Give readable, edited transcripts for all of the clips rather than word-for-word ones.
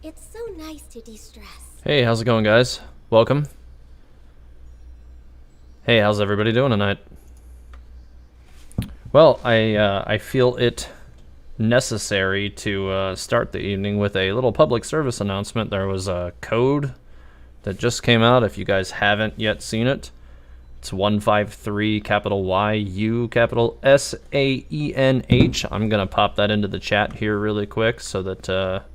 It's so nice to de-stress. Hey, how's it going, guys? Welcome. Hey, how's everybody doing tonight? Well, I feel it necessary to start the evening with a little public service announcement. There was a code that just came out. If you guys haven't yet seen it, it's 153 capital YU capital SAENH. I'm gonna pop that into the chat here really quick so that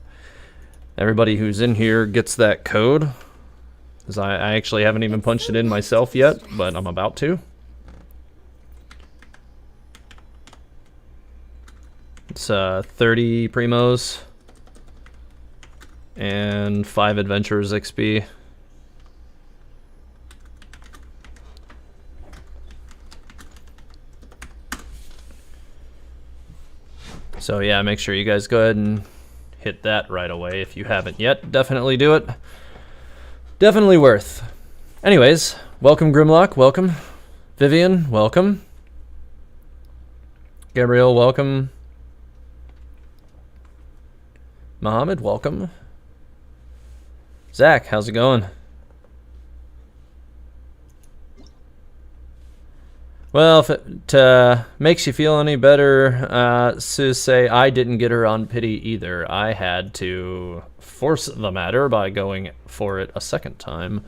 everybody who's in here gets that code. Because I actually haven't even punched it in myself yet, but I'm about to. It's 30 primos and 5 adventurers XP. So yeah, make sure you guys go ahead and hit that right away if you haven't yet. Definitely do it. Definitely worth. Anyways, welcome Grimlock, welcome. Vivian, welcome. Gabrielle, welcome. Mohammed, welcome. Zach, how's it going? Well, if it makes you feel any better, Sue say I didn't get her on pity either. I had to force the matter by going for it a second time.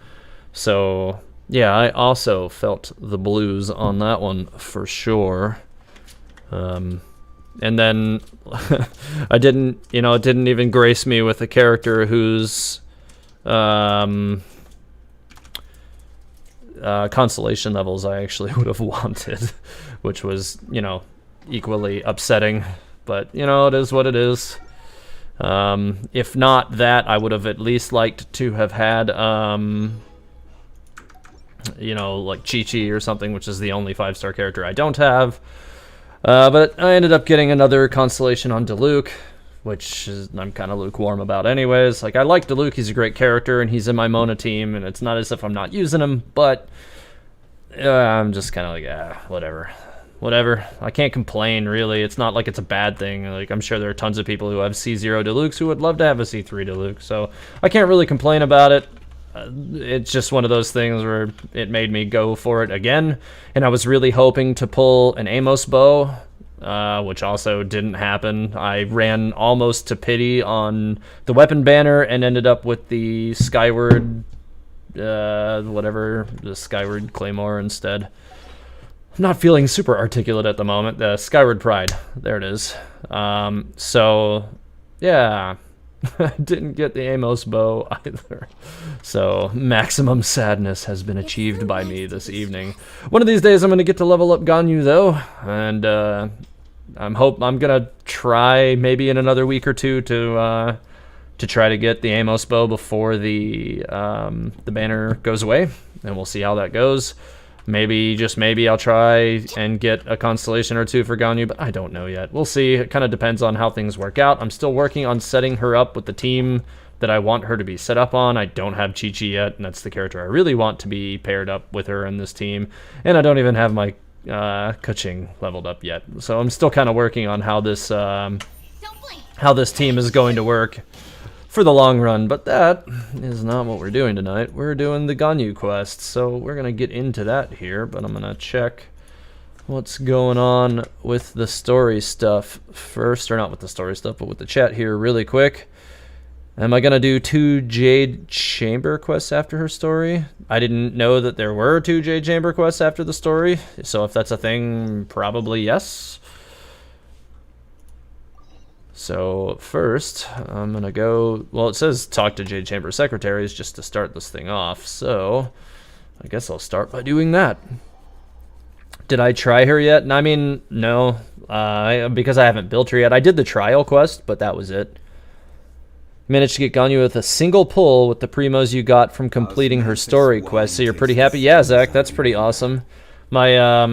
So, yeah, I also felt the blues on that one for sure. And then I didn't, it didn't even grace me with a character whose constellation levels I actually would have wanted, which was, equally upsetting. But, it is what it is. If not that, I would have at least liked to have had, like Chi-Chi or something, which is the only 5-star character I don't have. But I ended up getting another constellation on Diluc, which I'm kind of lukewarm about anyways. Like, I like Diluc, he's a great character, and he's in my Mona team, and it's not as if I'm not using him, but I'm just kind of like, whatever. I can't complain, really. It's not like it's a bad thing. Like, I'm sure there are tons of people who have C0 Dilucs who would love to have a C3 Diluc, so I can't really complain about it. It's just one of those things where it made me go for it again, and I was really hoping to pull an Amos bow, which also didn't happen. I ran almost to pity on the weapon banner and ended up with the Skyward, the Skyward Claymore instead. I'm not feeling super articulate at the moment. The Skyward Pride, there it is. So, yeah. Didn't get the Amos bow either. So, maximum sadness has been achieved by me this evening. One of these days I'm going to get to level up Ganyu though, and I'm going to try maybe in another week or two to try to get the Amos bow before the banner goes away, and we'll see how that goes. Maybe, just maybe, I'll try and get a constellation or two for Ganyu, but I don't know yet. We'll see. It kind of depends on how things work out. I'm still working on setting her up with the team that I want her to be set up on. I don't have Chi-Chi yet, and that's the character I really want to be paired up with her in this team. And I don't even have my Kuching leveled up yet. So I'm still kind of working on how this team is going to work for the long run, but that is not what we're doing tonight. We're doing the Ganyu quest, so we're gonna get into that here, but I'm gonna check what's going on with the story stuff first, or not with the story stuff, but with the chat here really quick. Am I gonna do 2 Jade Chamber quests after her story? I didn't know that there were 2 Jade Chamber quests after the story, so if that's a thing, probably yes. So first, I'm gonna go, well, it says talk to Jade Chamber Secretaries just to start this thing off, so I guess I'll start by doing that. Did I try her yet? I mean, no, because I haven't built her yet. I did the trial quest, but that was it. Managed to get Ganyu with a single pull with the primos you got from completing her story quest, so you're pretty happy? Yeah, Zach, that's pretty awesome. My,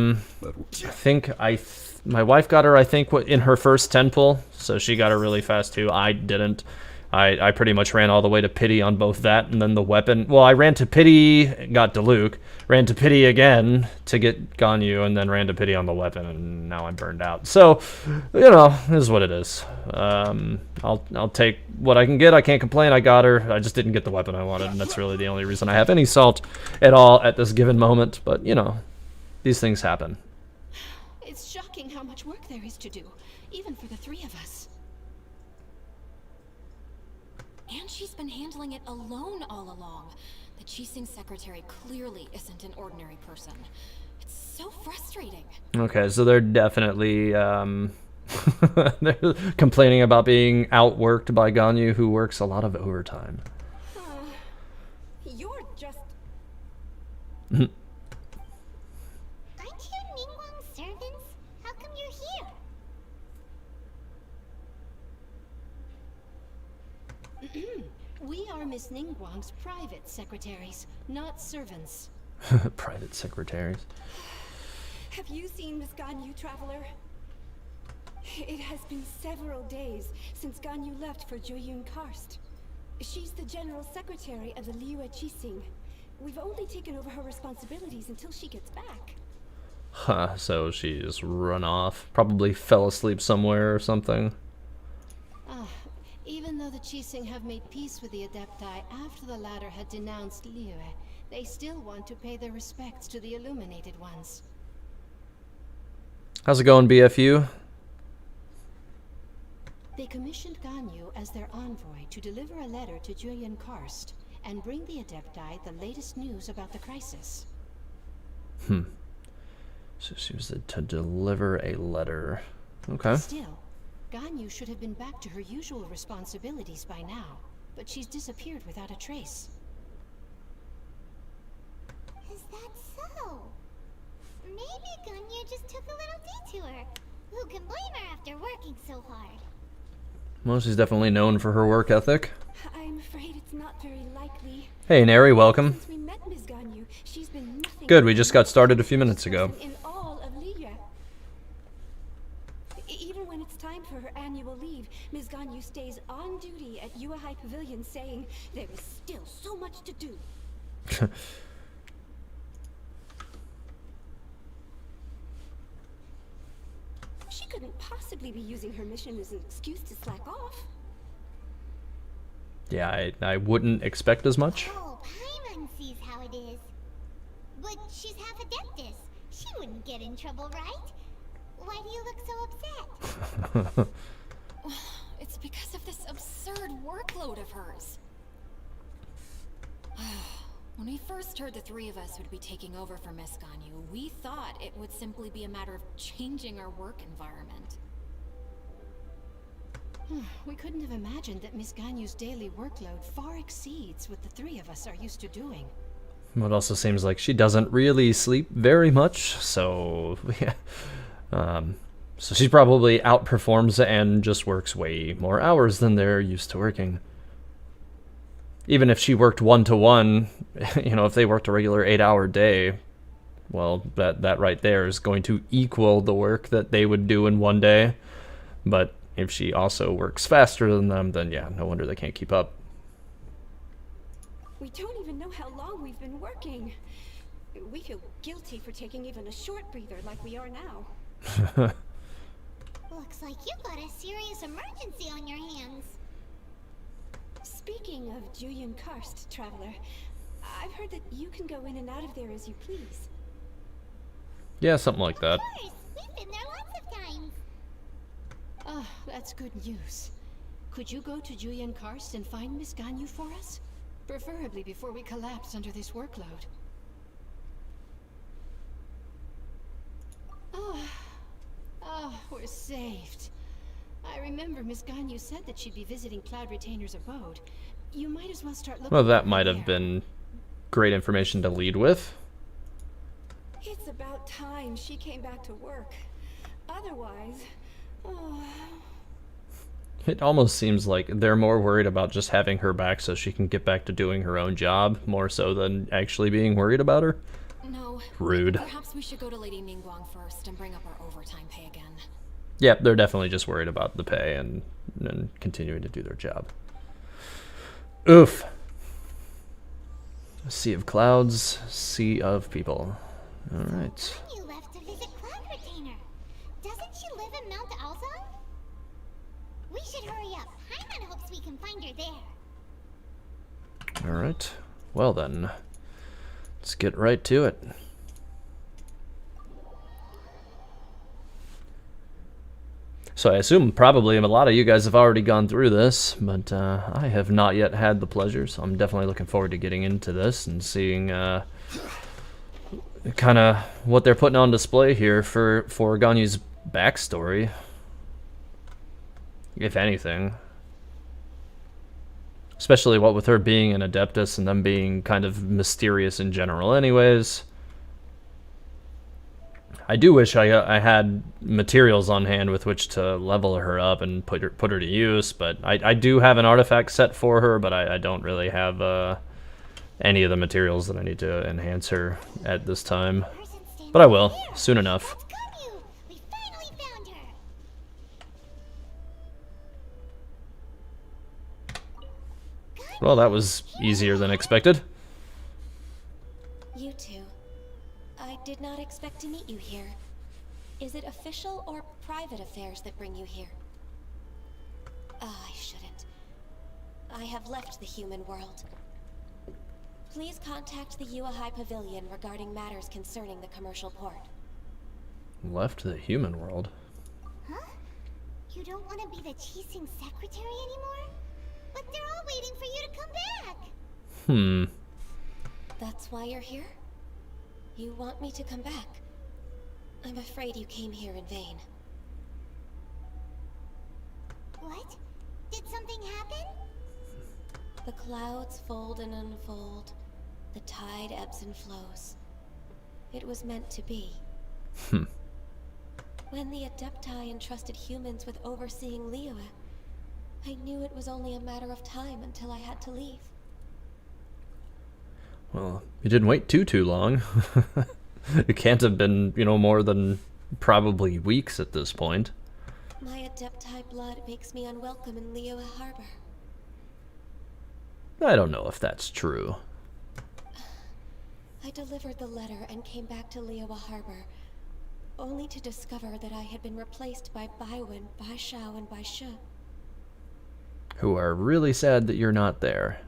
my wife got her, I think, in her first 10 pull, so she got her really fast too. I didn't. I pretty much ran all the way to pity on both that and then the weapon. Well, I ran to pity, got Diluc, ran to pity again to get Ganyu, and then ran to pity on the weapon, and now I'm burned out. So, you know, it is what it is. I'll take what I can get. I can't complain. I got her. I just didn't get the weapon I wanted, and that's really the only reason I have any salt at all at this given moment. But, you know, these things happen. It's shocking how much work there is to do, even for the three of us. And she's been handling it alone all along. The Qixing secretary clearly isn't an ordinary person. It's so frustrating. Okay, so they're definitely they're complaining about being outworked by Ganyu, who works a lot of overtime. You're just... Aren't you Ningguang's servants? How come you're here? We are Miss Ningguang's private secretaries, not servants. Private secretaries. Have you seen Miss Ganyu, Traveler? It has been several days since Ganyu left for Jueyun Karst. She's the general secretary of the Liyue Qixing. We've only taken over her responsibilities until she gets back. Huh, so she's run off. Probably fell asleep somewhere or something. Even though the Qixing have made peace with the Adepti after the latter had denounced Liyue, they still want to pay their respects to the Illuminated Ones. How's it going, BFU? They commissioned Ganyu as their envoy to deliver a letter to Jueyun Karst and bring the Adepti the latest news about the crisis. So she was to deliver a letter. Okay. Still, Ganyu should have been back to her usual responsibilities by now, but she's disappeared without a trace. Is that so? Maybe Ganyu just took a little detour. Who can blame her after working so hard? Well, she's definitely known for her work ethic. I'm afraid it's not very likely. Hey, Neri, welcome. Since we met Ms. Ganyu, she's been nothing. Good, we just got started a few minutes ago. In all of Liyue. Even when it's time for her annual leave, Ms. Ganyu stays on duty at Yuehai Pavilion saying there is still so much to do. She couldn't possibly be using her mission as an excuse to slack off. Yeah, I wouldn't expect as much. Oh, Paimon sees how it is. But she's half Adeptus. She wouldn't get in trouble, right? Why do you look so upset? It's because of this absurd workload of hers. When we first heard the three of us would be taking over for Miss Ganyu, we thought it would simply be a matter of changing our work environment. We couldn't have imagined that Miss Ganyu's daily workload far exceeds what the three of us are used to doing. It also seems like she doesn't really sleep very much, so yeah. So she probably outperforms and just works way more hours than they're used to working. Even if she worked 1-to-1, you know, if they worked a regular 8-hour day, well, that right there is going to equal the work that they would do in one day. But if she also works faster than them, then yeah, no wonder they can't keep up. We don't even know how long we've been working. We feel guilty for taking even a short breather like we are now. Looks like you've got a serious emergency on your hands. Speaking of Jueyun Karst, Traveler, I've heard that you can go in and out of there as you please. Yeah, something like that. Of course, we've been there lots of times. Oh, that's good news. Could you go to Jueyun Karst and find Miss Ganyu for us? Preferably before we collapse under this workload. We're saved. I remember Miss Ganyu said that she'd be visiting Cloud Retainer's abode. You might as well start looking. Well, that might have been great information to lead with. It's about time she came back to work. Otherwise, It almost seems like they're more worried about just having her back so she can get back to doing her own job, more so than actually being worried about her. No. Rude. Perhaps we should go to Lady Ningguang first and bring up our overtime pay again. Yep, they're definitely just worried about the pay and continuing to do their job. Oof. Sea of clouds, sea of people. Alright. You left to visit Cloud Retainer. Doesn't she live in Mount Alzon? We should hurry up. Hyman hopes we can find her there. Alright. Well then. Let's get right to it. So I assume probably a lot of you guys have already gone through this, but I have not yet had the pleasure, so I'm definitely looking forward to getting into this and seeing kind of what they're putting on display here for Ganyu's backstory, if anything. Especially what with her being an Adeptus and them being kind of mysterious in general anyways. I do wish I had materials on hand with which to level her up and put her to use, but I do have an artifact set for her, but I don't really have any of the materials that I need to enhance her at this time. But I will, soon enough. That's Ganyu! We finally found her! Well, that was easier than expected. You two. I did not expect to meet you here. Is it official or private affairs that bring you here? I shouldn't. I have left the human world. Please contact the Yuehai Pavilion regarding matters concerning the commercial port. Left the human world. Huh? You don't want to be the Qixing secretary anymore? But they're all waiting for you to come back! That's why you're here? You want me to come back? I'm afraid you came here in vain. What? Did something happen? The clouds fold and unfold. The tide ebbs and flows. It was meant to be. When the Adepti entrusted humans with overseeing Liyue, I knew it was only a matter of time until I had to leave. Well, you didn't wait too long. It can't have been, more than probably weeks at this point. My Adepti blood makes me unwelcome in Liyue Harbor. I don't know if that's true. I delivered the letter and came back to Liyue Harbor, only to discover that I had been replaced by Baiwen, Baishao, and Baishu. Who are really sad that you're not there.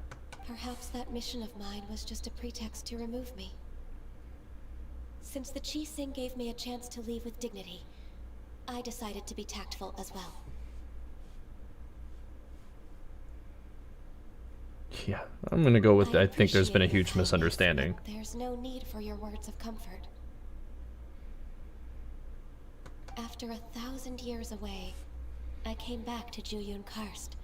Perhaps that mission of mine was just a pretext to remove me. Since the Qixing gave me a chance to leave with dignity, I decided to be tactful as well. Yeah, I'm gonna go with I think there's been a appreciate your huge kindness, misunderstanding. but there's no need for your words of comfort. After 1,000 years away, I came back to Juyun Karst.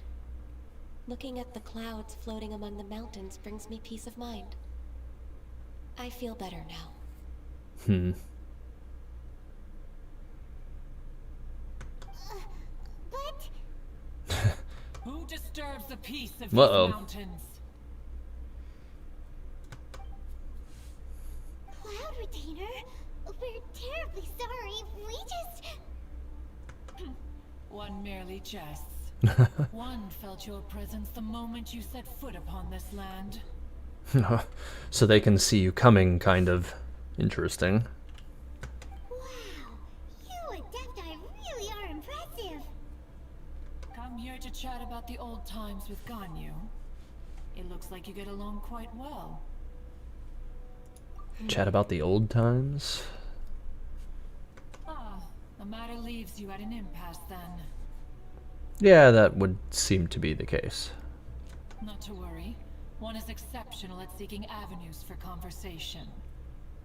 Looking at the clouds floating among the mountains brings me peace of mind. I feel better now. But... Who disturbs the peace of Uh-oh. these mountains? Cloud Retainer, we're terribly sorry. We just... One merely jests. One felt your presence the moment you set foot upon this land. So they can see you coming, kind of. Interesting. Wow, you Adepti really are impressive. Come here to chat about the old times with Ganyu. It looks like you get along quite well. Chat about the old times? Ah, the matter leaves you at an impasse then. Yeah, that would seem to be the case. Not to worry. One is exceptional at seeking avenues for conversation.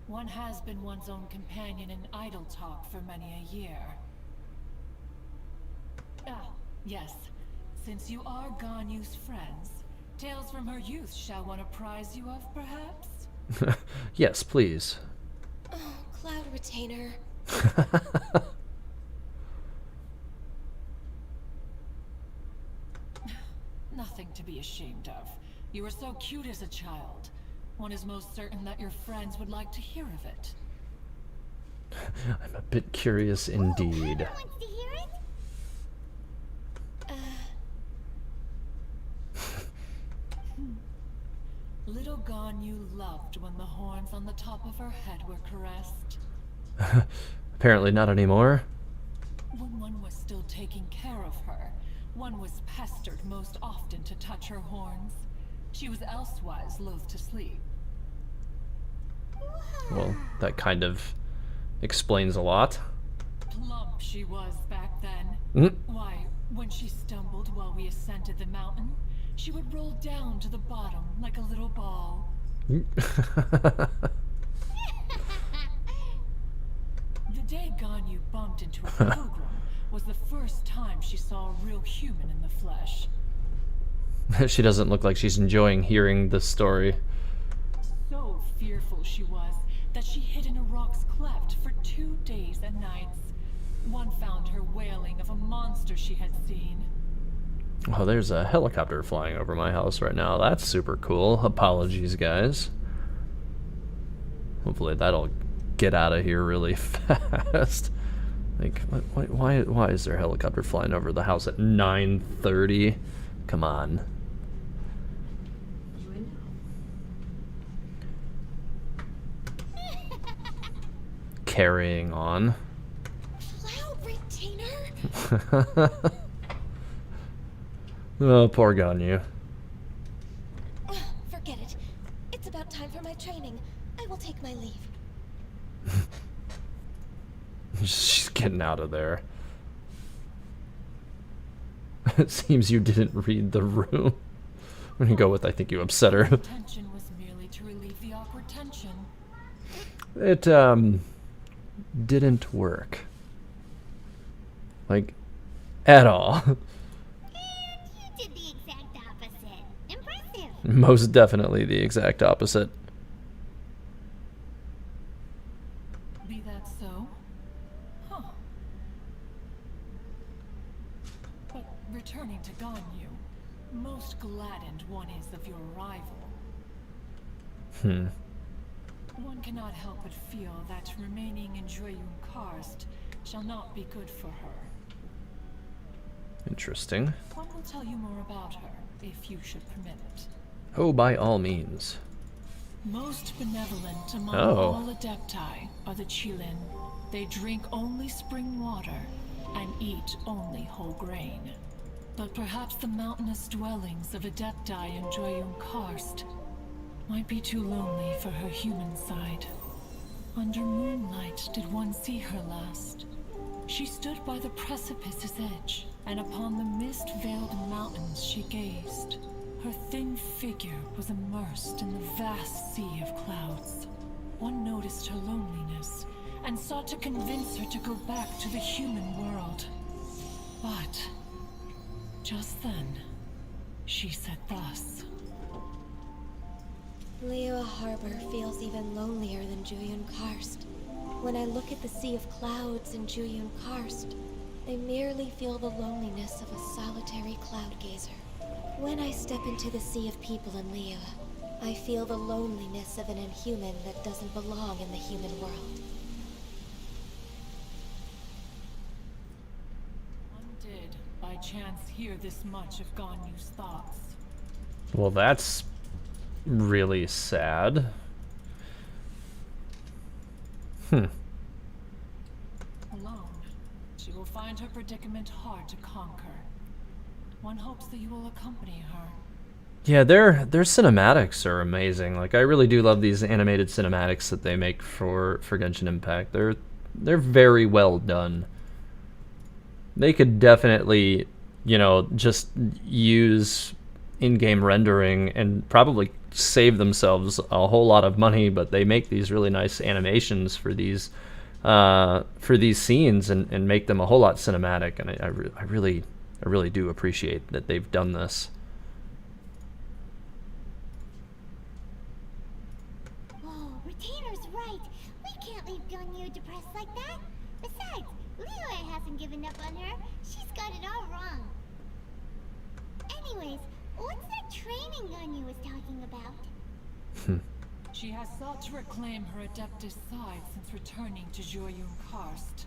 One has been one's own companion in idle talk for many a year. Ah, yes. Since you are Ganyu's friends, tales from her youth shall one apprise you of, perhaps? Yes, please. Oh, Cloud Retainer. Nothing to be ashamed of. You were so cute as a child. One is most certain that your friends would like to hear of it. I'm a bit curious indeed. Hyman wants to hear it. on the top of her head were caressed. Apparently not anymore. When one was still taking care of her, one was pestered most often to touch her horns. She was elsewise loath to sleep. Well, that kind of explains a lot. Plump she was back then. Why, when she stumbled while we ascended the mountain, she would roll down to the bottom like a little ball. The day Ganyu bumped into a pilgrim was the first time she saw a real human in the flesh. She doesn't look like she's enjoying hearing the story. So fearful she was that she hid in a rock's cleft for 2 days and nights. One found her wailing of a monster she had seen. Oh, there's a helicopter flying over my house right now. That's super cool. Apologies, guys. Hopefully that'll get out of here really fast. Like, why is there a helicopter flying over the house at 9:30? Come on. Carrying on. Cloud retainer? Oh, poor Ganyu. Forget it. It's about time for my training. I will take my leave. She's getting out of there. It seems you didn't read the room. I'm gonna go with I think you upset her. Tension was merely to relieve the awkward tension. It didn't work. Like, at all. And you did the exact opposite. Impressive. Most definitely the exact opposite. Be that so? Huh. But returning to Ganyu, most gladdened one is of your arrival. One cannot help but feel that remaining in Joyun Karst shall not be good for her. Interesting. One will tell you more about her, if you should permit it. Oh, by all means. Most benevolent among Oh. all Adepti are the Qilin. They drink only spring water and eat only whole grain. But perhaps the mountainous dwellings of Adepti in Joyun Karst might be too lonely for her human side. Under moonlight did one see her last. She stood by the precipice's edge, and upon the mist-veiled mountains she gazed. Her thin figure was immersed in the vast sea of clouds. One noticed her loneliness, and sought to convince her to go back to the human world. But just then, she said thus. Liyue Harbor feels even lonelier than Joyun Karst. When I look at the sea of clouds in Joyun Karst, I merely feel the loneliness of a solitary cloud gazer. When I step into the sea of people in Liyue, I feel the loneliness of an inhuman that doesn't belong in the human world. One did, by chance, hear this much of Ganyu's thoughts. Well, that's really sad. Alone, she will find her predicament hard to conquer. One hopes that you will accompany her. Yeah, their cinematics are amazing. Like, I really do love these animated cinematics that they make for Genshin Impact. They're very well done. They could definitely, you know, just use in-game rendering and probably save themselves a whole lot of money, but they make these really nice animations for these scenes and make them a whole lot cinematic, and I really do appreciate that they've done this. Oh, Retainer's right. We can't leave Ganyu depressed like that. Besides, Liyue hasn't given up on her. She's got it all wrong. Anyways, what's that training Ganyu was talking about? She has sought to reclaim her Adeptus side since returning to Joyun Karst.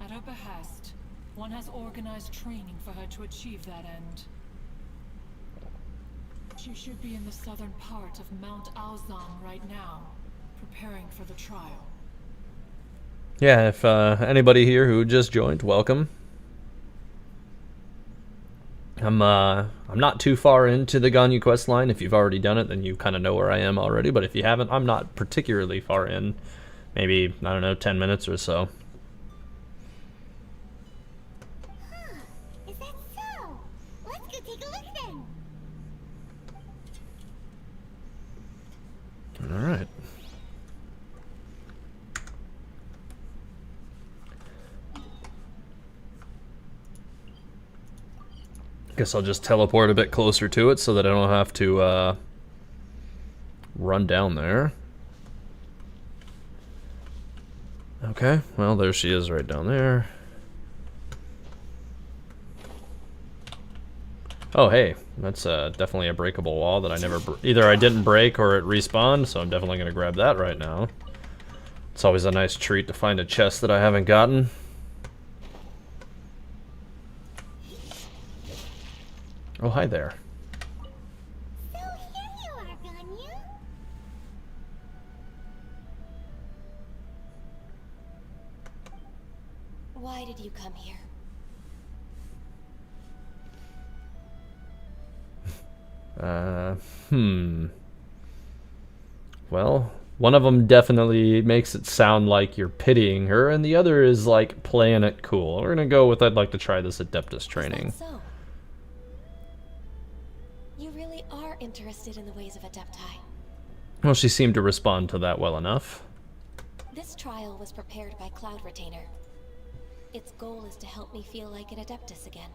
At her behest, one has organized training for her to achieve that end. She should be in the southern part of Mount Aozang right now, preparing for the trial. Yeah, if anybody here who just joined, welcome. I'm not too far into the Ganyu quest line. If you've already done it, then you kind of know where I am already. But if you haven't, I'm not particularly far in. Maybe, I don't know, 10 minutes or so. Huh. Is that so? Let's go take a look then. All right. Guess I'll just teleport a bit closer to it so that I don't have to run down there. Okay, well, there she is right down there. Oh, hey, that's definitely a breakable wall that I never... either I didn't break or it respawned, so I'm definitely going to grab that right now. It's always a nice treat to find a chest that I haven't gotten. Oh, hi there. So here you are, Ganyu. Why did you come here? Well, one of them definitely makes it sound like you're pitying her, and the other is like playing it cool. We're gonna go with I'd like to try this Adeptus training. Is that so? You really are interested in the ways of Adepti. Well, she seemed to respond to that well enough. This trial was prepared by Cloud Retainer. Its goal is to help me feel like an Adeptus again.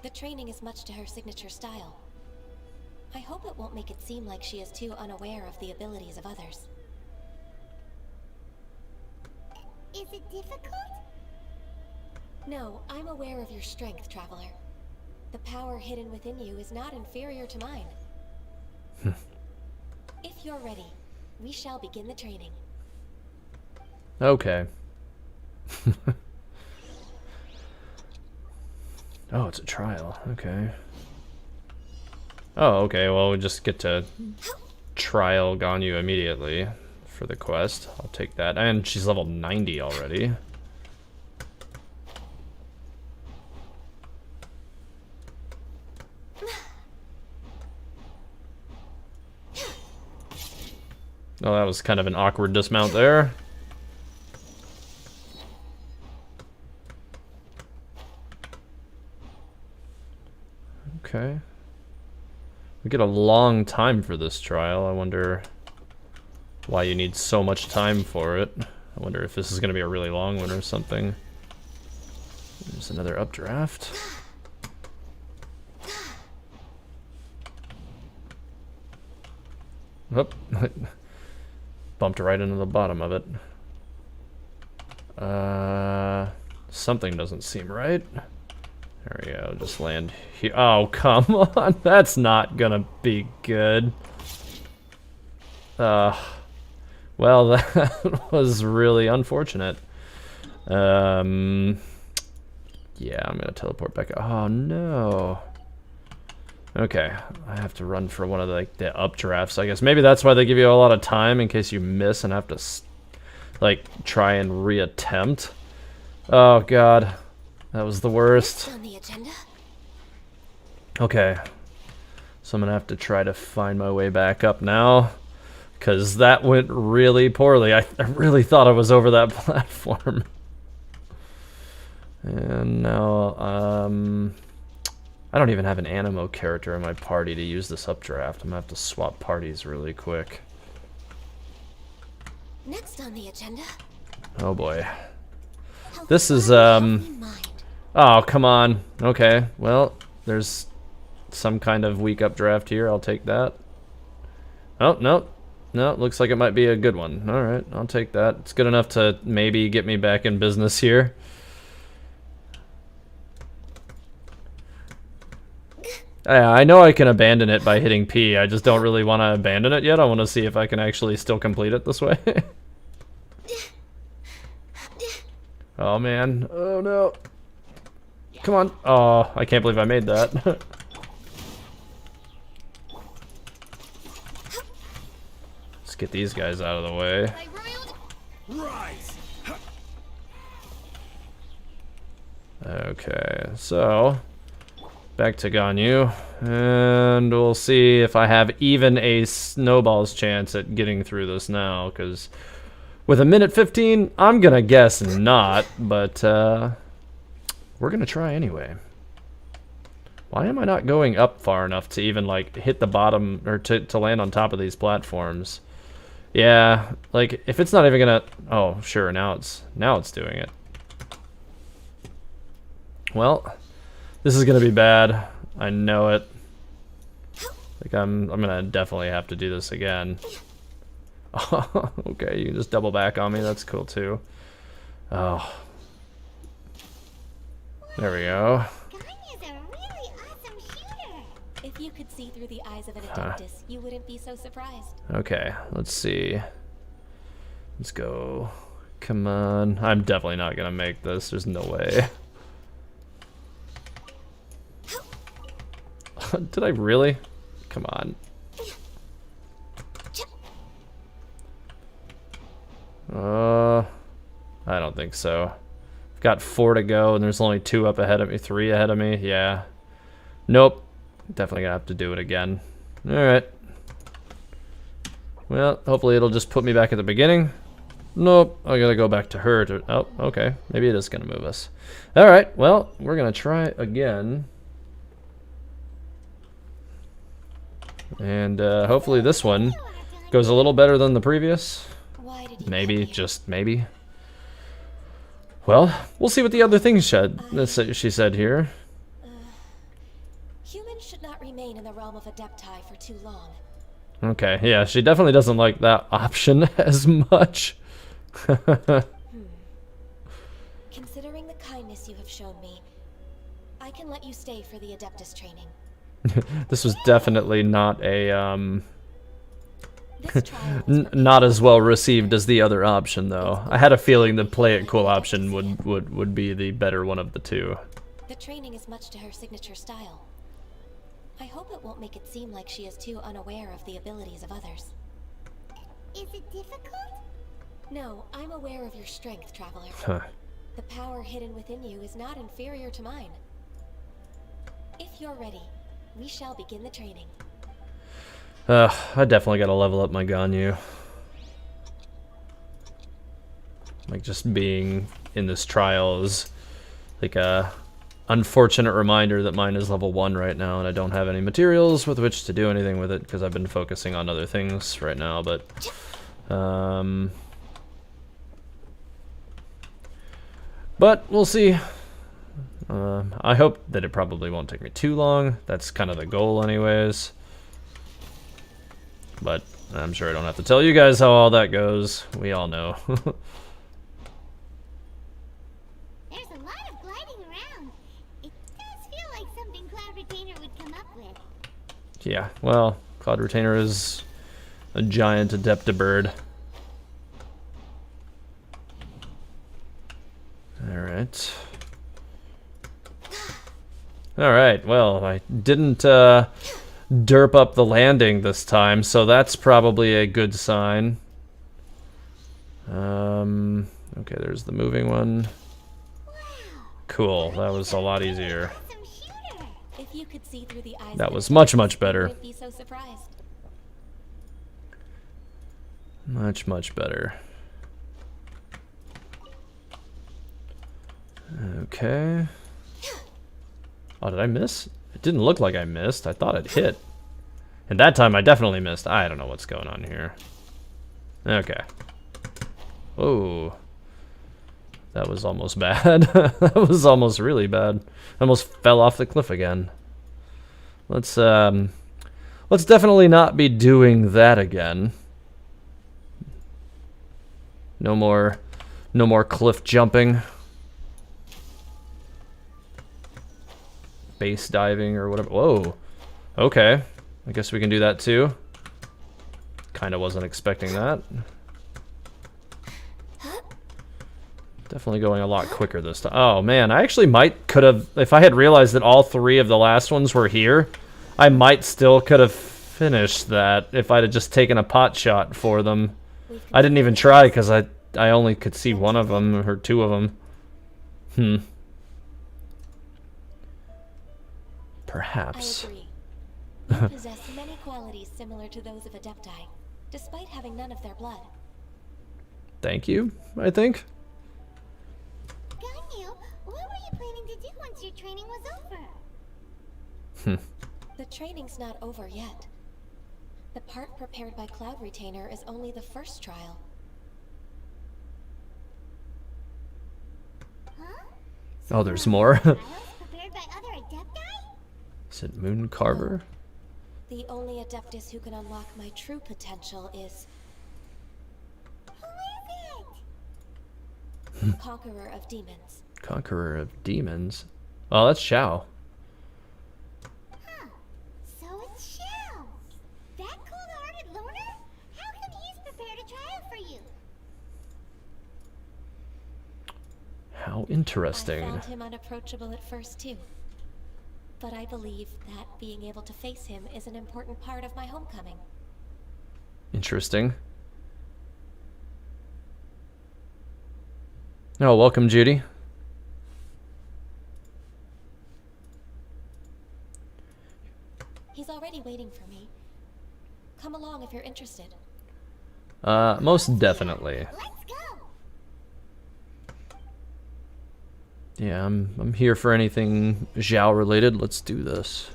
The training is much to her signature style. I hope it won't make it seem like she is too unaware of the abilities of others. Is it difficult? No, I'm aware of your strength, Traveler. The power hidden within you is not inferior to mine. If you're ready, we shall begin the training. Okay. Oh, it's a trial. Okay. Oh, okay. Well, we just get to trial Ganyu immediately for the quest. I'll take that. And she's level 90 already. Oh, that was kind of an awkward dismount there. Okay. We get a long time for this trial. I wonder why you need so much time for it. I wonder if this is going to be a really long one or something. There's another updraft. Oh, bumped right into the bottom of it. Something doesn't seem right. There we go, just land here. Oh, come on, that's not gonna be good. Well, that was really unfortunate. Yeah, I'm gonna teleport back. Oh, no. Okay, I have to run for one of the updrafts, I guess. Maybe that's why they give you a lot of time in case you miss and have to, like, try and reattempt. Oh, God. That was the worst. On the agenda? Okay. So I'm gonna have to try to find my way back up now. Because that went really poorly. I really thought I was over that platform. And now, I don't even have an Animo character in my party to use this updraft. I'm gonna have to swap parties really quick. Next on the agenda. Oh boy. This is, oh, come on. Okay, well, there's some kind of weak updraft here. I'll take that. Oh, no. No, looks like it might be a good one. Alright, I'll take that. It's good enough to maybe get me back in business here. I know I can abandon it by hitting P. I just don't really want to abandon it yet. I want to see if I can actually still complete it this way. Oh, man. Oh, no. Come on. Oh, I can't believe I made that. get these guys out of the way. Okay, so back to Ganyu, and we'll see if I have even a snowball's chance at getting through this now, because with a minute 15, I'm gonna guess not, but we're gonna try anyway. Why am I not going up far enough to even like hit the bottom or to land on top of these platforms? Yeah, like if it's not even gonna, oh sure, now it's doing it. Well, this is gonna be bad. I know it. Like I'm gonna definitely have to do this again. Okay, you can just double back on me. That's cool too. Oh, there we go. Ganyu's a really awesome shooter. If you could see through the eyes of an Adeptus, you wouldn't be so surprised. Okay, let's see. Let's go. Come on. I'm definitely not gonna make this. There's no way. Did I really? Come on. I don't think so. I've got 4 to go, and there's only 2 up ahead of me, 3 ahead of me. Yeah. Nope. Definitely gonna have to do it again. Alright. Well, hopefully it'll just put me back at the beginning. Nope. I gotta go back to her to... Oh, okay. Maybe it is gonna move us. Alright, well, we're gonna try again. And hopefully this one goes a little better than the previous. Maybe, just maybe. Well, we'll see what the other things she said here. Humans should not remain in the realm of Adepti for too long. Okay, yeah, she definitely doesn't like that option as much. Considering the kindness you have shown me, I can let you stay for the Adeptus training. This was definitely not a This trial was not as well received as the other option, though. I had a feeling the play it cool option would be the better one of the two. The training is much to her signature style. I hope it won't make it seem like she is too unaware of the abilities of others. Is it difficult? No, I'm aware of your strength, Traveler. Huh. The power hidden within you is not inferior to mine. If you're ready, we shall begin the training. I definitely gotta level up my Ganyu. Like, just being in this trial is like a unfortunate reminder that mine is level 1 right now, and I don't have any materials with which to do anything with it because I've been focusing on other things right now, but we'll see. I hope that it probably won't take me too long. That's kind of the goal anyways. But I'm sure I don't have to tell you guys how all that goes. We all know. There's a lot of gliding around. It does feel like something Cloud Retainer would come up with. Yeah, well, Cloud Retainer is a giant Adeptabird. Alright. Alright, well, I didn't derp up the landing this time, so that's probably a good sign. Okay, there's the moving one. Cool, that was a lot easier. Awesome shooter. If you could see through the eyes That of was an much, Adeptus, much you better. wouldn't be so surprised. Much, much better. Okay. Oh, did I miss? It didn't look like I missed. I thought it hit. And that time I definitely missed. I don't know what's going on here. Okay. Whoa. That was almost bad. That was almost really bad. I almost fell off the cliff again. Let's definitely not be doing that again. No more cliff jumping. Base diving or whatever. Whoa. Okay. I guess we can do that too. Kinda wasn't expecting that. Definitely going a lot quicker this time. Oh man, I actually could have, if I had realized that all 3 of the last ones were here, I might still could have finished that if I'd have just taken a pot shot for them. We've I didn't even try because I only could see one of them or two of them. I Perhaps. agree. You possess many qualities similar to those of Adepti, despite having none of their blood. Thank you, I think. Ganyu, what were you planning to do once your training was over? The training's not over yet. The part prepared by Cloud Retainer is only the first trial. Huh? Oh, there's more. Trials prepared by other Adepti? Is it Moon Carver? The only Adeptus who can unlock my true potential is Who is it? Conqueror of Demons. Conqueror of Demons. Oh, that's Xiao. Huh. So it's Xiao. That cold-hearted loner? How come he's prepared a trial for you? How I interesting. found him unapproachable at first too. But I believe that being able to face him is an important part of my homecoming. Interesting. Oh, welcome, Judy. He's already waiting for me. Come along if you're interested. Most definitely. Let's go. Yeah, I'm here for anything Zhao related. Let's do this.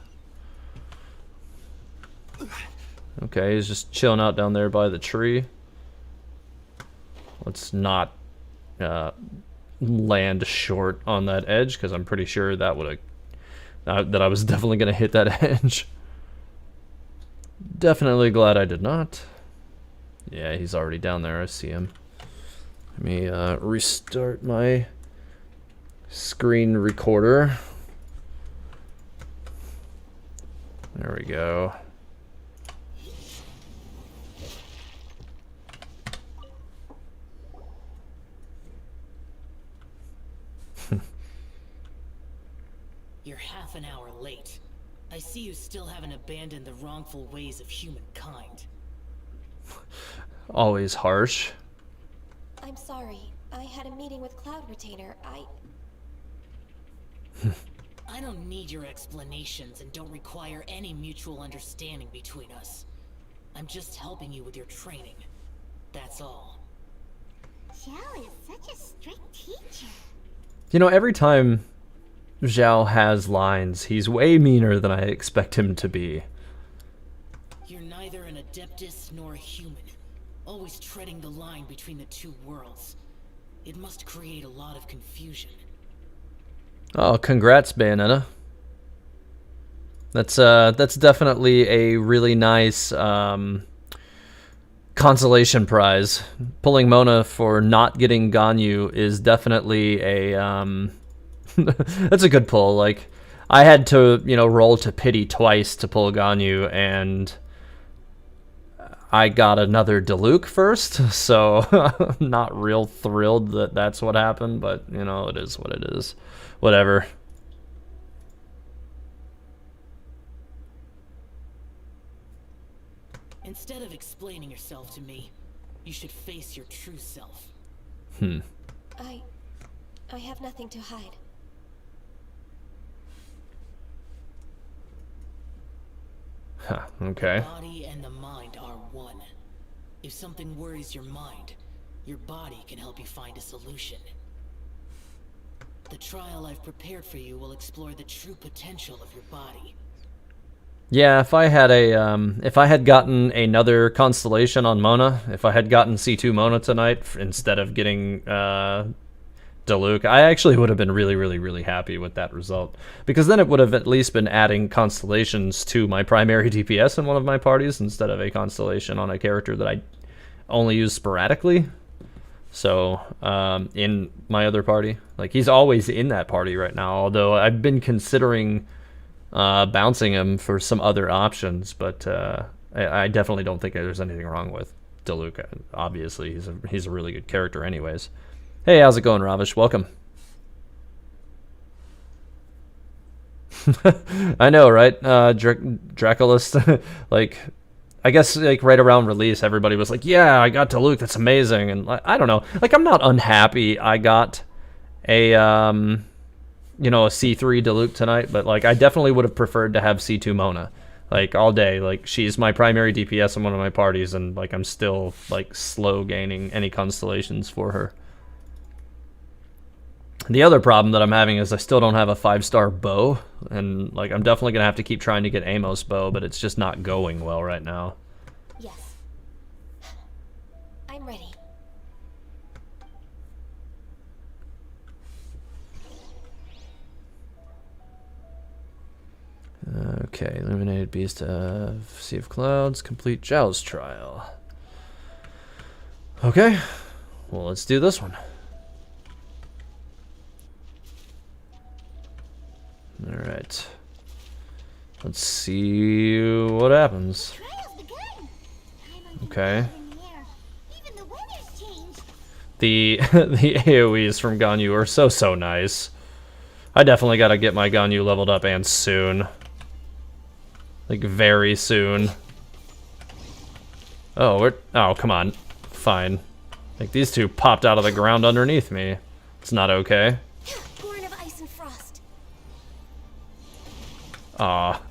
Okay, he's just chilling out down there by the tree. Let's not land short on that edge because I'm pretty sure that would have that I was definitely gonna hit that edge. Definitely glad I did not. Yeah, he's already down there. I see him. Let me restart my screen recorder. There we go. You're half an hour late. I see you still haven't abandoned the wrongful ways of humankind. Always harsh. I'm sorry. I had a meeting with Cloud Retainer. I don't need your explanations and don't require any mutual understanding between us. I'm just helping you with your training. That's all. Xiao is such a strict teacher. You know, every time Zhao has lines, he's way meaner than I expect him to be. You're neither an Adeptus nor a human, always treading the line between the two worlds. It must create a lot of confusion. Oh, congrats, Bayonetta. That's definitely a really nice consolation prize. Pulling Mona for not getting Ganyu is definitely a that's a good pull. Like, I had to, roll to pity twice to pull Ganyu, and I got another Diluc first, so I'm not real thrilled that that's what happened, but, it is what it is. Whatever. Instead of explaining yourself to me, you should face your true self. I have nothing to hide. Huh, okay. The body and the mind are one. If something worries your mind, your body can help you find a solution. The trial I've prepared for you will explore the true potential of your body. Yeah, if I had gotten another constellation on Mona, if I had gotten C2 Mona tonight instead of getting Diluc, I actually would have been really, really, really happy with that result. Because then it would have at least been adding constellations to my primary DPS in one of my parties instead of a constellation on a character that I only use sporadically. So, in my other party. Like, he's always in that party right now, although I've been considering bouncing him for some other options, but I definitely don't think there's anything wrong with Diluc. Obviously, he's a really good character anyways. Hey, how's it going, Ravish? Welcome. I know, right? Draculus, like, I guess like right around release, everybody was like, "Yeah, I got to Luke. That's amazing." And I don't know, like I'm not unhappy I got a you know, a C3 to Luke tonight, but like I definitely would have preferred to have C2 Mona, like all day. Like she's my primary DPS in one of my parties, and like I'm still like slow gaining any constellations for her. The other problem that I'm having is I still don't have a 5-star bow, and like I'm definitely gonna have to keep trying to get Amos bow, but it's just not going well right now. Yes. I'm ready. Okay, Illuminated Beast of Sea of Clouds, complete Zhao's trial. Okay, well let's do this one. Alright. Let's see what happens. Okay. The the AoEs from Ganyu are so nice. I definitely gotta get my Ganyu leveled up, and soon. Like very soon. Oh, oh, come on. Fine. Like these two popped out of the ground underneath me. It's not okay. Born of ice and frost. Aw.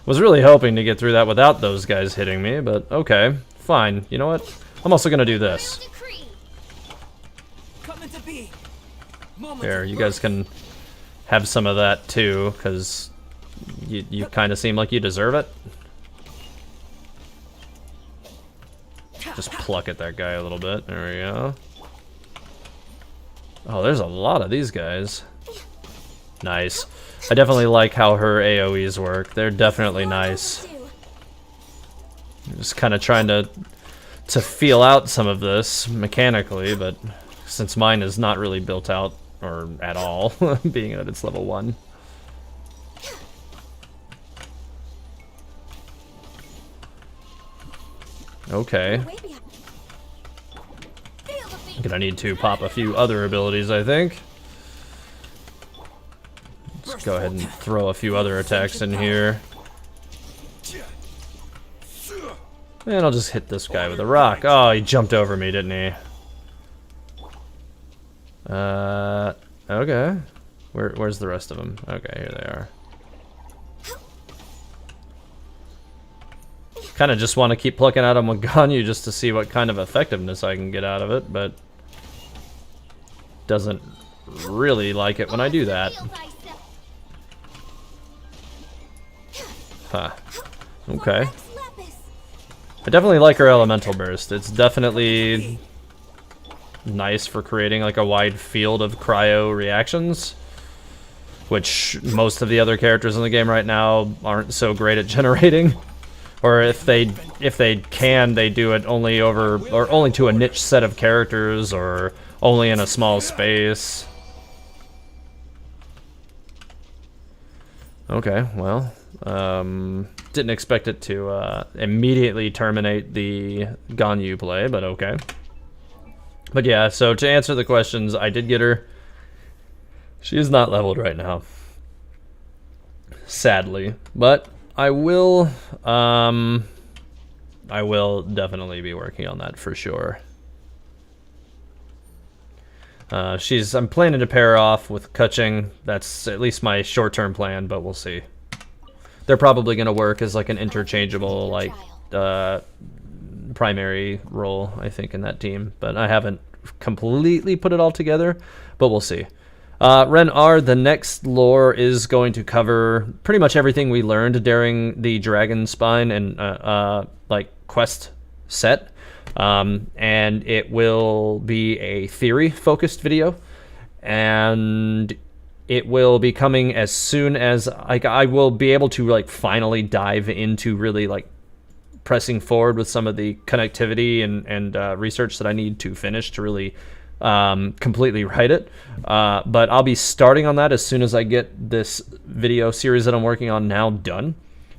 Was really hoping to get through that without those guys hitting me, but okay. Fine. You know what? I'm also gonna do this. Here, you guys can have some of that too, because you kind of seem like you deserve it. Just pluck at that guy a little bit. There we go. Oh, there's a lot of these guys. Nice. I definitely like how her AoEs work. They're definitely nice. I'm just kind of trying to feel out some of this mechanically, but since mine is not really built out or at all, being that it's level 1. Okay. I'm gonna need to pop a few other abilities, I think. Let's go ahead and throw a few other attacks in here. And I'll just hit this guy with a rock. Oh, he jumped over me, didn't he? Okay. Where's the rest of them? Okay, here they are. Kind of just want to keep plucking at him with Ganyu just to see what kind of effectiveness I can get out of it, but doesn't really like it when I do that. Huh. Okay. I definitely like her elemental burst. It's definitely nice for creating like a wide field of cryo reactions, which most of the other characters in the game right now aren't so great at generating. Or if they can, they do it only only to a niche set of characters, or only in a small space. Okay, well, didn't expect it to immediately terminate the Ganyu play, but okay. But yeah, so to answer the questions, I did get her. She is not leveled right now, sadly, but I will definitely be working on that for sure. I'm planning to pair off with Kuching. That's at least my short-term plan, but we'll see. They're probably going to work as like an interchangeable like primary role, I think, in that team. But I haven't completely put it all together, but we'll see. Ren R, the next lore is going to cover pretty much everything we learned during the Dragon Spine and like quest set. And it will be a theory-focused video, and it will be coming as soon as I will be able to like finally dive into really like pressing forward with some of the connectivity and research that I need to finish to really completely write it. But I'll be starting on that as soon as I get this video series that I'm working on now done.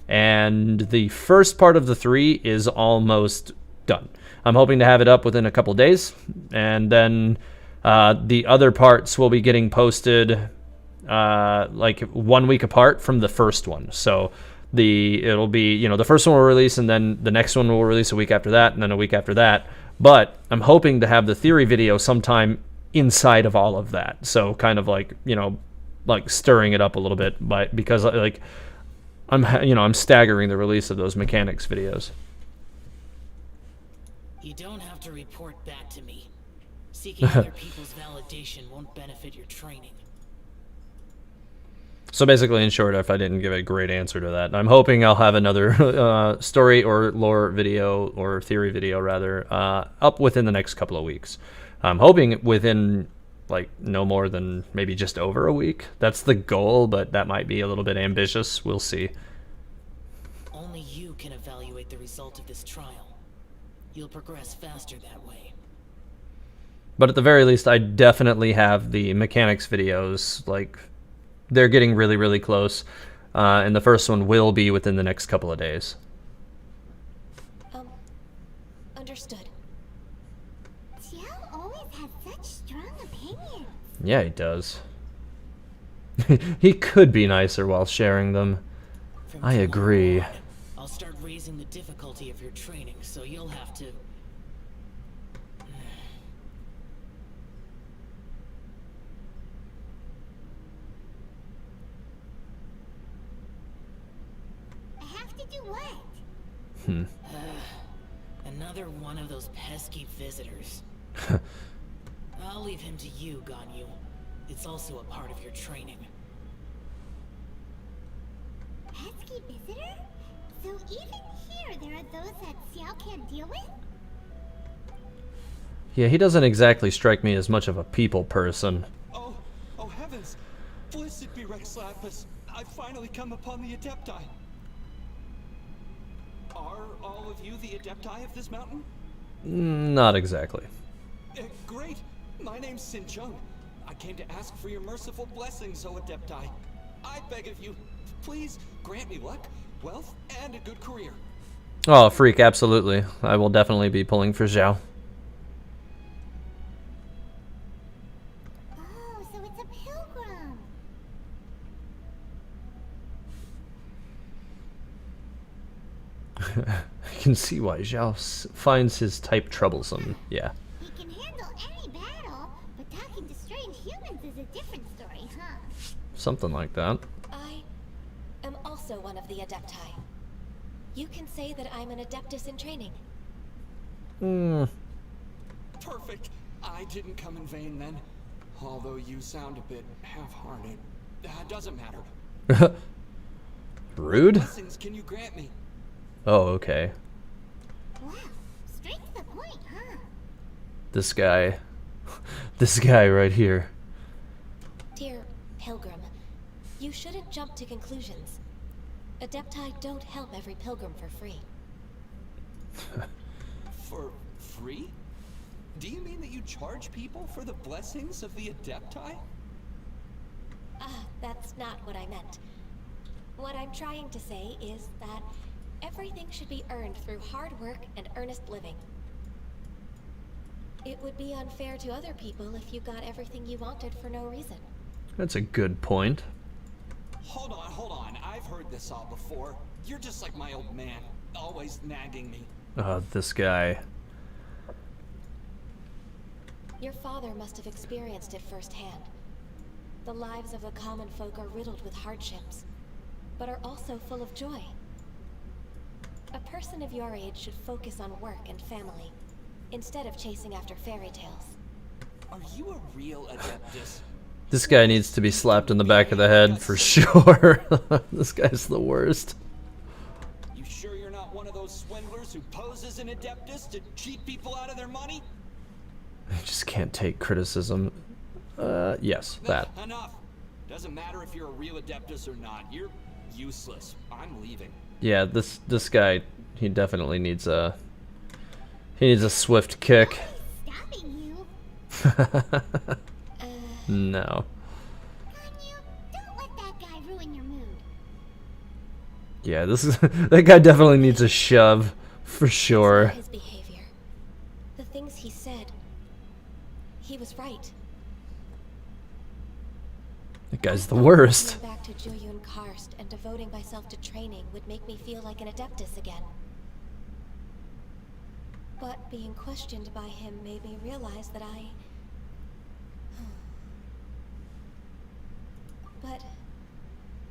And the first part of the 3 is almost done. I'm hoping to have it up within a couple days, and then the other parts will be getting posted like 1 week apart from the first one. So it'll be, you know, the first one will release, and then the next one will release a week after that, and then a week after that. But I'm hoping to have the theory video sometime inside of all of that. So kind of like, you know, like stirring it up a little bit, but because like I'm staggering the release of those mechanics videos. You don't have to report back to me. Seeking other people's validation won't benefit your training. So basically, in short, if I didn't give a great answer to that, I'm hoping I'll have another story or lore video, or theory video rather, up within the next couple of weeks. I'm hoping within like no more than maybe just over a week. That's the goal, but that might be a little bit ambitious. We'll see. Only you can evaluate the result of this trial. You'll progress faster that way. But at the very least, I definitely have the mechanics videos. Like, they're getting really, really close. And the first one will be within the next couple of days. Understood. Xiao always has such strong opinions. Yeah, he does. He could be nicer while sharing them. From I tomorrow agree. on, I'll start raising the difficulty of your training, so you'll have to... I have to do what? Another one of those pesky visitors. I'll leave him to you, Ganyu. It's also a part of your training. Pesky visitor? So even here there are those that Xiao can't deal with? Yeah, he doesn't exactly strike me as much of a people person. Oh heavens! Blessed be Rex Lapis. I've finally come upon the Adepti. Are all of you the Adepti of this mountain? Not exactly. Great! My name's Sin Chung. I came to ask for your merciful blessings, O Adepti. I beg of you, please grant me luck, wealth, and a good career. Oh, freak, absolutely. I will definitely be pulling for Zhao. Oh, so it's a pilgrim. I can see why Zhao finds his type troublesome. Yeah. He can handle any battle, but talking to strange humans is a different story, huh? Something like that. I am also one of the Adepti. You can say that I'm an Adeptus in training. Perfect. I didn't come in vain then. Although you sound a bit half-hearted. Doesn't matter. Rude? Blessings can you grant me? Oh, okay. Wow, straight to the point, huh? This guy. This guy right here. Dear Pilgrim, you shouldn't jump to conclusions. Adepti don't help every pilgrim for free. For free? Do you mean that you charge people for the blessings of the Adepti? That's not what I meant. What I'm trying to say is that everything should be earned through hard work and earnest living. It would be unfair to other people if you got everything you wanted for no reason. That's a good point. Hold on. I've heard this all before. You're just like my old man, always nagging me. This guy. Your father must have experienced it firsthand. The lives of the common folk are riddled with hardships, but are also full of joy. A person of your age should focus on work and family, instead of chasing after fairy tales. Are you a real Adeptus? This guy needs to be slapped in the back of the head for sure. This guy's the worst. You sure you're not one of those swindlers who poses an Adeptus to cheat people out of their money? I just can't take criticism. Yes, that. Enough. Doesn't matter if you're a real Adeptus or not. You're useless. I'm leaving. Yeah, this guy, he definitely needs a swift kick. Stopping you? No. Ganyu, don't let that guy ruin your mood. Yeah, that guy definitely needs a shove for It's sure. not his behavior. The things he said. He was right. That guy's the worst. Going back to Jueyun Karst and devoting myself to training would make me feel like an adeptus again. But being questioned by him made me realize that But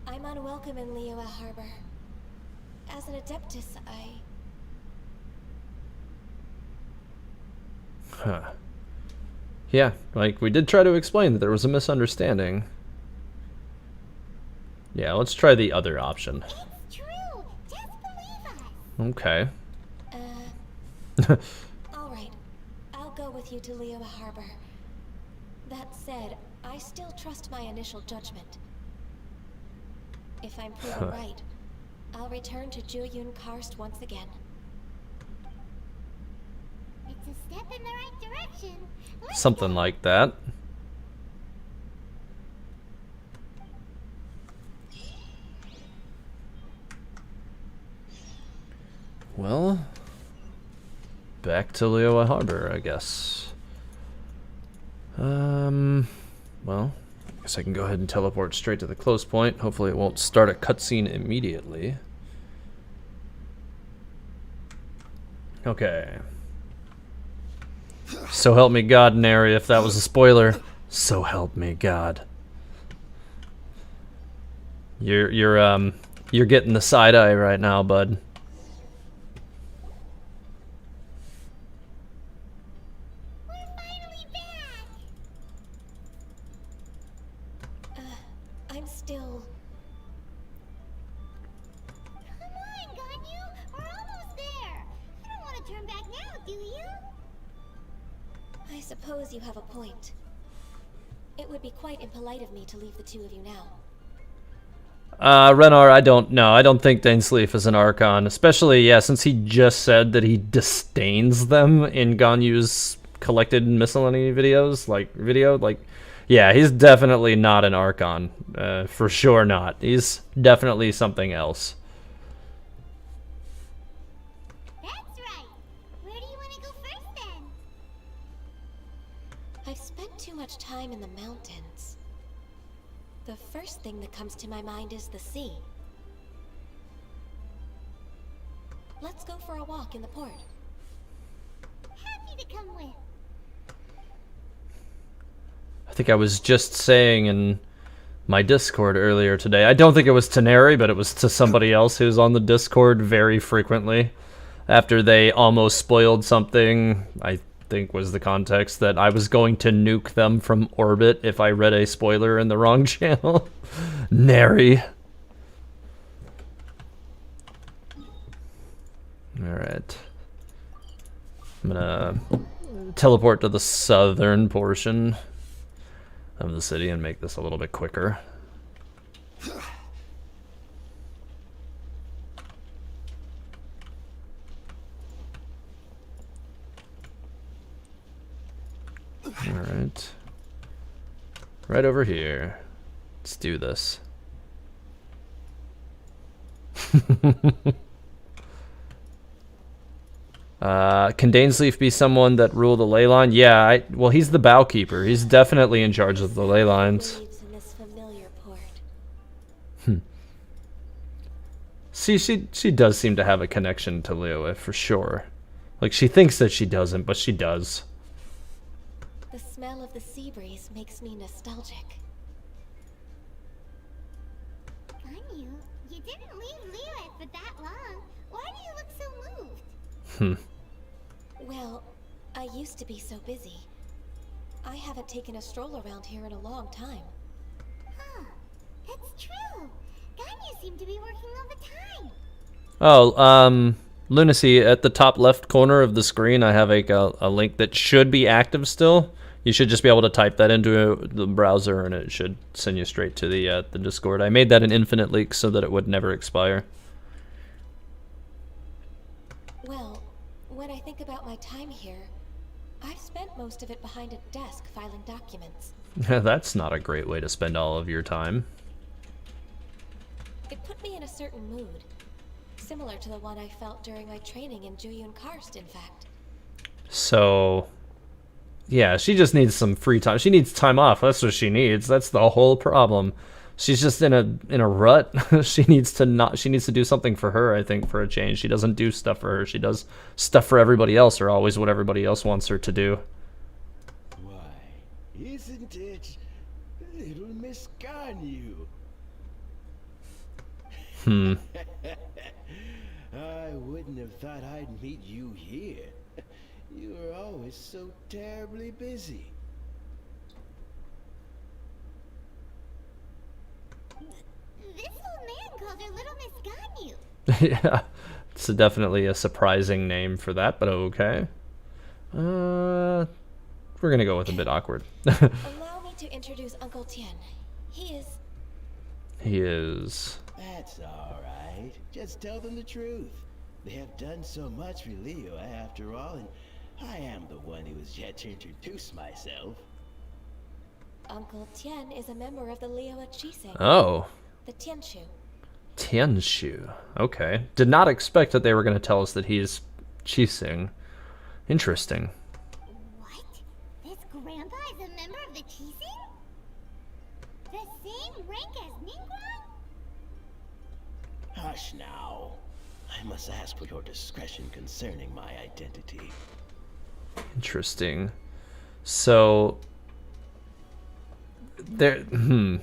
I'm unwelcome in Liyue Harbor. As an adeptus, Huh. Yeah, like, we did try to explain that there was a misunderstanding. Yeah, let's try the other option. It's true. Just believe us. Okay. Alright. I'll go with you to Liyue Harbor. That said, I still trust my initial judgment. If I'm proven right, I'll return to Jueyun Karst once again. It's a step in the right direction. Let's Something go. like that. Well, back to Liyue Harbor, I guess. Well, I guess I can go ahead and teleport straight to the close point. Hopefully it won't start a cutscene immediately. Okay. So help me God, Nary, if that was a spoiler. So help me God. You're getting the side eye right now, bud. We're finally back. I'm still... Come on, Ganyu. We're almost there. You don't want to turn back now, do you? I suppose you have a point. It would be quite impolite of me to leave the two of you now. Renar, I don't know. I don't think Dainsleif is an Archon, especially, yeah, since he just said that he disdains them in Ganyu's collected miscellany videos, yeah, he's definitely not an Archon. For sure not. He's definitely something else. That's right. Where do you want to go first, then? I've spent too much time in the mountains. The first thing that comes to my mind is the sea. Let's go for a walk in the port. Happy to come with. I think I was just saying in my Discord earlier today, I don't think it was to Neri, but it was to somebody else who's on the Discord very frequently. After they almost spoiled something, I think was the context that I was going to nuke them from orbit if I read a spoiler in the wrong channel. Neri. Alright. I'm gonna teleport to the southern portion of the city and make this a little bit quicker. Alright. Right over here. Let's do this. Can Dainsleif be someone that rule the ley line? Yeah, well, he's the bow keeper. He's definitely in charge of the ley lines. Waves in this familiar port. See, she does seem to have a connection to Liyue, for sure. Like, she thinks that she doesn't, but she does. The smell of the sea breeze makes me nostalgic. Ganyu, you didn't leave Liyue for that long. Why do you look so moved? Well, I used to be so busy. I haven't taken a stroll around here in a long time. Huh. That's true. Ganyu seemed to be working all the time. Oh, Lunacy, at the top left corner of the screen, I have a link that should be active still. You should just be able to type that into the browser, and it should send you straight to the Discord. I made that an infinite leak so that it would never expire. Well, when I think about my time here, I've spent most of it behind a desk filing documents. That's not a great way to spend all of your time. It put me in a certain mood, similar to the one I felt during my training in Jueyun Karst, in fact. So, Yeah, she just needs some free time. She needs time off. That's what she needs. That's the whole problem. She's just in a rut. She needs to do something for her, I think, for a change. She doesn't do stuff for her. She does stuff for everybody else, or always what everybody else wants her to do. Why, isn't it little Miss Ganyu? I wouldn't have thought I'd meet you here. You were always so terribly busy. This old man called her Little Miss Ganyu. Yeah, it's definitely a surprising name for that, but okay. We're gonna go with a bit awkward. Allow me to introduce Uncle Tian. He is... That's all right. Just tell them the truth. They have done so much for Leo after all, and I am the one who has yet to introduce myself. Uncle Tian is a member of the Leo Chising, Oh. the Tianshu. Tianshu. Okay. Did not expect that they were going to tell us that he's Chising. Interesting. What? This grandpa is a member of the Chising? The same rank as Ningguang? Hush now. I must ask for your discretion concerning my identity. Interesting. So...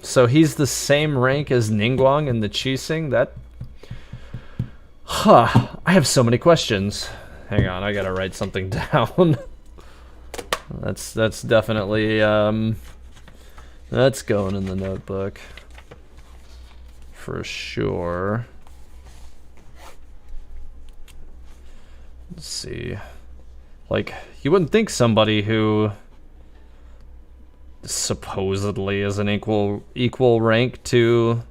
So he's the same rank as Ningguang in the Chising? That... I have so many questions. Hang on, I gotta write something down. That's definitely, that's going in the notebook. For sure. Let's see. Like, you wouldn't think somebody who... supposedly is an equal rank to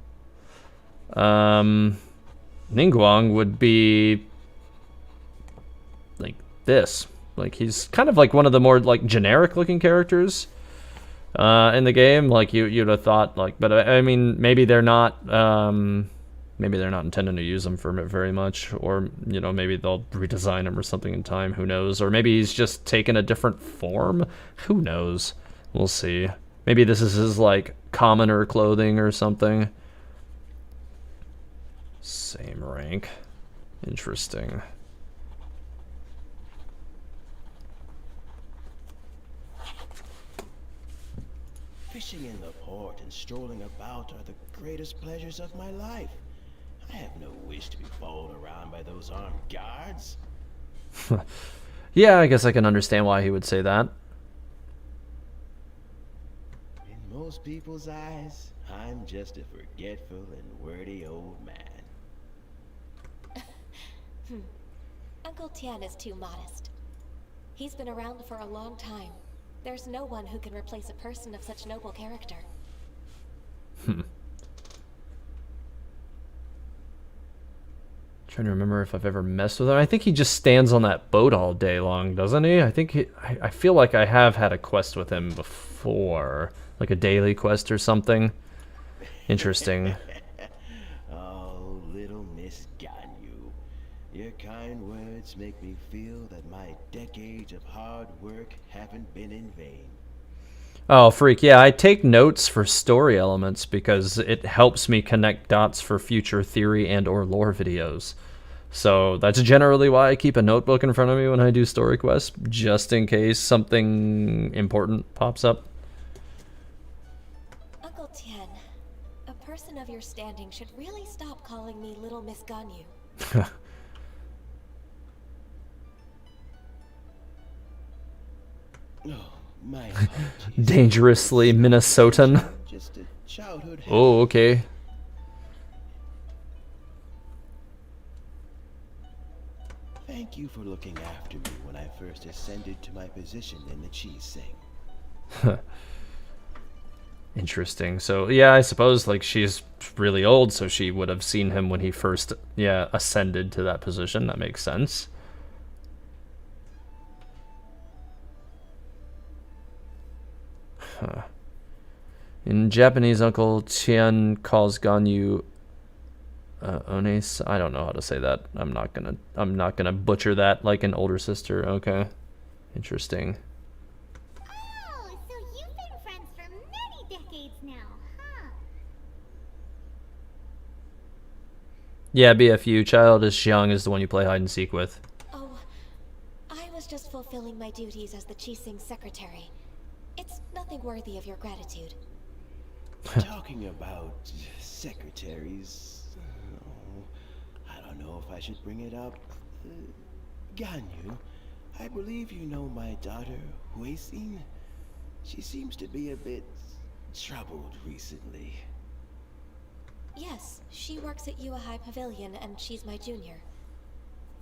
Ningguang would be like this. Like, he's kind of like one of the more like generic looking characters in the game. Like you'd have thought, like, but I mean maybe they're not intending to use him for very much, or you know, maybe they'll redesign him or something in time, who knows, or maybe he's just taken a different form, who knows. We'll see. Maybe this is his, like, commoner clothing or something. Same rank. Interesting. Fishing in the port and strolling about are the greatest pleasures of my life. I have no wish to be followed around by those armed guards. Yeah, I guess I can understand why he would say that. In most people's eyes, I'm just a forgetful and wordy old man. Uncle Tian is too modest. He's been around for a long time. There's no one who can replace a person of such noble character. Trying to remember if I've ever messed with him. I think he just stands on that boat all day long, doesn't he? I think I feel like I have had a quest with him before, like a daily quest or something. Interesting. Oh, little Miss Ganyu. Your kind words make me feel that my decades of hard work haven't been in vain. Oh, freak. Yeah, I take notes for story elements because it helps me connect dots for future theory and or lore videos. So that's generally why I keep a notebook in front of me when I do story quests, just in case something important pops up. Uncle Tian, a person of your standing should really stop calling me Little Miss Ganyu. Oh, my apologies. Dangerously Minnesotan. Just a childhood habit. Oh, okay. Thank you for looking after me when I first ascended to my position in the Chising. Interesting. So, yeah, I suppose, like, she's really old, so she would have seen him when he first, ascended to that position. That makes sense. Huh. In Japanese, Uncle Tian calls Ganyu Ones. I don't know how to say that. I'm not gonna butcher that like an older sister. Okay. Interesting. I decades now, huh? Yeah, BFU, Childish Young is the one you play hide and seek with. Oh, I was just fulfilling my duties as the Qixing secretary. It's nothing worthy of your gratitude. Talking about secretaries, I don't know if I should bring it up. Ganyu, I believe you know my daughter, Huixin. She seems to be a bit troubled recently. Yes, she works at Yua High Pavilion and she's my junior.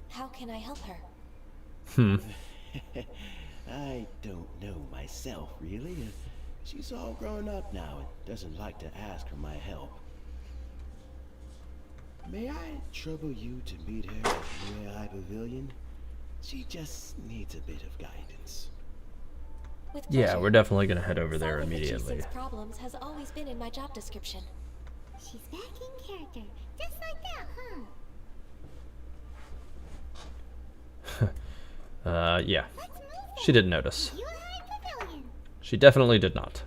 How can I help her? I don't know myself, really. She's all grown up now and doesn't like to ask for my help. May I trouble you to meet her at Yua High Pavilion? She just needs a bit of guidance. With Yeah, pleasure. we're definitely gonna head over there Solving the immediately. Qixing's problems has always been in my job description. She's back in character, just like that, huh? Yeah. Let's move She didn't notice. Yua High Pavilion. She definitely did not.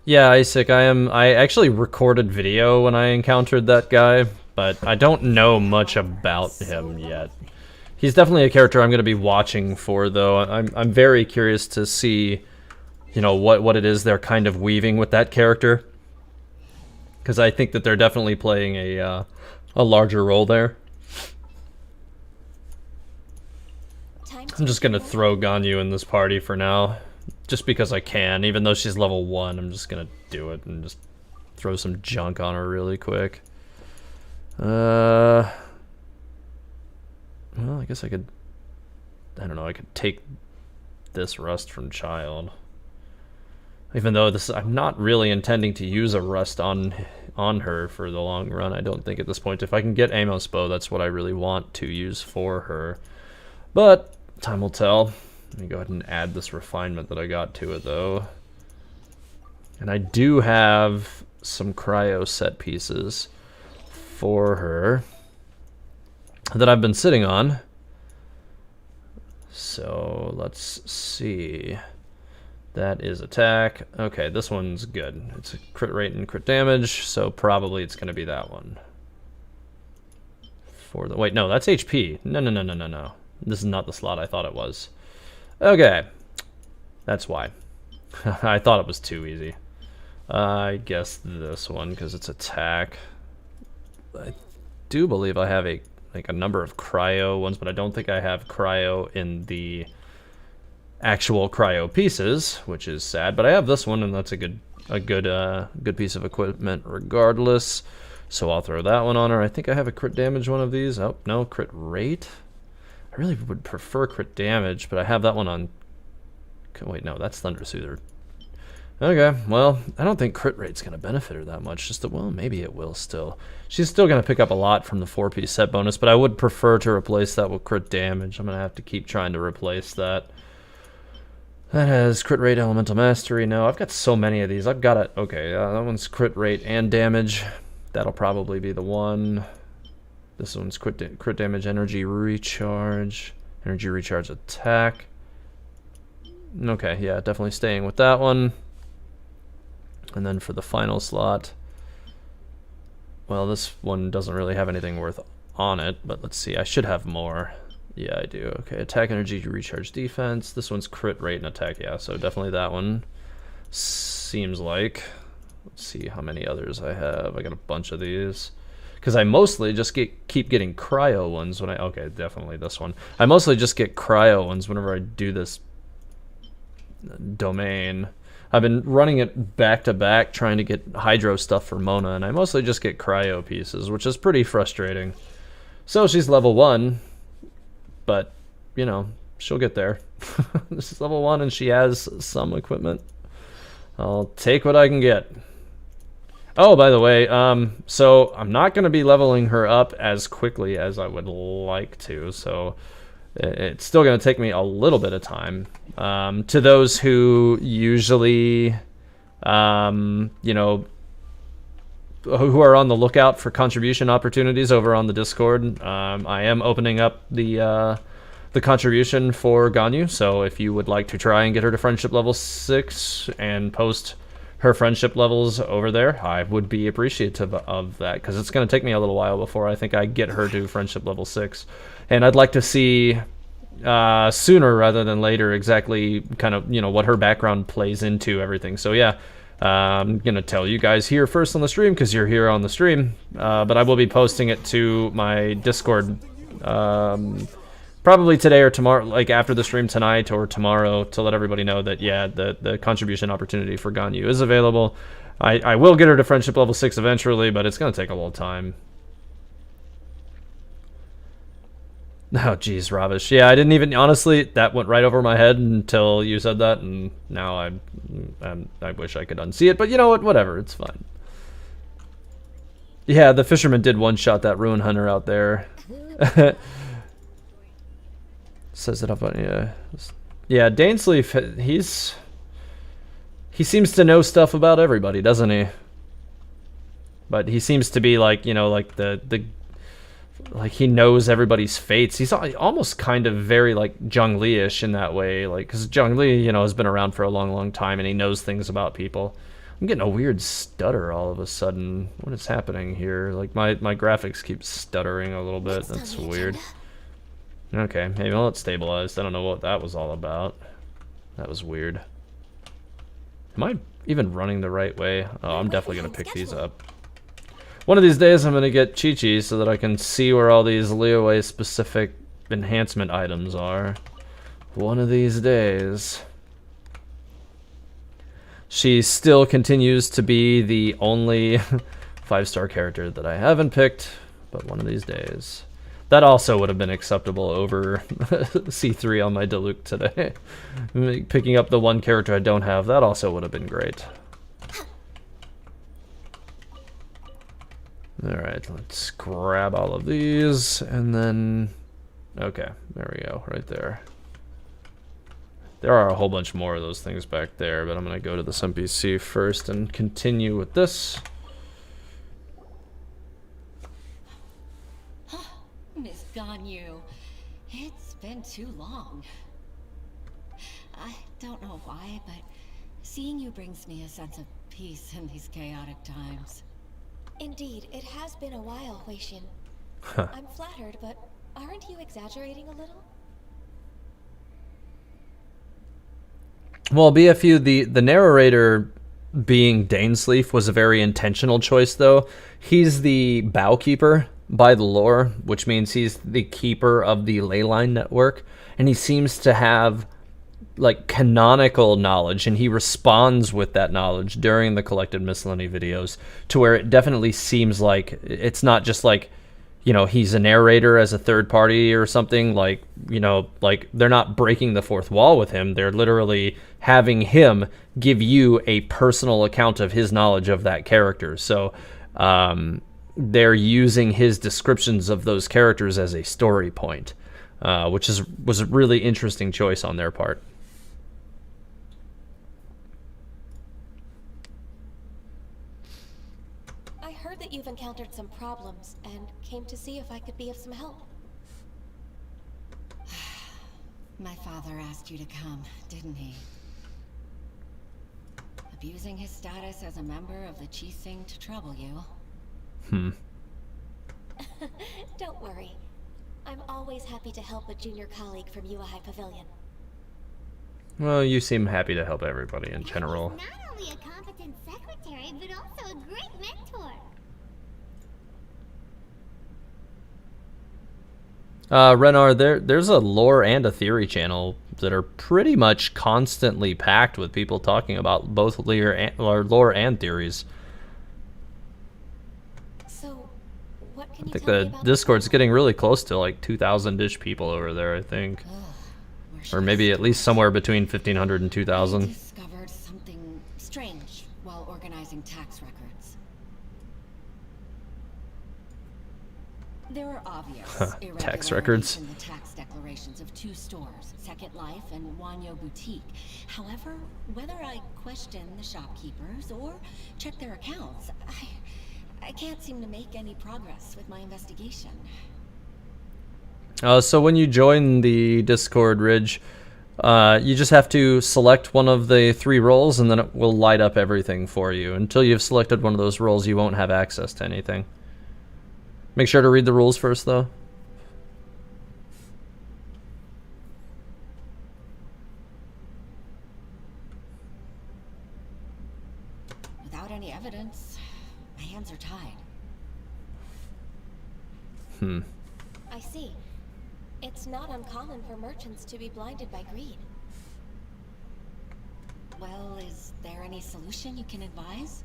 Yeah, Isaac, I actually recorded video when I encountered that guy, but I don't know much about him yet. He's definitely a character I'm going to be watching for, though. I'm very curious to see, you know, what it is they're kind of weaving with that character, because I think that they're definitely playing a larger role there. I'm just going to throw Ganyu in this party for now, just because I can. Even though she's level 1, I'm just going to do it and just throw some junk on her really quick. Well, I guess I could, I don't know, I could take this rust from Child. Even though this, I'm not really intending to use a rust on her for the long run, I don't think at this point. If I can get Amos Bow, that's what I really want to use for her. But time will tell. Let me go ahead and add this refinement that I got to it, though. And I do have some cryo set pieces for her that I've been sitting on. So let's see. That is attack. Okay, this one's good. It's a crit rate and crit damage, so probably it's going to be that one. For the wait, no, that's HP. No. This is not the slot I thought it was. Okay, that's why. I thought it was too easy. I guess this one because it's attack. I do believe I have a number of cryo ones, but I don't think I have cryo in the actual cryo pieces, which is sad. But I have this one, and that's a good piece of equipment regardless. So I'll throw that one on her. I think I have a crit damage one of these. Oh no, crit rate. I really would prefer crit damage, but I have that one on. Wait, no, that's Thunder Soother. Okay, well, I don't think crit rate's going to benefit her that much. Just that, well, maybe it will still. She's still going to pick up a lot from the 4-piece set bonus, but I would prefer to replace that with crit damage. I'm going to have to keep trying to replace that. That has crit rate, elemental mastery. No, I've got so many of these. I've got it. Okay, that one's crit rate and damage. That'll probably be the one. This one's crit damage, energy recharge, attack. Okay, yeah, definitely staying with that one. And then for the final slot, well, this one doesn't really have anything worth on it, but let's see, I should have more. Yeah, I do. Okay, attack, energy, recharge, defense. This one's crit rate and attack, yeah, so definitely that one. Seems like. Let's see how many others I have. I got a bunch of these. Because I mostly just keep getting cryo ones when I... Okay, definitely this one. I mostly just get cryo ones whenever I do this domain. I've been running it back to back trying to get hydro stuff for Mona, and I mostly just get cryo pieces, which is pretty frustrating. So she's level 1, but, you know, she'll get there. This is level 1 and she has some equipment. I'll take what I can get. Oh, by the way, so I'm not going to be leveling her up as quickly as I would like to, so it's still going to take me a little bit of time. To those who usually, you know, who are on the lookout for contribution opportunities over on the Discord, I am opening up the the contribution for Ganyu. So if you would like to try and get her to friendship level 6 and post her friendship levels over there, I would be appreciative of that, because it's going to take me a little while before I think I get her to friendship level 6. And I'd like to see sooner rather than later exactly kind of, what her background plays into everything. So yeah, I'm going to tell you guys here first on the stream because you're here on the stream, but I will be posting it to my Discord probably today or tomorrow, like after the stream tonight or tomorrow, to let everybody know that, yeah, the contribution opportunity for Ganyu is available. I will get her to friendship level 6 eventually, but it's going to take a little time. Oh, geez, Ravish. Yeah, I didn't even, honestly, that went right over my head until you said that, and now I wish I could unsee it, but you know what, whatever, it's fine. Yeah, the fisherman did one-shot that ruin hunter out there. Says it up on, yeah, Dainsleif, he seems to know stuff about everybody, doesn't he? But he seems to be like, like like he knows everybody's fates. He's almost kind of very like Zhongli-ish in that way, like, because Zhongli, has been around for a long time and he knows things about people. I'm getting a weird stutter all of a sudden. What is happening here? Like my graphics keep stuttering a little bit. That's weird. Okay, maybe well, it's stabilized. I don't know what that was all about. That was weird. Am I even running the right way? Oh, I'm definitely gonna pick these up. One of these days I'm going to get Chi-Chi so that I can see where all these Liyue specific enhancement items are. One of these days. She still continues to be the only 5-star character that I haven't picked, but one of these days. That also would have been acceptable over C3 on my Diluc today. Picking up the one character I don't have, that also would have been great. Alright, let's grab all of these, and then... Okay, there we go, right there. There are a whole bunch more of those things back there, but I'm going to go to this NPC first and continue with this. Miss Ganyu, it's been too long. I don't know why, but seeing you brings me a sense of peace in these chaotic times. Indeed, it has been a while, Huixin. I'm flattered, but aren't you exaggerating a little? Well, BFU, the narrator being Dainsleif was a very intentional choice, though. He's the bow keeper by the lore, which means he's the keeper of the leyline network, and he seems to have like canonical knowledge, and he responds with that knowledge during the collected miscellany videos, to where it definitely seems like it's not just like, he's a narrator as a third party or something, like, like they're not breaking the fourth wall with him. They're literally having him give you a personal account of his knowledge of that character. So they're using his descriptions of those characters as a story point, which was a really interesting choice on their part. That you've encountered some problems and came to see if I could be of some help. My father asked you to come, didn't he? Abusing his status as a member of the Qixing to trouble you. Don't worry. I'm always happy to help a junior colleague from Yuehai Pavilion. Well, you seem happy to help everybody in general. He's not only a competent secretary, but also a great mentor. Renar, there's a lore and a theory channel that are pretty much constantly packed with people talking about both lore and theories. So, what can I you think tell me the about Discord's getting really close to like 2,000-ish people over there, I think. Or maybe at least somewhere between 1,500 and 2,000. I discovered something strange while organizing tax records. There are obvious tax irregularities records. in the tax declarations of 2 stores, Second Life and Wanyo Boutique. However, whether I question the shopkeepers or check their accounts, I can't seem to make any progress with my investigation. So when you join the Discord, Ridge, you just have to select one of the 3 roles, and then it will light up everything for you. Until you've selected one of those roles, you won't have access to anything. Make sure to read the rules first, though. Without any evidence, my hands are tied. I see. It's not uncommon for merchants to be blinded by greed. Well, is there any solution you can advise?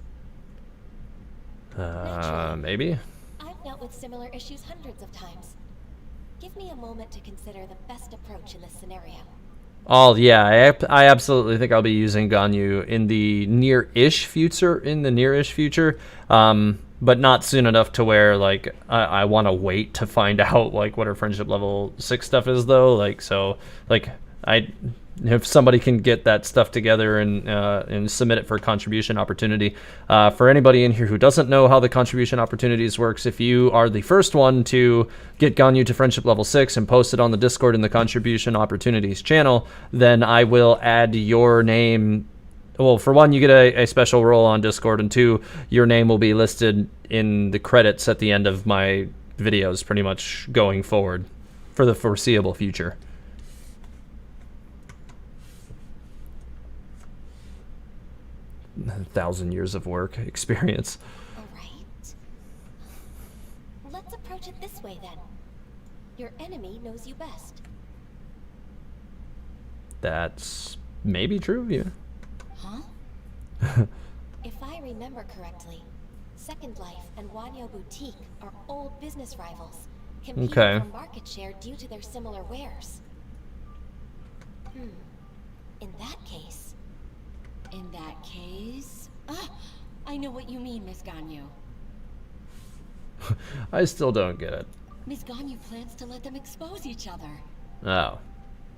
Maybe? I've dealt with similar issues hundreds of times. Give me a moment to consider the best approach in this scenario. Oh yeah, I absolutely think I'll be using Ganyu in the near-ish future. But not soon enough to where like I want to wait to find out like what her friendship level 6 stuff is though. Like so, like if somebody can get that stuff together and submit it for contribution opportunity. For anybody in here who doesn't know how the contribution opportunities works, if you are the first one to get Ganyu to friendship level 6 and post it on the Discord in the contribution opportunities channel, then I will add your name. Well, for one, you get a special role on Discord, and 2, your name will be listed in the credits at the end of my videos pretty much going forward for the foreseeable future. A 1,000 years of work experience. Alright. Let's approach it this way then. Your enemy knows you best. That's maybe true, yeah. Huh? If I remember correctly, Second Life and Wanyo Boutique are old business rivals, competing Okay. for market share due to their similar wares. In that case... In that case... Ah! I know what you mean, Miss Ganyu. I still don't get it. Miss Ganyu plans to let them expose each other. Oh.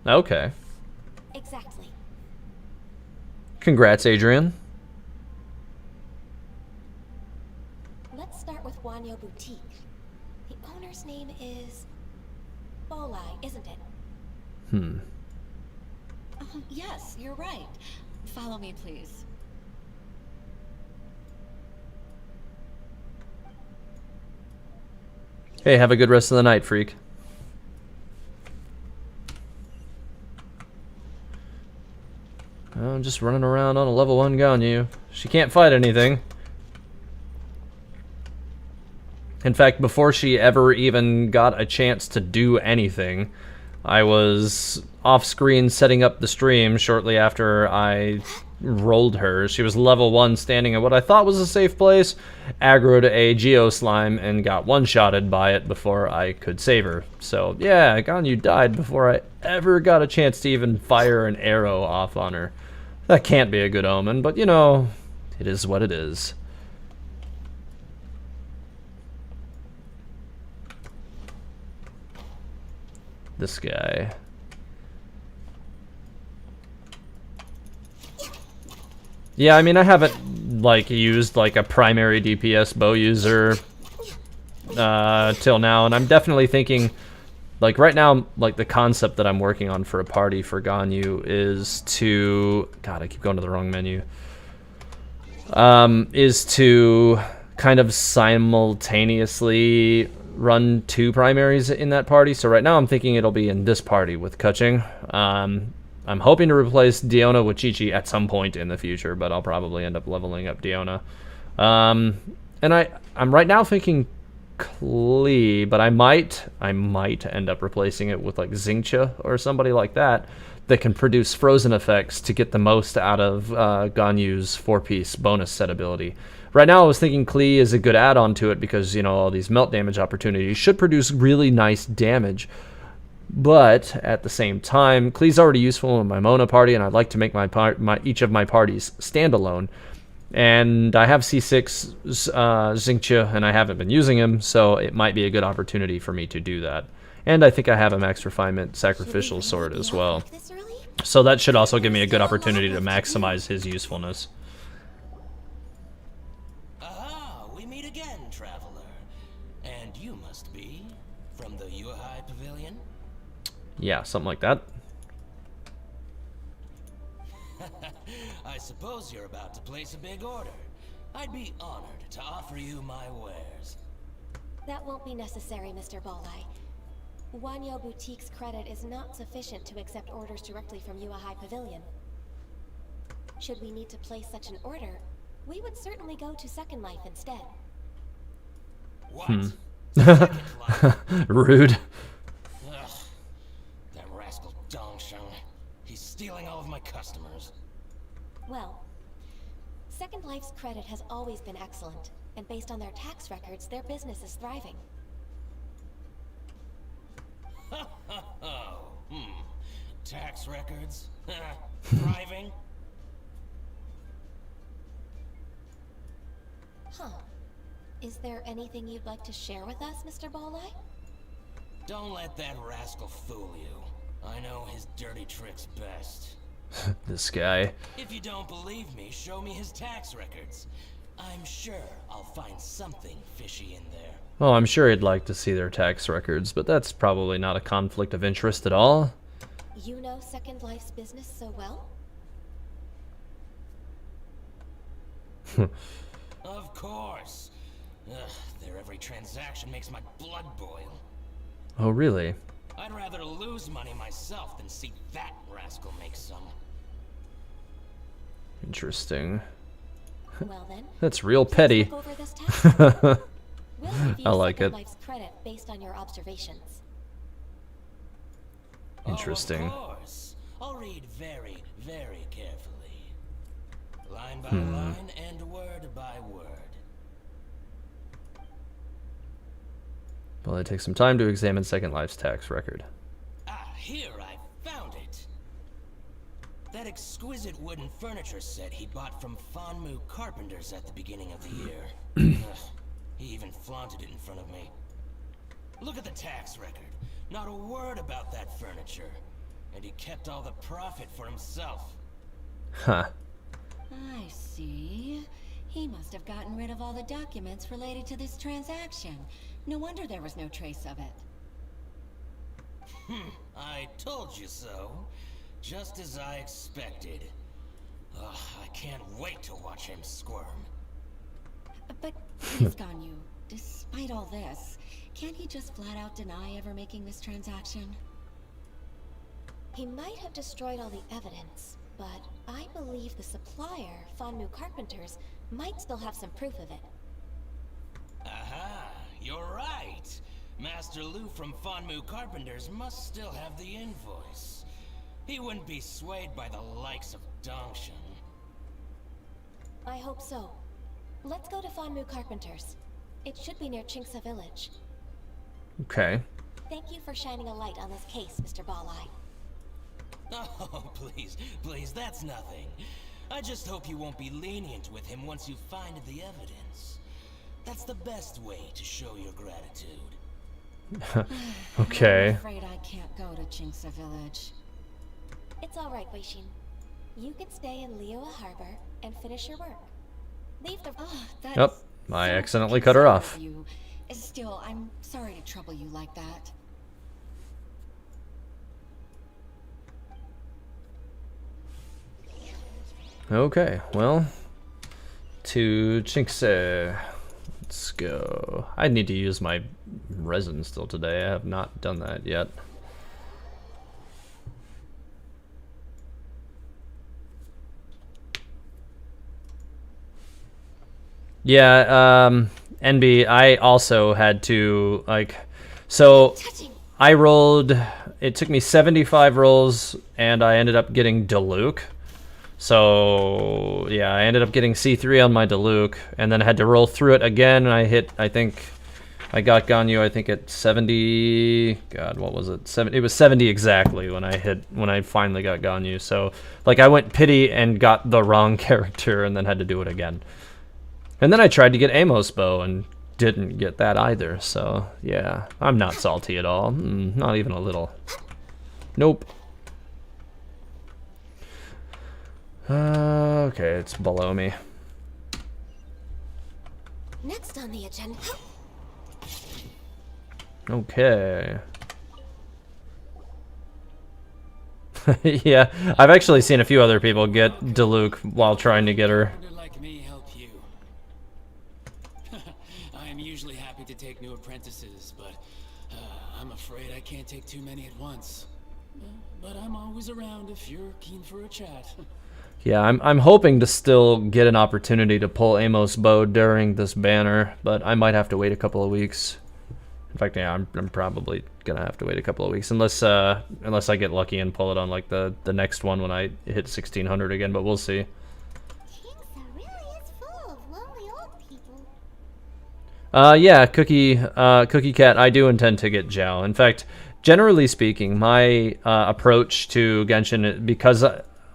Okay. Exactly. Congrats, Adrian. Let's start with Wanyo Boutique. The owner's name is... Bolai, isn't it? Yes, you're right. Follow me, please. Hey, have a good rest of the night, freak. I'm just running around on a level 1 Ganyu. She can't fight anything. In fact, before she ever even got a chance to do anything, I was off-screen setting up the stream shortly after I rolled her. She was level 1 standing in what I thought was a safe place, aggroed a Geo Slime, and got one-shotted by it before I could save her. So, yeah, Ganyu died before I ever got a chance to even fire an arrow off on her. That can't be a good omen, but you know, it is what it is. This guy. Yeah, I mean, I haven't like used like a primary DPS bow user till now, and I'm definitely thinking, like right now, like the concept that I'm working on for a party for Ganyu is to, God, I keep going to the wrong menu. Is to kind of simultaneously run 2 primaries in that party. So right now I'm thinking it'll be in this party with Kuching. I'm hoping to replace Diona with Chi-Chi at some point in the future, but I'll probably end up leveling up Diona. And I'm right now thinking Klee, but I might end up replacing it with like Xingqiu or somebody like that can produce frozen effects to get the most out of Ganyu's 4-piece bonus set ability. Right now I was thinking Klee is a good add-on to it because, you know, all these melt damage opportunities should produce really nice damage. But at the same time, Klee's already useful in my Mona party, and I'd like to make each of my parties standalone. And I have C6 Xingqiu, and I haven't been using him, so it might be a good opportunity for me to do that. And I think I have a Max Refinement Sacrificial Sword as well. So that should also give me a good opportunity to maximize his usefulness. Aha, we meet again, traveler. And you must be from the Yuhai Pavilion? Yeah, something like that. I suppose you're about to place a big order. I'd be honored to offer you my wares. That won't be necessary, Mr. Balai. Wanyo Boutique's credit is not sufficient to accept orders directly from Yua High Pavilion. Should we need to place such an order, we would certainly go to Second Life instead. What? Second Life? Rude. Ugh, that rascal Dongsheng. He's stealing all of my customers. Well, Second Life's credit has always been excellent, and based on their tax records, their business is thriving. Oh, tax records? Thriving? Huh. Is there anything you'd like to share with us, Mr. Balai? Don't let that rascal fool you. I know his dirty tricks best. This guy. If you don't believe me, show me his tax records. I'm sure I'll find something fishy in there. Well, I'm sure he'd like to see their tax records, but that's probably not a conflict of interest at all. You know Second Life's business so well? Of course. Ugh, their every transaction makes my blood boil. Oh, really? I'd rather lose money myself than see that rascal make some. Interesting. Well then, That's real petty. look over this tax record. We'll review I like Second it. Life's credit based on your observations. Interesting. Oh, of course. I'll read very, very carefully. Line by line and word by word. Well, it takes some time to examine Second Life's tax record. Ah, here I found it. That exquisite wooden furniture set he bought from Fanmu Carpenters at the beginning of the year. Ugh, he even flaunted it in front of me. Look at the tax record. Not a word about that furniture. And he kept all the profit for himself. Huh. I see. He must have gotten rid of all the documents related to this transaction. No wonder there was no trace of it. I told you so. Just as I expected. Ugh, I can't wait to watch him squirm. But, please, Ganyu, despite all this, can't he just flat out deny ever making this transaction? He might have destroyed all the evidence, but I believe the supplier, Fanmu Carpenters, might still have some proof of it. Aha, you're right. Master Lu from Fanmu Carpenters must still have the invoice. He wouldn't be swayed by the likes of Dongsheng. I hope so. Let's go to Fanmu Carpenters. It should be near Chinksa Village. Okay. Thank you for shining a light on this case, Mr. Balai. Oh, please, please, that's nothing. I just hope you won't be lenient with him once you find the evidence. That's the best way to show your gratitude. Okay. I'm afraid I can't go to Chinksa Village. It's all right, Weishin. You can stay in Liyue Harbor and finish your work. Leave the... Oh, that's Yep. I so accidentally cut her considerate off. of you. Still, I'm sorry to trouble you like that. Okay, well, to Chinkse. Let's go. I need to use my resin still today. I have not done that yet. Yeah, NB, I also had to, like, so I rolled, it took me 75 rolls, and I ended up getting Diluc. So, yeah, I ended up getting C3 on my Diluc, and then I had to roll through it again, and I hit, I think, I got Ganyu, I think, at 70, God, what was it? It was 70 exactly when I finally got Ganyu. So, like, I went pity and got the wrong character, and then had to do it again. And then I tried to get Amos Bow, and didn't get that either, so, yeah, I'm not salty at all, not even a little. Nope. Okay, it's below me. Next on the agenda... Okay. Yeah, I've actually seen a few other people get Diluc while trying to get her. Like me help you. I am usually happy to take new apprentices, but I'm afraid I can't take too many at once. But I'm always around if you're keen for a chat. Yeah, I'm hoping to still get an opportunity to pull Amos' bow during this banner, but I might have to wait a couple of weeks. In fact, yeah, I'm probably gonna have to wait a couple of weeks unless I get lucky and pull it on like the next one when I hit 1600 again. But we'll see. Kingsa really is full of lonely old people. Yeah, Cookie Cat. I do intend to get Zhao. In fact, generally speaking, my approach to Genshin, because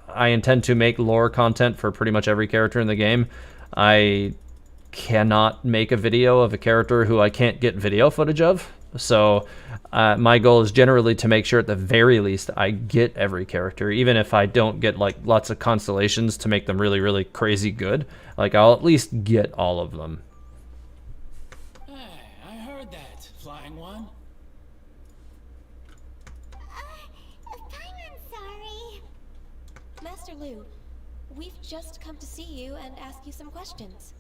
I intend to make lore content for pretty much every character in the game, I cannot make a video of a character who I can't get video footage of. So my goal is generally to make sure at the very least I get every character, even if I don't get like lots of constellations to make them really, really crazy good. Like I'll at least get all of them. Hey, I heard that, Flying One. I'm sorry. Master Lu, we've just come to see you and ask you some questions.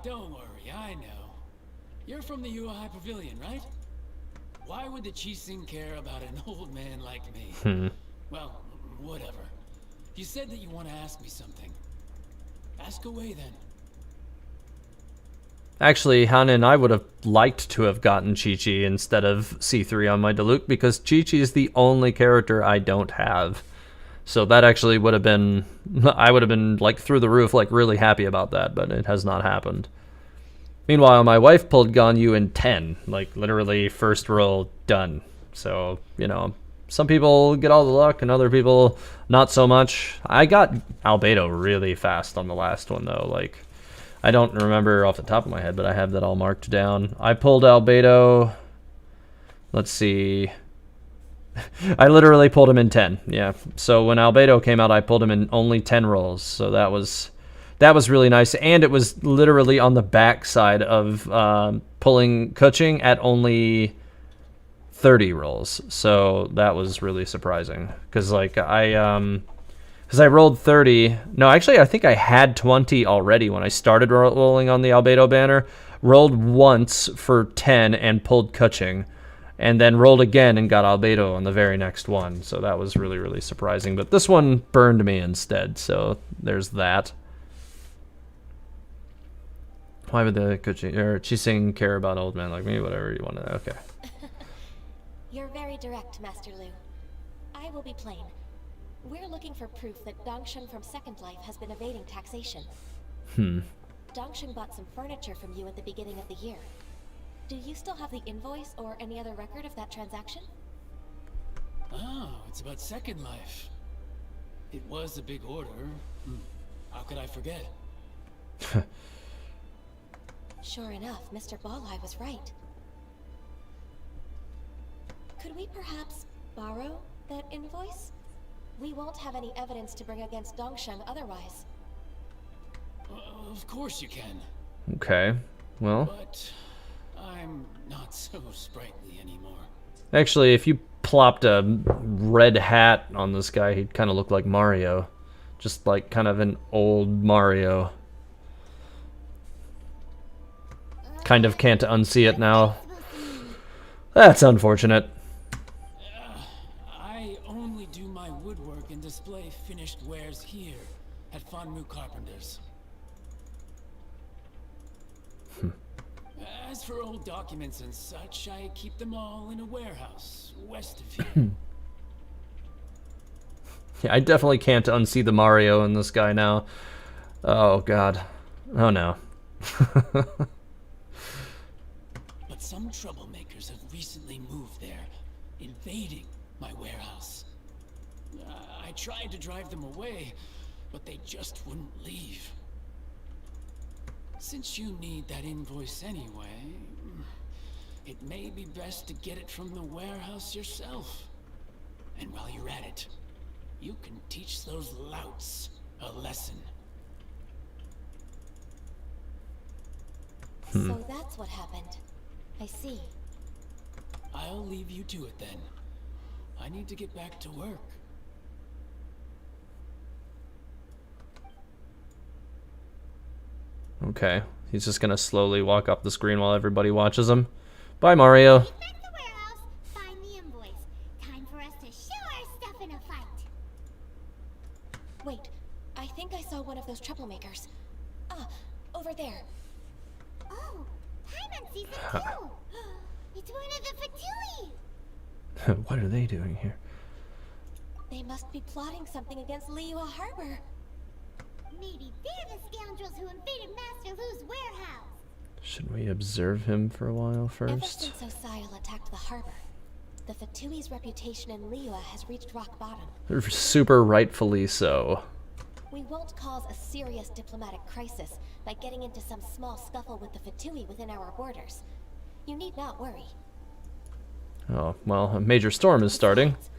Don't worry, I know. You're from the High Pavilion, right? Why would the Qixing care about an old man like me? Well, whatever. You said that you want to ask me something. Ask away then. Actually, Hanan, I would have liked to have gotten Chi-Chi instead of C3 on my Diluc, because Chi-Chi is the only character I don't have. So that actually would have been, I would have been like through the roof, like really happy about that, but it has not happened. Meanwhile, my wife pulled Ganyu in 10, like literally first roll done. So, you know, some people get all the luck and other people not so much. I got Albedo really fast on the last one though. Like, I don't remember off the top of my head, but I have that all marked down. I pulled Albedo, let's see, I literally pulled him in 10, yeah. So when Albedo came out, I pulled him in only 10 rolls. So that was really nice. And it was literally on the back side of pulling Kuching at only 30 rolls. So that was really surprising. Because like I rolled 30. No, actually I think I had 20 already when I started rolling on the Albedo banner. Rolled once for 10 and pulled Kuching. And then rolled again and got Albedo on the very next one. So that was really, really surprising. But this one burned me instead, so there's that. Why would the Qixing care about old men like me? Whatever you want to know. Okay. You're very direct, Master Lu. I will be plain. We're looking for proof that Dongsheng from Second Life has been evading taxation. Dongsheng bought some furniture from you at the beginning of the year. Do you still have the invoice or any other record of that transaction? Oh, it's about Second Life. It was a big order. How could I forget? Sure enough, Mr. Balai was right. Could we perhaps borrow that invoice? We won't have any evidence to bring against Dongsheng otherwise. Of course you can. Okay, well. But I'm not so sprightly anymore. Actually, if you plopped a red hat on this guy, he'd kind of look like Mario. Just like kind of an old Mario. Kind of can't unsee it now. That's unfortunate. I only do my woodwork and display finished wares here at Fanmu Carpenter's. As for old documents and such, I keep them all in a warehouse west of here. Yeah, I definitely can't unsee the Mario in this guy now. Oh god. Oh no. But some troublemakers have recently moved there, invading my warehouse. I tried to drive them away, but they just wouldn't leave. Since you need that invoice anyway, it may be best to get it from the warehouse yourself. And while you're at it, you can teach those louts a lesson. So that's what happened. I see. I'll leave you to it then. I need to get back to work. Okay, he's just gonna slowly walk up the screen while everybody watches him. Bye, Mario. Get back to the warehouse, find the invoice. Time for us to show our stuff in a fight. Wait, I think I saw one of those troublemakers. Ah, over there. Oh, Paimon sees them too. It's one of the Fatui. What are they doing here? They must be plotting something against Liyue Harbor. Maybe they're the scoundrels who invaded Master Lu's warehouse. Should we observe him for a while Ever first? since Osial attacked the harbor, the Fatui's reputation in Liyue has reached rock bottom. Super rightfully so. We won't cause a serious diplomatic crisis by getting into some small scuffle with the Fatui within our borders. You need not worry. Oh, well, a major storm is starting. Besides,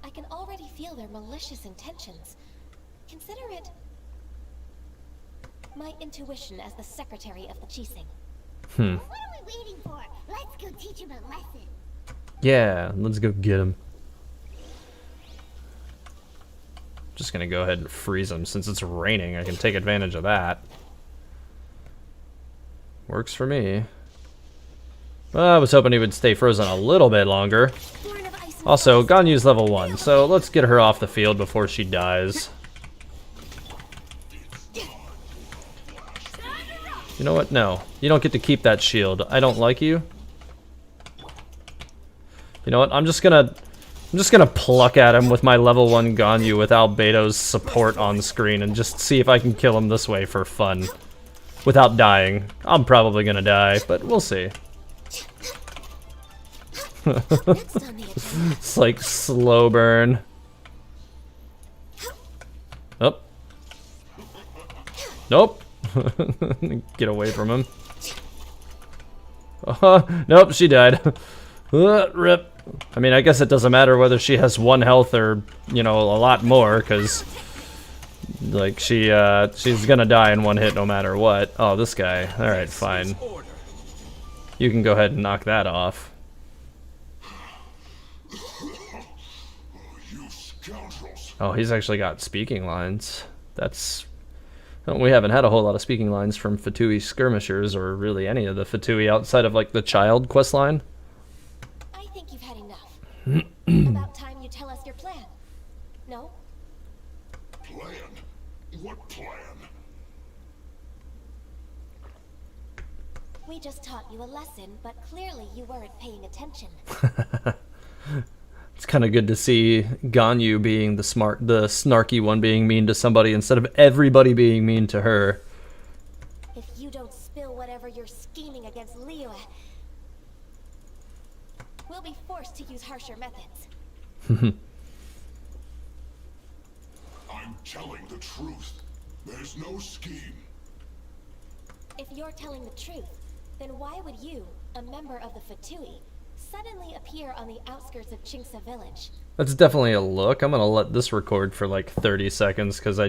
I can already feel their malicious intentions. Consider it my intuition as the secretary of the Qixing. What are we waiting for? Let's go teach him a lesson. Yeah, let's go get him. Just gonna go ahead and freeze him. Since it's raining, I can take advantage of that. Works for me. Well, I was hoping he would stay frozen a little bit longer. Born of ice and Also, frost. Ganyu's level 1, so let's get her off the field before she dies. You know what? No. You don't get to keep that shield. I don't like you. You know what? I'm just gonna pluck at him with my level 1 Ganyu with Albedo's support on the screen and just see if I can kill him this way for fun. Without dying. I'm probably gonna die, but we'll see. Next on the agenda. It's like slow burn. Oh. Nope. Get away from him. Nope, she died. Rip. I mean, I guess it doesn't matter whether she has 1 health or, you know, a lot more, because, like, she's gonna die in 1 hit no matter what. Oh, this guy. Alright, fine. You can go ahead and knock that off. Oh, he's actually got speaking lines. That's... well, we haven't had a whole lot of speaking lines from Fatui skirmishers, or really any of the Fatui outside of, like, the child quest line. I think you've had enough. About time you tell us your plan. No? Plan? What plan? We just taught you a lesson, but clearly you weren't paying attention. It's kind of good to see Ganyu being the snarky one being mean to somebody instead of everybody being mean to her. If you don't spill whatever you're scheming against Liyue, we'll be forced to use harsher methods. I'm telling the truth. There's no scheme. If you're telling the truth, then why would you, a member of the Fatui, suddenly appear on the outskirts of Qingce village? That's definitely a look. I'm gonna let this record for like 30 seconds because I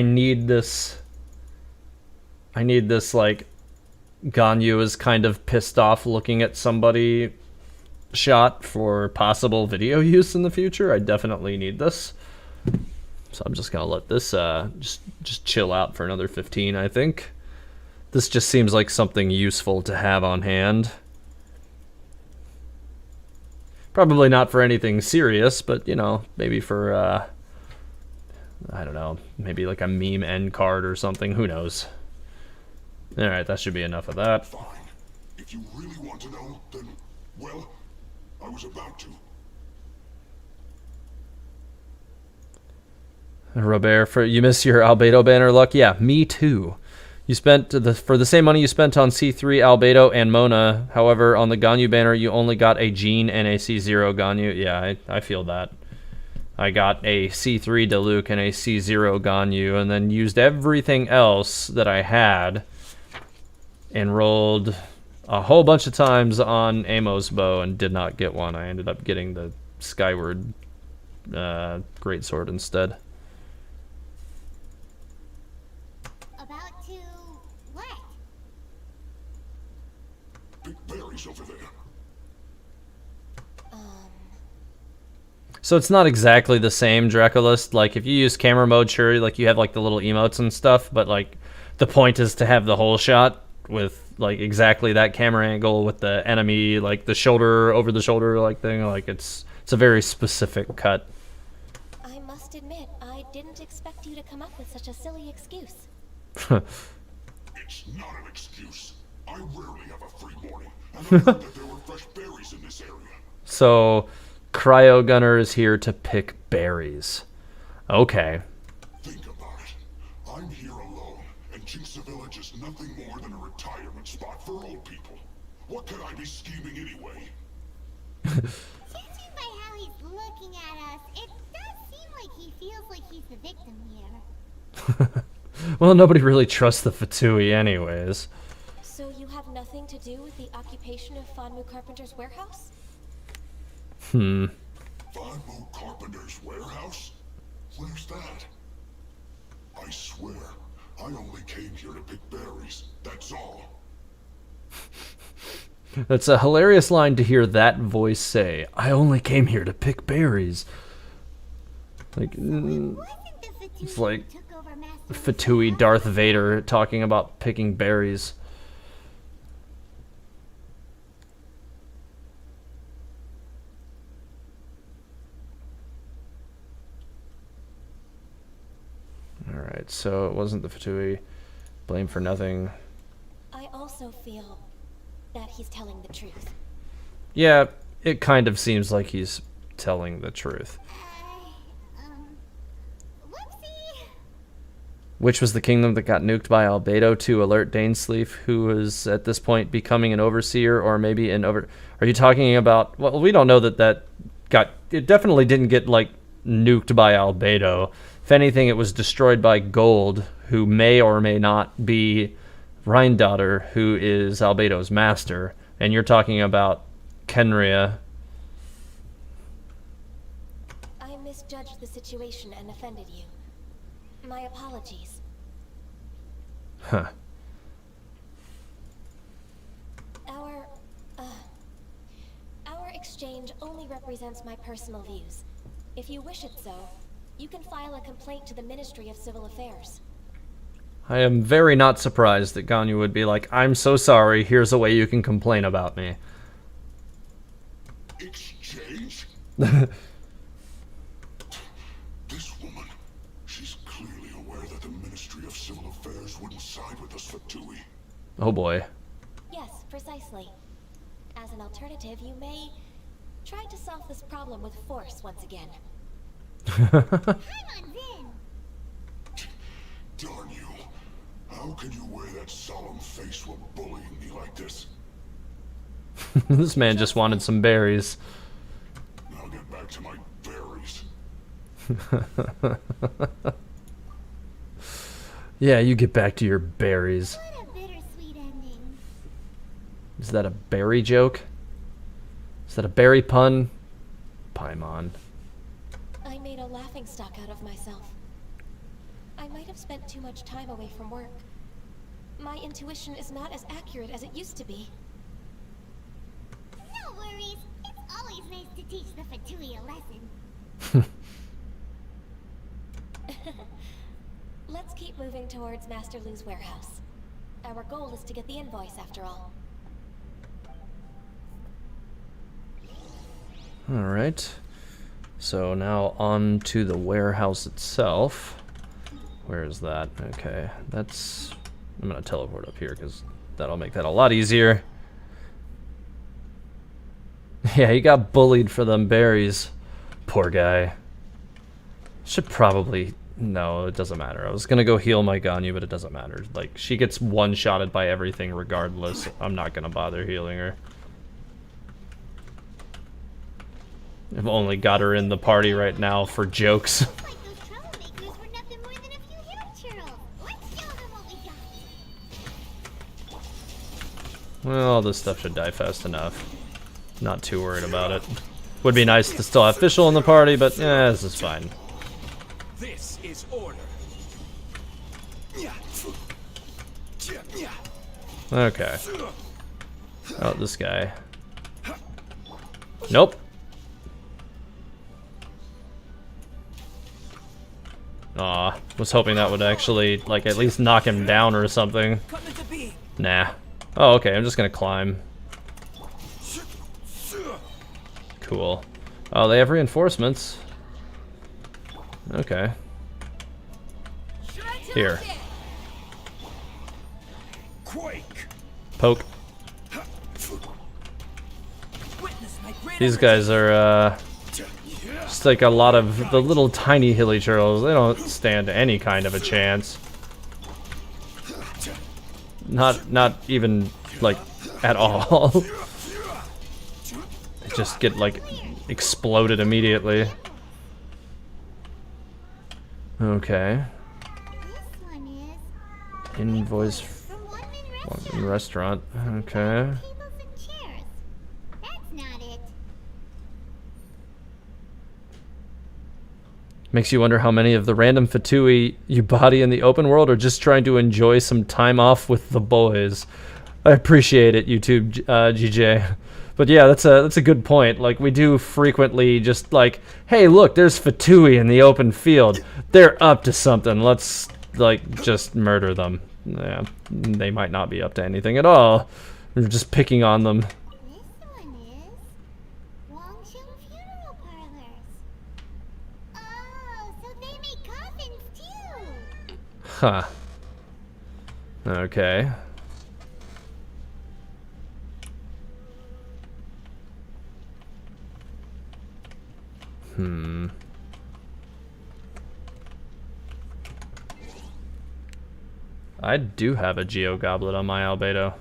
need this like Ganyu is kind of pissed off looking at somebody shot for possible video use in the future. I definitely need this. So I'm just gonna let this just chill out for another 15, I think. This just seems like something useful to have on hand. Probably not for anything serious, but, you know, maybe for, I don't know, maybe like a meme end card or something. Who knows? Alright, that should be enough of that. Fine. If you really want to know, then, well, I was about to. Robert, you miss your Albedo banner luck? Yeah, me too. You spent for the same money you spent on C3, Albedo, and Mona. However, on the Ganyu banner, you only got a Jean and a C0 Ganyu. Yeah, I feel that. I got a C3 Diluc and a C0 Ganyu, and then used everything else that I had and rolled a whole bunch of times on Ammo's bow and did not get one. I ended up getting the Skyward Greatsword instead. About to what? Big berries over there. So it's not exactly the same Draculist. Like, if you use camera mode, sure, like, you have, like, the little emotes and stuff, but, like, the point is to have the whole shot with, like, exactly that camera angle with the enemy, like, the shoulder, over the shoulder, like, thing. Like, it's a very specific cut. I must admit, I didn't expect you to come up with such a silly excuse. It's not an excuse. I rarely have a free morning, and I heard that there were fresh berries in this area. So, Cryo Gunner is here to pick berries. Okay. Think about it. I'm here alone, and Jinxa Village is nothing more than a retirement spot for old people. What could I be scheming anyway? Judging by how he's looking at us, it does seem like he feels like he's the victim here. Well, nobody really trusts the Fatui anyways. So you have nothing to do with the occupation of Fanmu Carpenter's warehouse? Fanmu Carpenter's warehouse? Where's that? I swear, I only came here to pick berries, that's all. That's a hilarious line to hear that voice say. I only came here to pick berries. Like, it's like Fatui Darth Vader talking about picking berries. Alright, so it wasn't the Fatui. Blame for nothing. I also feel that he's telling the truth. Yeah, it kind of seems like he's telling the truth. Whoopsie! Which was the kingdom that got nuked by Albedo to alert Dainsleif, who was at this point becoming an overseer, or maybe an over... Are you talking about... Well, we don't know that got... It definitely didn't get, like, nuked by Albedo. If anything, it was destroyed by Gold, who may or may not be Rheindotter, who is Albedo's master. And you're talking about Kenria. I misjudged the situation and offended you. My apologies. Huh. Our exchange only represents my personal views. If you wish it so, you can file a complaint to the Ministry of Civil Affairs. I am very not surprised that Ganyu would be like, I'm so sorry, here's a way you can complain about me. Exchange? This woman, she's clearly aware that the Ministry of Civil Affairs wouldn't side with us for Fatui. Oh boy. Yes, precisely. As an alternative, you may try to solve this problem with force once again. I'm on Vin! Darn you. How can you wear that solemn face while bullying me like this? This man just wanted some berries. I'll get back to my berries. Yeah, you get back to your berries. What a bittersweet ending. Is that a berry joke? Is that a berry pun? Paimon. I made a laughingstock out of myself. I might have spent too much time away from work. My intuition is not as accurate as it used to be. No worries. It's always nice to teach the Fatui a lesson. Let's keep moving towards Master Lu's warehouse. Our goal is to get the invoice, after all. Alright. So now on to the warehouse itself. Where is that? Okay, that's... I'm gonna teleport up here because that'll make that a lot easier. Yeah, he got bullied for them berries. Poor guy. Should probably... No, it doesn't matter. I was gonna go heal my Ganyu, but it doesn't matter. Like, she gets one-shotted by everything regardless. I'm not gonna bother healing her. I've only got her in the party right now for jokes. Looks like those troublemakers were nothing more than a few hero churls. Let's show them what we got. Well, this stuff should die fast enough. Not too worried about it. Would be nice to still have Fischl in the party, but this is fine. This is order. Okay. Oh, this guy. Nope. Aw, was hoping that would actually, like, at least knock him down or something. Nah. Oh, okay, I'm just gonna climb. Cool. Oh, they have reinforcements. Okay. Here. Poke. These guys are, just like a lot of the little tiny hilly turtles. They don't stand any kind of a chance. Not even, like, at all. They just get, like, exploded immediately. Okay. Invoice from restaurant. Okay. Makes you wonder how many of the random Fatui you body in the open world are just trying to enjoy some time off with the boys. I appreciate it, YouTube GJ. But yeah, that's a good point. Like, we do frequently just like, hey, look, there's Fatui in the open field. They're up to something. Let's, like, just murder them. Yeah, they might not be up to anything at all. We're just picking on them. Huh. Okay. I do have a Geo Goblet on my Albedo.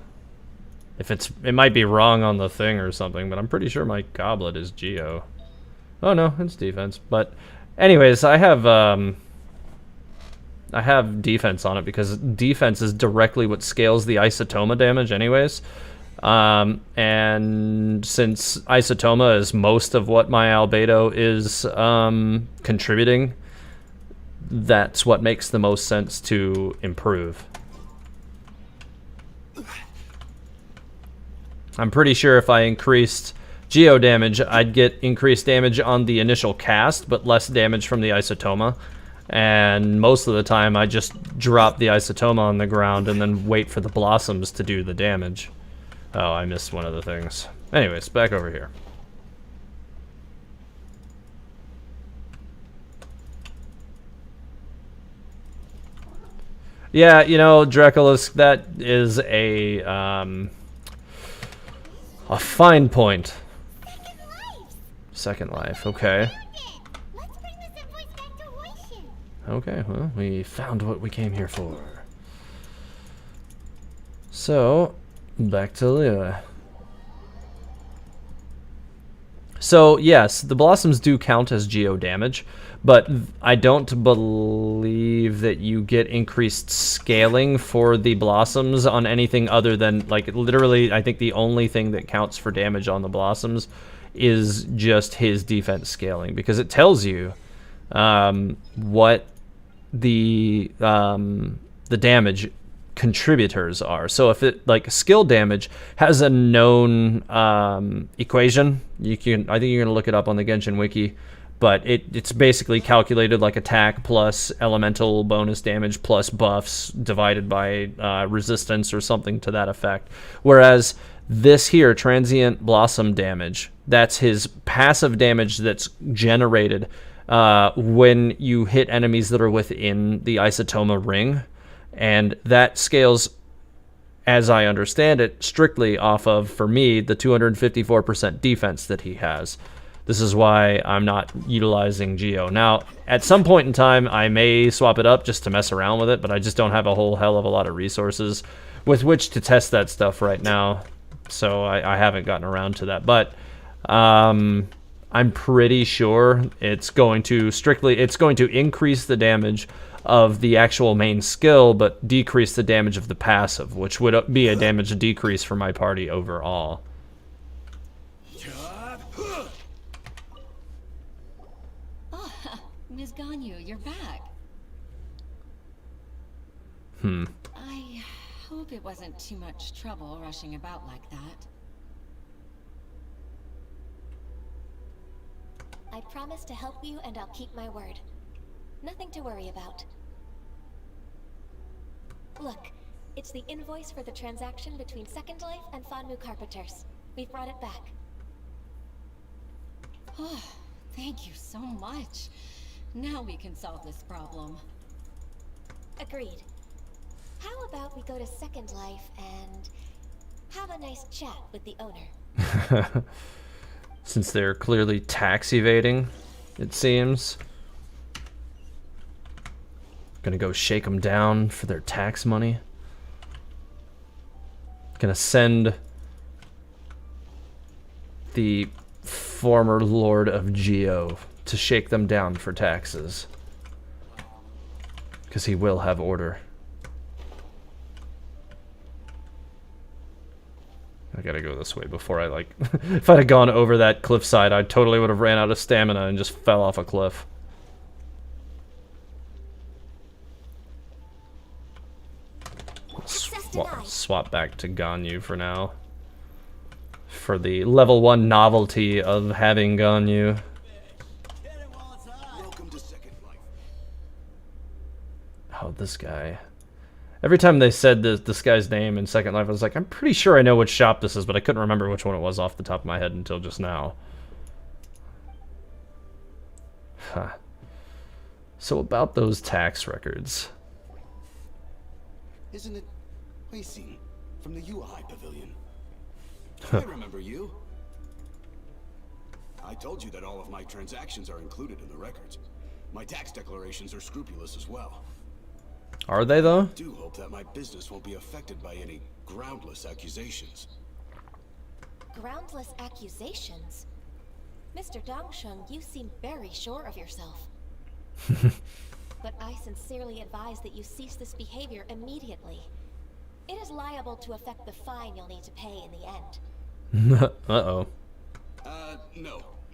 It might be wrong on the thing or something, but I'm pretty sure my goblet is Geo. Oh no, it's defense. But anyways, I have defense on it because defense is directly what scales the Isotoma damage anyways. And since Isotoma is most of what my Albedo is contributing, that's what makes the most sense to improve. I'm pretty sure if I increased Geo damage, I'd get increased damage on the initial cast, but less damage from the Isotoma. And most of the time, I just drop the Isotoma on the ground and then wait for the blossoms to do the damage. Oh, I missed one of the things. Anyways, back over here. Yeah, you know, Draculus, that is a fine point. Second life, okay. Okay, well, we found what we came here for. So, back to Leah. So, yes, the blossoms do count as geo damage, but I don't believe that you get increased scaling for the blossoms on anything other than, like, literally, I think the only thing that counts for damage on the blossoms is just his defense scaling, because it tells you what the damage contributors are. So if it, like, skill damage has a known equation, I think you're gonna look it up on the Genshin wiki, but it's basically calculated like attack plus elemental bonus damage plus buffs divided by resistance or something to that effect. Whereas this here, transient blossom damage, that's his passive damage that's generated when you hit enemies that are within the Isotoma ring. And that scales, as I understand it, strictly off of, for me, the 254% defense that he has. This is why I'm not utilizing Geo. Now, at some point in time, I may swap it up just to mess around with it, but I just don't have a whole hell of a lot of resources with which to test that stuff right now. So I haven't gotten around to that. But I'm pretty sure it's going to increase the damage of the actual main skill, but decrease the damage of the passive, which would be a damage decrease for my party overall. Oh, Ms. Ganyu, you're back. I hope it wasn't too much trouble rushing about like that. I promise to help you, and I'll keep my word. Nothing to worry about. Look, it's the invoice for the transaction between Second Life and Fanmu Carpenters. We've brought it back. Oh, thank you so much. Now we can solve this problem. Agreed. How about we go to Second Life and have a nice chat with the owner? Since they're clearly tax evading, it seems. Gonna go shake them down for their tax money. Gonna send the former Lord of Geo to shake them down for taxes. Because he will have order. I gotta go this way before I, like... If I'd have gone over that cliffside, I totally would have ran out of stamina and just fell off a cliff. Swap back to Ganyu for now. For the level 1 novelty of having Ganyu. Oh, this guy. Every time they said this guy's name in Second Life, I was like, I'm pretty sure I know which shop this is, but I couldn't remember which one it was off the top of my head until just now. Huh. So about those tax records. Isn't it Huixing from the UI Pavilion? I remember you. I told you that all of my transactions are included in the records. My tax declarations are scrupulous as well. Are they, though? I do hope that my business won't be affected by any groundless accusations. Groundless accusations? Mr. Dongsheng, you seem very sure of yourself. But I sincerely advise that you cease this behavior immediately. It is liable to affect the fine you'll need to pay in the end. Uh-oh.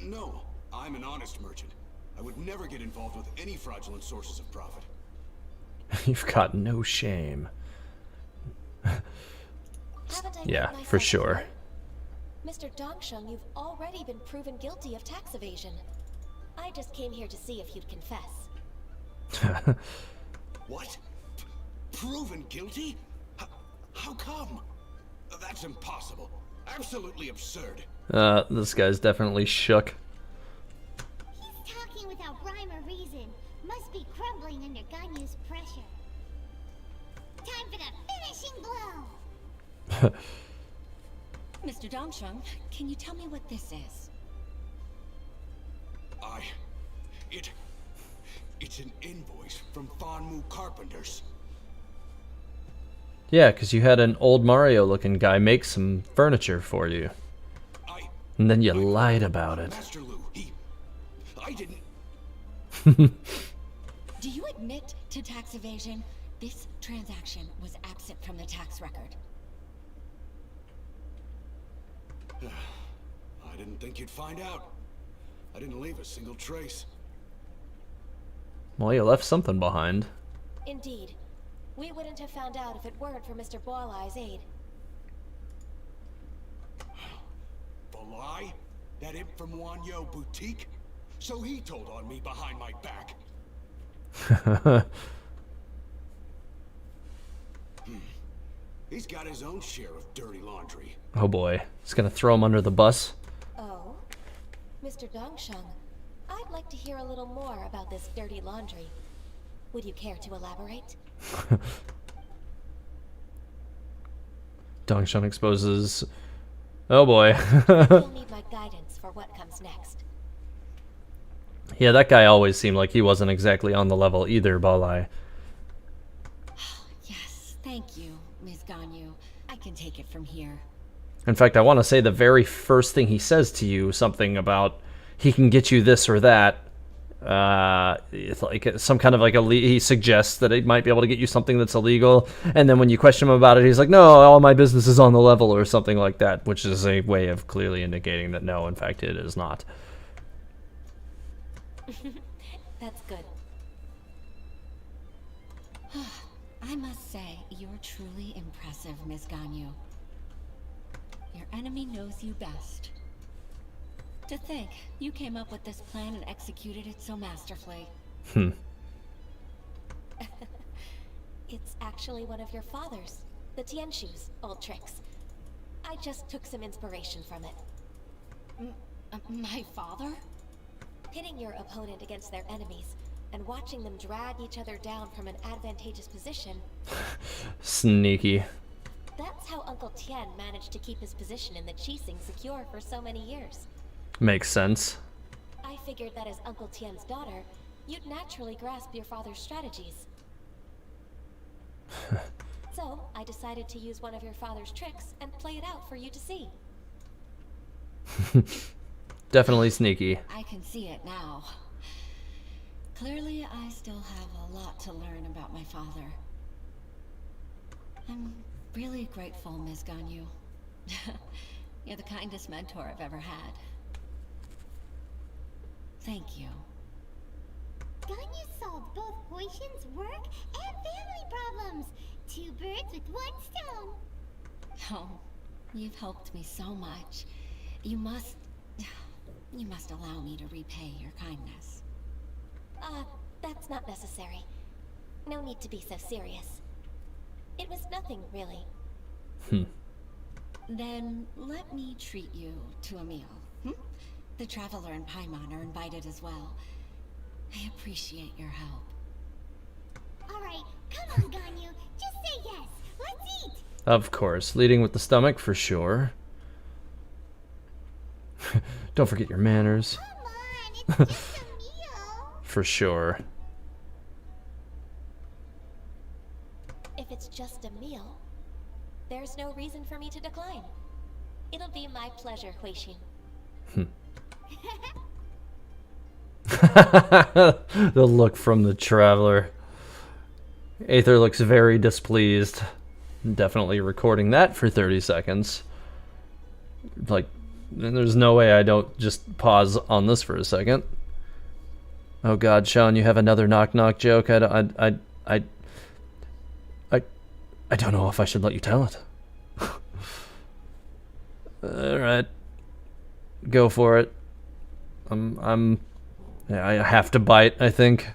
No. I'm an honest merchant. I would never get involved with any fraudulent sources of profit. You've got no shame. Yeah, for sure. Mr. Dongsheng, you've already been proven guilty of tax evasion. I just came here to see if you'd confess. What? Proven guilty? How come? That's impossible. Absolutely absurd. This guy's definitely shook. He's talking without rhyme or reason. Must be crumbling under Ganyu's pressure. Time for the finishing blow! Mr. Dongsheng, can you tell me what this is? It's an invoice from Fanmu Carpenters. Yeah, because you had an old Mario-looking guy make some furniture for you. And then you lied about it. Master Lu, I didn't... Do you admit to tax evasion? This transaction was absent from the tax record. I didn't think you'd find out. I didn't leave a single trace. Well, you left something behind. Indeed. We wouldn't have found out if it weren't for Mr. Boalai's aid. The lie? That imp from Wanyo Boutique? So he told on me behind my back. He's got his own share of dirty laundry. Oh boy, he's gonna throw him under the bus. Oh? Mr. Dongsheng, I'd like to hear a little more about this dirty laundry. Would you care to elaborate? Dongsheng exposes... Oh boy. You'll need my guidance for what comes next. Yeah, that guy always seemed like he wasn't exactly on the level either, Balai. Yes, thank you, Ms. Ganyu. I can take it from here. In fact, I want to say the very first thing he says to you, something about he can get you this or that. It's like some kind of like he suggests that it might be able to get you something that's illegal, and then when you question him about it, he's like, no, all my business is on the level, or something like that, which is a way of clearly indicating that no, in fact, it is not. That's good. I must say, you're truly impressive, Ms. Ganyu. Your enemy knows you best. To think, you came up with this plan and executed it so masterfully. It's actually one of your father's, the Tianshu's old tricks. I just took some inspiration from it. My father? Pitting your opponent against their enemies and watching them drag each other down from an advantageous position. Sneaky. That's how Uncle Tien managed to keep his position in the Qixing secure for so many years. Makes sense. I figured that as Uncle Tien's daughter, you'd naturally grasp your father's strategies. So, I decided to use one of your father's tricks and play it out for you to see. Definitely sneaky. I can see it now. Clearly, I still have a lot to learn about my father. I'm really grateful, Ms. Ganyu. You're the kindest mentor I've ever had. Thank you. Ganyu solved both Huishin's work and family problems. 2 birds with 1 stone. Oh, you've helped me so much. You must allow me to repay your kindness. That's not necessary. No need to be so serious. It was nothing, really. Then let me treat you to a meal. The Traveler and Paimon are invited as well. I appreciate your help. Alright, come on, Ganyu. Just say yes. Let's eat. Of course, leading with the stomach for sure. Don't forget your manners. Come on, it's just a meal. For sure. If it's just a meal, there's no reason for me to decline. It'll be my pleasure, Huishin. The look from the Traveler. Aether looks very displeased. Definitely recording that for 30 seconds. Like, there's no way I don't just pause on this for a second. Oh God, Sean, you have another knock-knock joke. I don't know if I should let you tell it. All right, go for it. I have to bite, I think.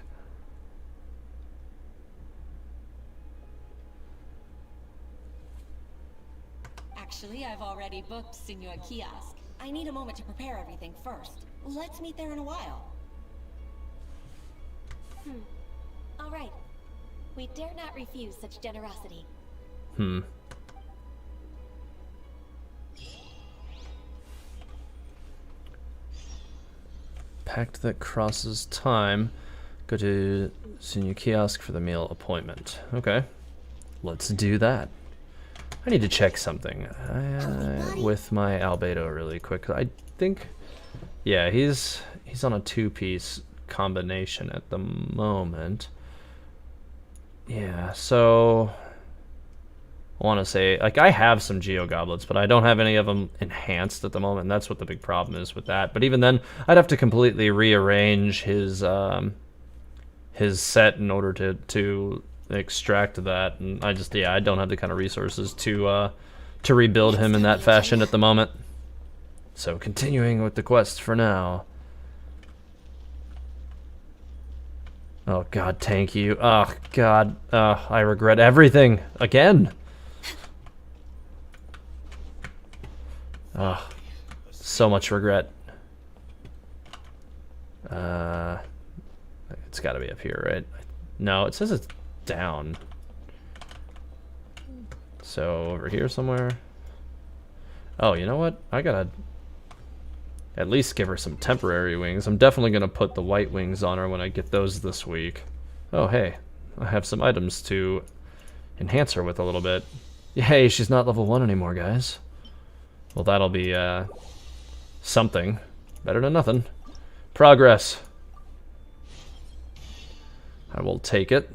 Actually, I've already booked Senor Kiosk. I need a moment to prepare everything first. Let's meet there in a while. All right. We dare not refuse such generosity. Pact that crosses time. Go to Senior Kiosk for the meal appointment. Okay. Let's do that. I need to check something with my Albedo really quick. I think, yeah, he's on a 2-piece combination at the moment. Yeah, so I want to say, like, I have some Geo Goblets, but I don't have any of them enhanced at the moment. And that's what the big problem is with that. But even then, I'd have to completely rearrange his set in order to extract that. And I just, yeah, I don't have the kind of resources to rebuild him in that fashion at the moment. So continuing with the quest for now. Oh God, thank you. Oh God, I regret everything again. Oh, so much regret. It's got to be up here, right? No, it says it's down. So over here somewhere. Oh, you know what? I gotta at least give her some temporary wings. I'm definitely gonna put the white wings on her when I get those this week. Oh, hey, I have some items to enhance her with a little bit. Yay, she's not level 1 anymore, guys. Well, that'll be something. Better than nothing. Progress. I will take it.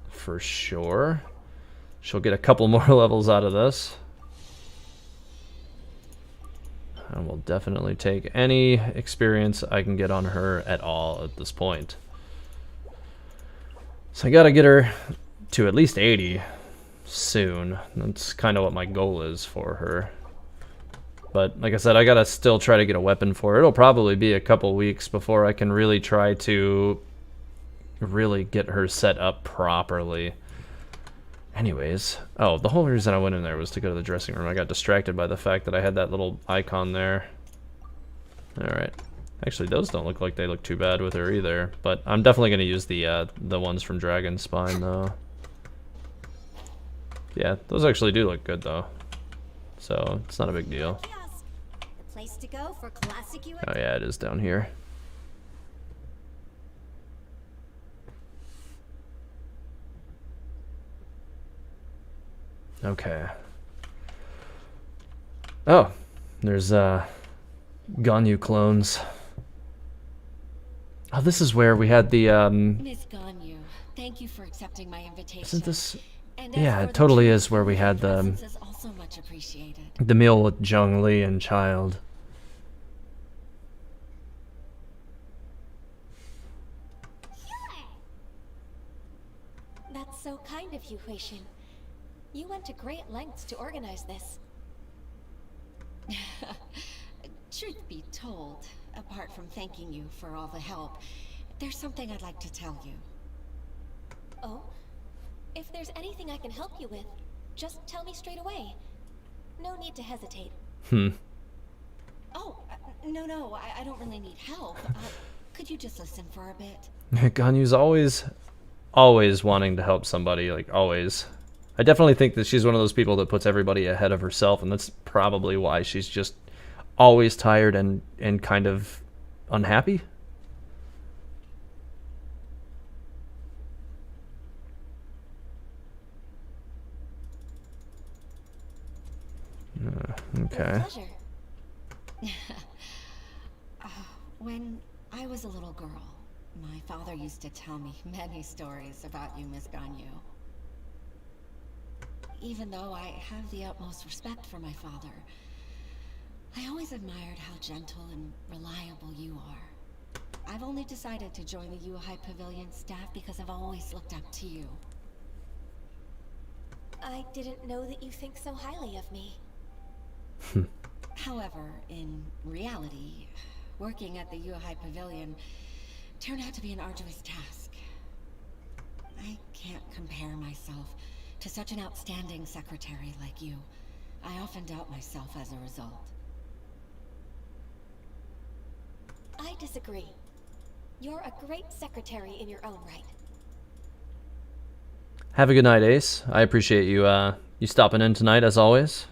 For sure. She'll get a couple more levels out of this. I will definitely take any experience I can get on her at all at this point. So I gotta get her to at least 80 soon. That's kind of what my goal is for her. But like I said, I gotta still try to get a weapon for her. It'll probably be a couple weeks before I can really try to really get her set up properly. Anyways, oh, the whole reason I went in there was to go to the dressing room. I got distracted by the fact that I had that little icon there. Alright. Actually, those don't look like they look too bad with her either, but I'm definitely going to use the ones from Dragon Spine, though. Yeah, those actually do look good, though. So, it's not a big deal. The place to go for classic UA. Oh yeah, it is down here. Okay. Oh, there's Ganyu clones. Oh, this is where we had the Miss Ganyu, thank you for accepting my invitation. Isn't this? And Yeah, as it for totally the is where we had the presence is also much appreciated. the meal with Zhongli and Child. That's so kind of you, Huixin. You went to great lengths to organize this. Truth be told, apart from thanking you for all the help, there's something I'd like to tell you. Oh? If there's anything I can help you with, just tell me straight away. No need to hesitate. Oh, no, I don't really need help. Could you just listen for a bit? Ganyu's always wanting to help somebody, like always. I definitely think that she's one of those people that puts everybody ahead of herself, and that's probably why she's just always tired and kind of unhappy. Okay. With pleasure. When I was a little girl, my father used to tell me many stories about you, Miss Ganyu. Even though I have the utmost respect for my father, I always admired how gentle and reliable you are. I've only decided to join the Yuhai Pavilion staff because I've always looked up to you. I didn't know that you think so highly of me. However, in reality, working at the Yuhai Pavilion turned out to be an arduous task. I can't compare myself to such an outstanding secretary like you. I often doubt myself as a result. I disagree. You're a great secretary in your own right. Have a good night, Ace. I appreciate you you stopping in tonight as always.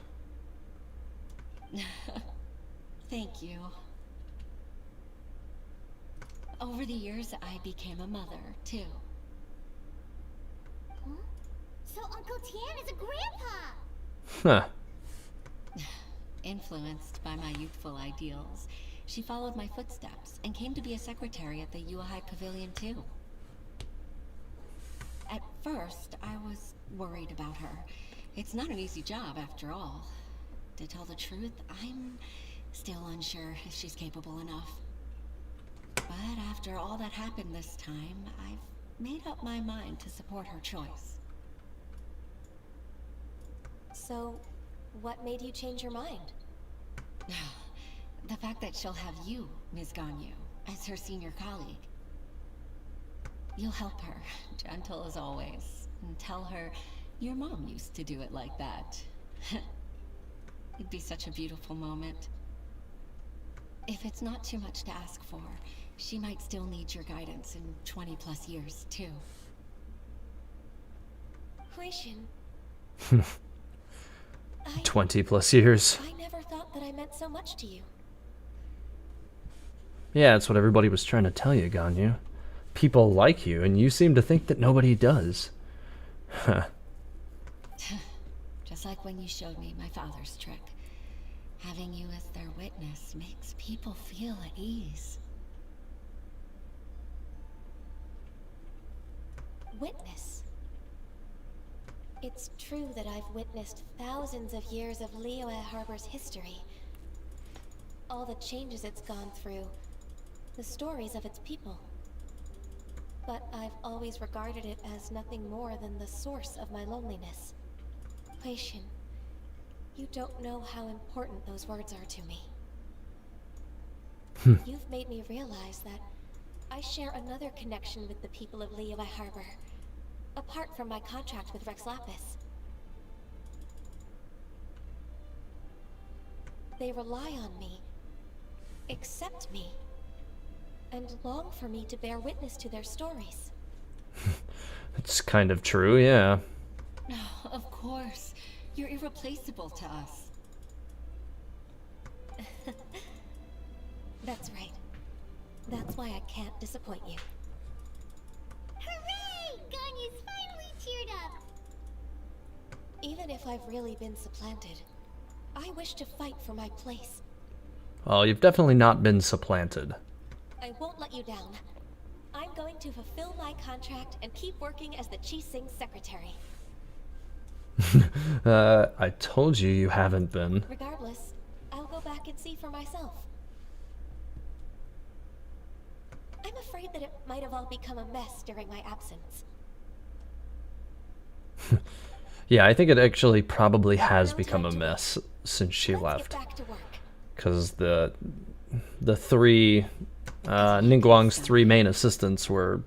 Thank you. Over the years, I became a mother, too. Huh? So Uncle Tian is a Huh. grandpa! Influenced by my youthful ideals, she followed my footsteps and came to be a secretary at the Yuhai Pavilion, too. At first, I was worried about her. It's not an easy job, after all. To tell the truth, I'm still unsure if she's capable enough. But after all that happened this time, I've made up my mind to support her choice. So, what made you change your mind? The fact that she'll have you, Ms. Ganyu, as her senior colleague. You'll help her, gentle as always, and tell her your mom used to do it like that. It'd be such a beautiful moment. If it's not too much to ask for, she might still need your guidance in 20+ years, too. Huixin. 20+ years. I never thought that I meant so much to you. Yeah, that's what everybody was trying to tell you, Ganyu. People like you, and you seem to think that nobody does. Huh. Just like when you showed me my father's trick. Having you as their witness makes people feel at ease. Witness. It's true that I've witnessed thousands of years of Liyue Harbor's history. All the changes it's gone through, the stories of its people. But I've always regarded it as nothing more than the source of my loneliness. Huixin, you don't know how important those words are to me. You've made me realize that I share another connection with the people of Liyue Harbor, apart from my contract with Rex Lapis. They rely on me, accept me, and long for me to bear witness to their stories. It's kind of true, yeah. Of course. You're irreplaceable to us. That's right. That's why I can't disappoint you. Hooray! Ganyu's finally cheered up! Even if I've really been supplanted, I wish to fight for my place. Well, you've definitely not been supplanted. I won't let you down. I'm going to fulfill my contract and keep working as the Qixing secretary. I told you you haven't been. Regardless, I'll go back and see for myself. I'm afraid that it might have all become a mess during my absence. Yeah, I think it actually probably has become a mess since she left. Because the three, Ningguang's three main assistants were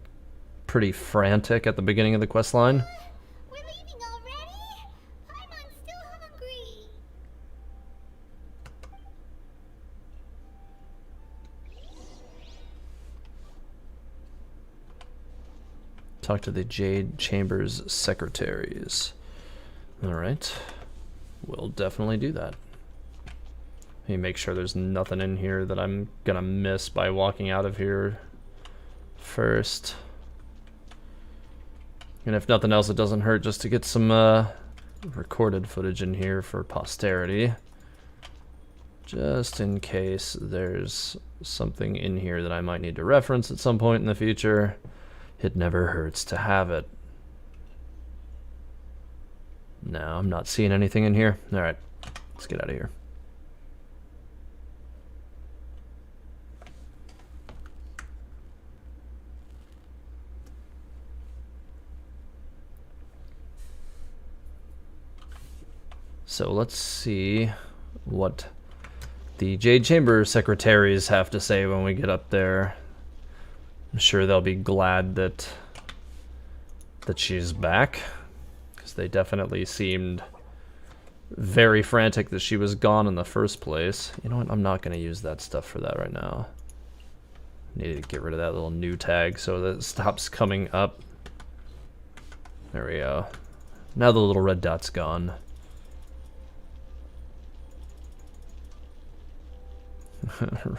pretty frantic at the beginning of the quest line. We're leaving already? Paimon's still hungry. Talk to the Jade Chambers secretaries. Alright. We'll definitely do that. Let me make sure there's nothing in here that I'm gonna miss by walking out of here first. And if nothing else, it doesn't hurt just to get some recorded footage in here for posterity. Just in case there's something in here that I might need to reference at some point in the future. It never hurts to have it. No, I'm not seeing anything in here. Alright, let's get out of here. So let's see what the Jade Chamber secretaries have to say when we get up there. I'm sure they'll be glad that she's back, because they definitely seemed very frantic that she was gone in the first place. You know what? I'm not going to use that stuff for that right now. Need to get rid of that little new tag so that it stops coming up. There we go. Now the little red dot's gone.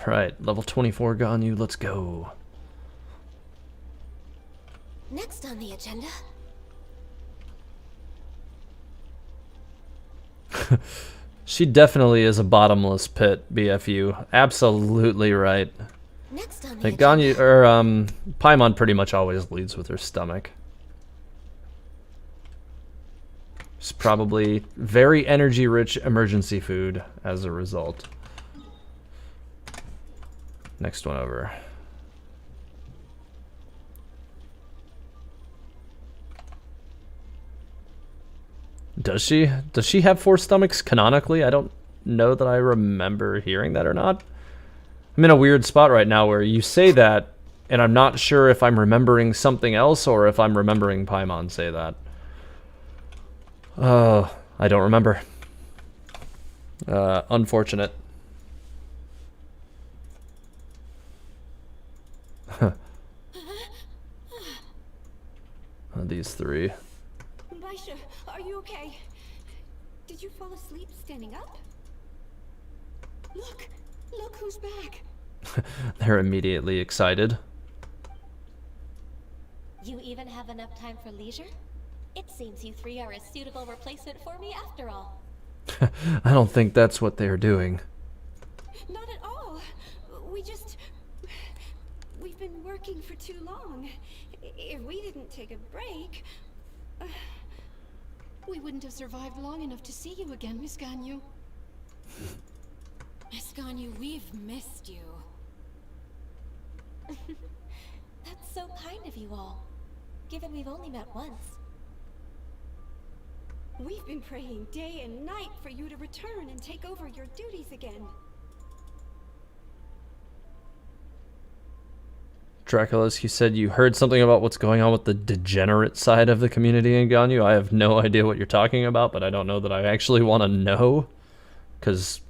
Right, level 24 Ganyu, let's go. Next on the agenda. She definitely is a bottomless pit, BFU. Absolutely right. Next on I the think agenda. Ganyu, or Paimon pretty much always leads with her stomach. It's probably very energy-rich emergency food as a result. Next one over. Does she have four stomachs canonically? I don't know that I remember hearing that or not. I'm in a weird spot right now where you say that, and I'm not sure if I'm remembering something else or if I'm remembering Paimon say that. Oh, I don't remember. Unfortunate. These three. Baisha, are you okay? Did you fall asleep standing up? Look who's back. They're immediately excited. You even have enough time for leisure? It seems you three are a suitable replacement for me after all. I don't think that's what they're doing. Not at all. We've been working for too long. If we didn't take a break, we wouldn't have survived long enough to see you again, Miss Ganyu. Miss Ganyu, we've missed you. That's so kind of you all, given we've only met once. We've been praying day and night for you to return and take over your duties again. Draculus, you said you heard something about what's going on with the degenerate side of the community in Ganyu. I have no idea what you're talking about, but I don't know that I actually want to know, because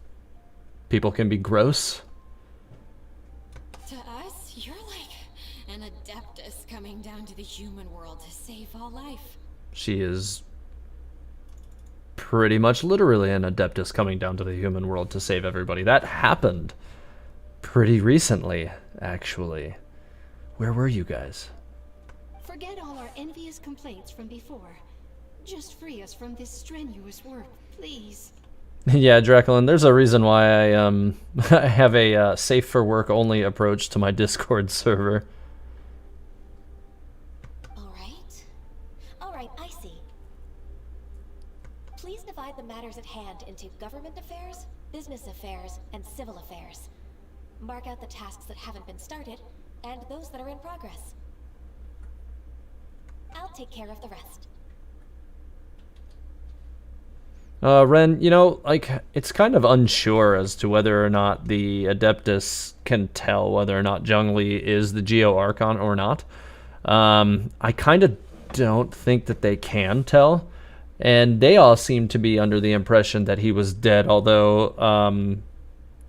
people can be gross. To us, you're like an adeptus coming down to the human world to save all life. She is pretty much literally an adeptus coming down to the human world to save everybody. That happened pretty recently, actually. Where were you guys? Forget all our envious complaints from before. Just free us from this strenuous work, please. Yeah, Draculin, there's a reason why I I have a safe for work only approach to my Discord server. All right, I see. Please divide the matters at hand into government affairs, business affairs, and civil affairs. Mark out the tasks that haven't been started, and those that are in progress. I'll take care of the rest. Ren, you know, like, it's kind of unsure as to whether or not the Adeptus can tell whether or not Zhongli is the Geo Archon or not. I kind of don't think that they can tell, and they all seem to be under the impression that he was dead, although,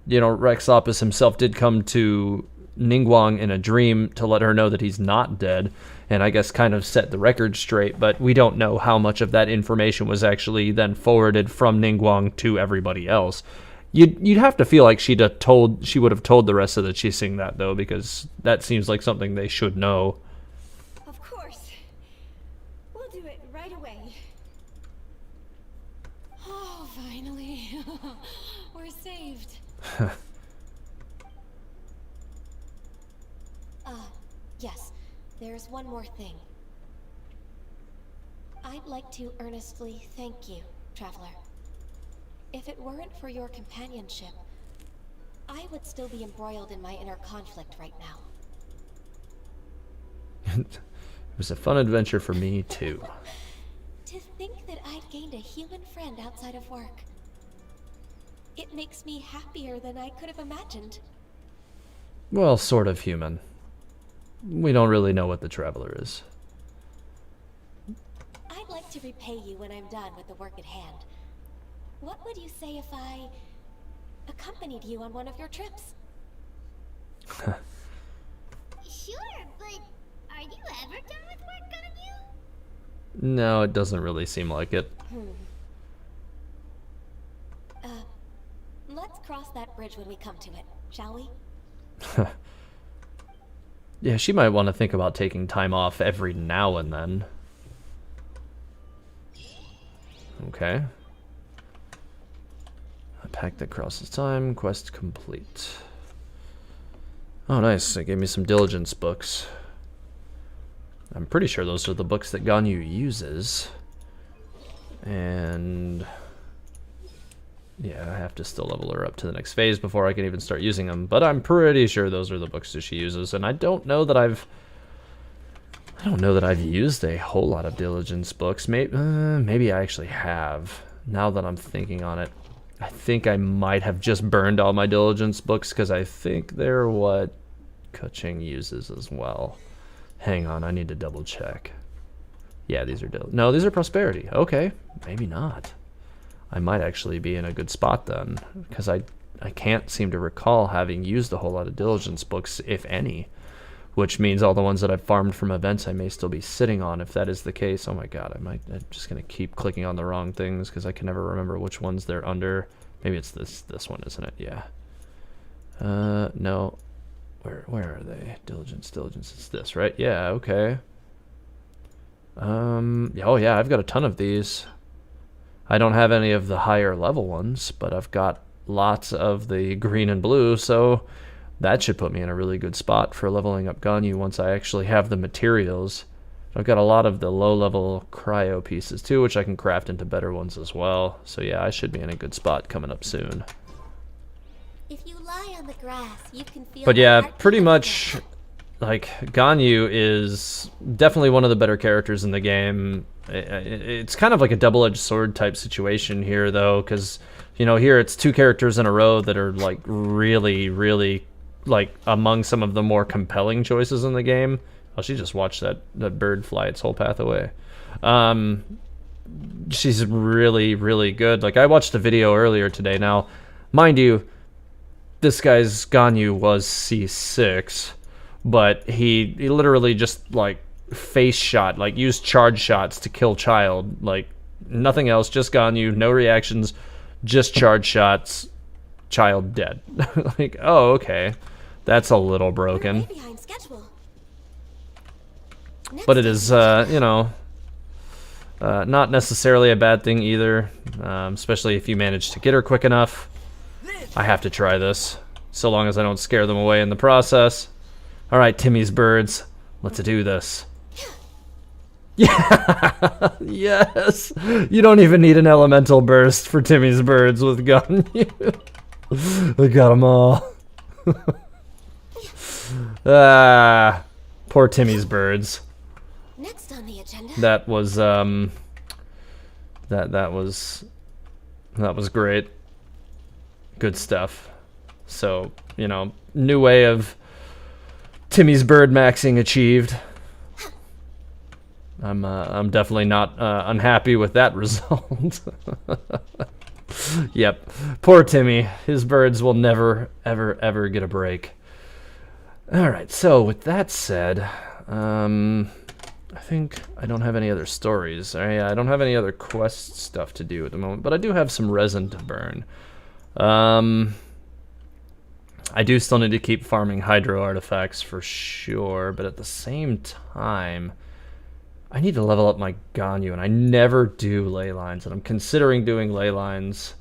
you know, Rex Opus himself did come to Ningguang in a dream to let her know that he's not dead, and I guess kind of set the record straight, but we don't know how much of that information was actually then forwarded from Ningguang to everybody else. You'd have to feel like she would have told the rest of the Qixing that, though, because that seems like something they should know. Of course. We'll do it right away. Oh, finally. We're saved. Yes, there's one more thing. I'd like to earnestly thank you, Traveler. If it weren't for your companionship, I would still be embroiled in my inner conflict right now. It was a fun adventure for me, too. To think that I'd gained a human friend outside of work. It makes me happier than I could have imagined. Well, sort of human. We don't really know what the Traveler is. I'd like to repay you when I'm done with the work at hand. What would you say if I accompanied you on one of your trips? Sure, but are you ever done with work, Ganyu? No, it doesn't really seem like it. Let's cross that bridge when we come to it, shall we? Yeah, she might want to think about taking time off every now and then. Okay. A pack that crosses time. Quest complete. Oh, nice. It gave me some diligence books. I'm pretty sure those are the books that Ganyu uses. And yeah, I have to still level her up to the next phase before I can even start using them. But I'm pretty sure those are the books that she uses. And I don't know that I've used a whole lot of diligence books. Maybe I actually have. Now that I'm thinking on it, I think I might have just burned all my diligence books because I think they're what Keqing uses as well. Hang on, I need to double check. Yeah, these are no, these are prosperity. Okay, maybe not. I might actually be in a good spot then, because I can't seem to recall having used a whole lot of diligence books, if any, which means all the ones that I've farmed from events I may still be sitting on. If that is the case, oh my god, I'm just going to keep clicking on the wrong things because I can never remember which ones they're under. Maybe it's this one, isn't it? Yeah. No. Where are they? Diligence, it's this, right? Yeah, okay. Oh yeah, I've got a ton of these. I don't have any of the higher level ones, but I've got lots of the green and blue, so that should put me in a really good spot for leveling up Ganyu once I actually have the materials. I've got a lot of the low-level cryo pieces too, which I can craft into better ones as well. So yeah, I should be in a good spot coming up soon. If you lie on the grass, you can feel. But yeah, pretty much, like, Ganyu is definitely one of the better characters in the game. It's kind of like a double-edged sword type situation here, though, because, you know, here it's two characters in a row that are, like, really, really like among some of the more compelling choices in the game. Oh, she just watched that bird fly its whole path away. She's really, really good. Like, I watched a video earlier today. Now, mind you, this guy's Ganyu was C6, but he literally just, like, face shot, like, used charge shots to kill Child. Like, nothing else, just Ganyu, no reactions, just charge shots, Child dead. Like, oh, okay. That's a little broken. Behind schedule. But it is, you know, not necessarily a bad thing either, especially if you manage to get her quick enough. I have to try this, so long as I don't scare them away in the process. Alright, Timmy's birds, let's do this. Yeah! Yes! You don't even need an elemental burst for Timmy's birds with Ganyu. I got them all. Ah, poor Timmy's birds. Next on the agenda. That was that was great. Good stuff. So, you know, new way of Timmy's bird maxing achieved. I'm definitely not unhappy with that result. Yep. Poor Timmy. His birds will never ever get a break. All right. So, with that said, I think I don't have any other stories. I don't have any other quest stuff to do at the moment, but I do have some resin to burn. I do still need to keep farming hydro artifacts for sure, but at the same time, I need to level up my Ganyu, and I never do ley lines, and I'm considering doing ley lines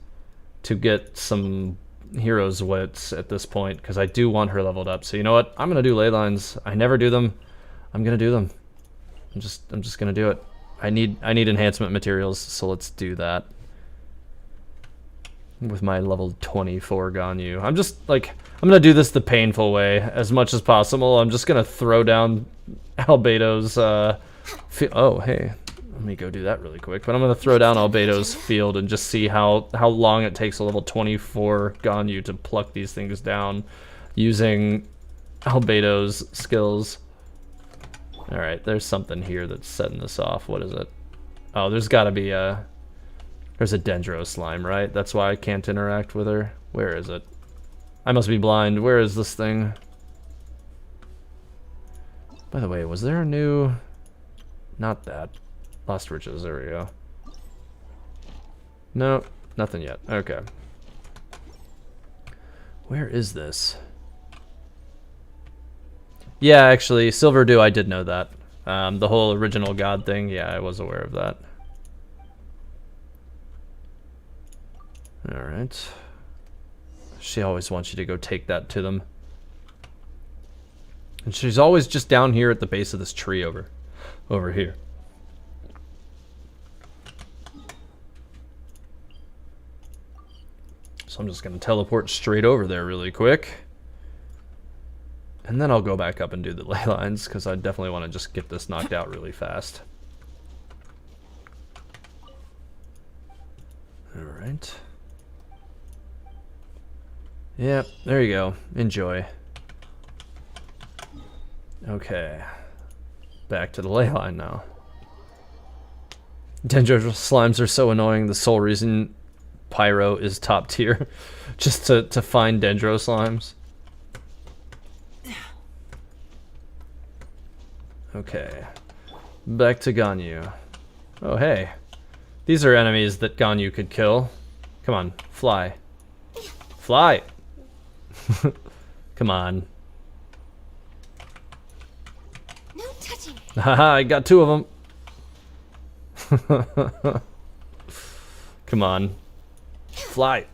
to get some hero's wits at this point, because I do want her leveled up. So you know what? I'm gonna do ley lines. I never do them. I'm gonna do them. I'm just gonna do it. I need enhancement materials, so let's do that. With my level 24 Ganyu. I'm gonna do this the painful way as much as possible. I'm just gonna throw down Albedo's oh, hey. Let me go do that really quick. But I'm gonna throw down Albedo's field and just see how long it takes a level 24 Ganyu to pluck these things down using Albedo's skills. Alright, there's something here that's setting this off. What is it? Oh, there's gotta be a... There's a Dendro slime, right? That's why I can't interact with her. Where is it? I must be blind. Where is this thing? By the way, was there a new... Not that. Lost Riches, there we go. No, nothing yet. Okay. Where is this? Yeah, actually, Silver Dew, I did know that. The whole original god thing, yeah, I was aware of that. Alright. She always wants you to go take that to them. And she's always just down here at the base of this tree over here. So I'm just going to teleport straight over there really quick. And then I'll go back up and do the ley lines, because I definitely want to just get this knocked out really fast. Alright. Yep, there you go. Enjoy. Okay. Back to the ley line now. Dendro slimes are so annoying. The sole reason Pyro is top tier. Just to find Dendro slimes. Okay. Back to Ganyu. Oh, hey. These are enemies that Ganyu could kill. Come on, fly. Fly! Come on. No touching. Haha, I got two of them. Come on. Fly.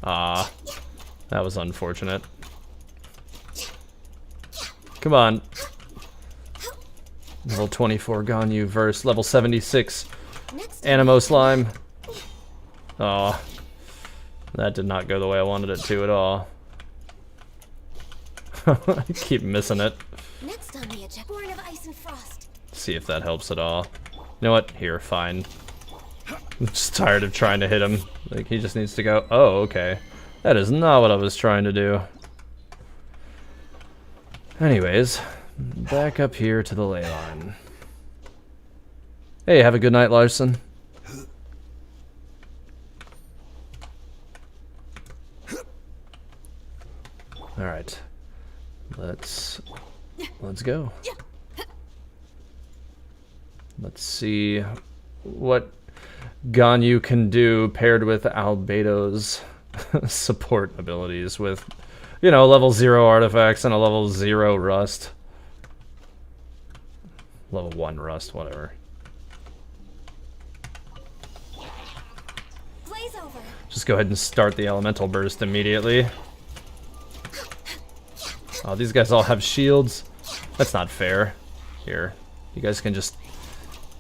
Ah, that was unfortunate. Come on. Level 24 Ganyu verse level 76 Animo slime. Oh, that did not go the way I wanted it to at all. I keep missing it. Next on the agenda, born of ice and frost. See if that helps at all. You know what? Here, fine. I'm just tired of trying to hit him. Like, he just needs to go. Oh, okay. That is not what I was trying to do. Anyways, back up here to the ley line. Hey, have a good night, Larson. Alright. Let's go. Let's see what Ganyu can do paired with Albedo's support abilities with, you know, level 0 artifacts and a level 0 rust. Level 1 rust, whatever. Blaze over. Just go ahead and start the elemental burst immediately. Oh, these guys all have shields. That's not fair. Here, you guys can just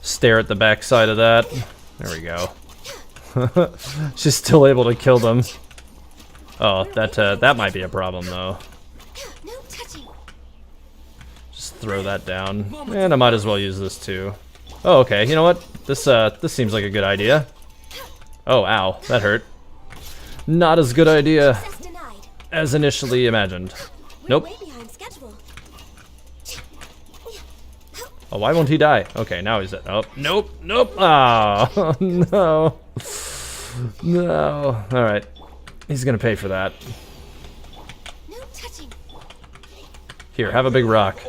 stare at the backside of that. There we go. She's still able to kill them. Oh, that might be a problem though. No touching. Just throw that down, and I might as well use this too. Oh, okay. You know what? This seems like a good idea. Oh, ow, that hurt. Not as good idea as initially imagined. Nope. Oh, why won't he die? Okay, now he's dead. Oh, nope, nope. Oh, no. No. Alright. He's gonna pay for that. No touching. Here, have a big rock.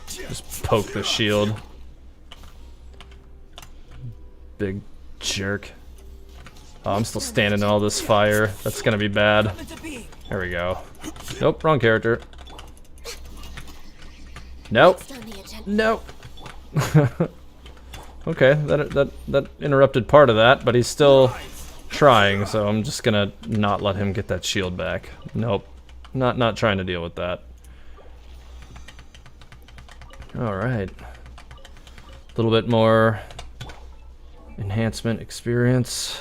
Just poke the shield. Big jerk. Oh, I'm still standing in all this fire. That's gonna be bad. There we go. Nope, wrong character. Nope. Nope. Okay, that interrupted part of that, but he's still trying, so I'm just gonna not let him get that shield back. Nope. Not trying to deal with that. Alright. A little bit more enhancement experience.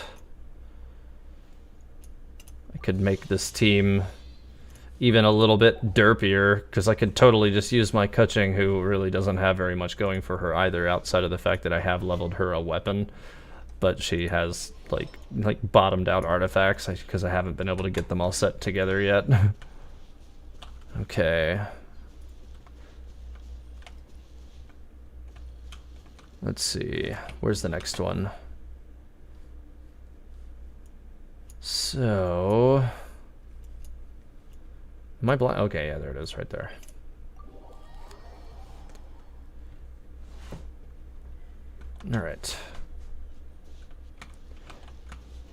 I could make this team even a little bit derpier, because I could totally just use my Kuching, who really doesn't have very much going for her either, outside of the fact that I have leveled her a weapon, but she has like bottomed out artifacts because I haven't been able to get them all set together yet. Okay. Let's see. Where's the next one? So... Am I blind? Okay, yeah, there it is right there. Alright.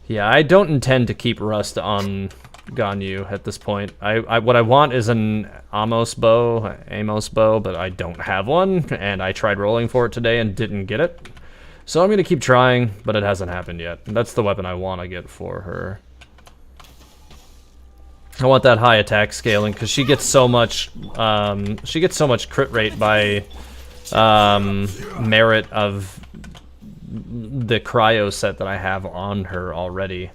Yeah, I don't intend to keep Rust on Ganyu at this point. What I want is an Amos bow, but I don't have one, and I tried rolling for it today and didn't get it. So I'm gonna keep trying, but it hasn't happened yet. That's the weapon I want to get for her. I want that high attack scaling because she gets so much. She gets so much crit rate by merit of the cryo set that I have on her already.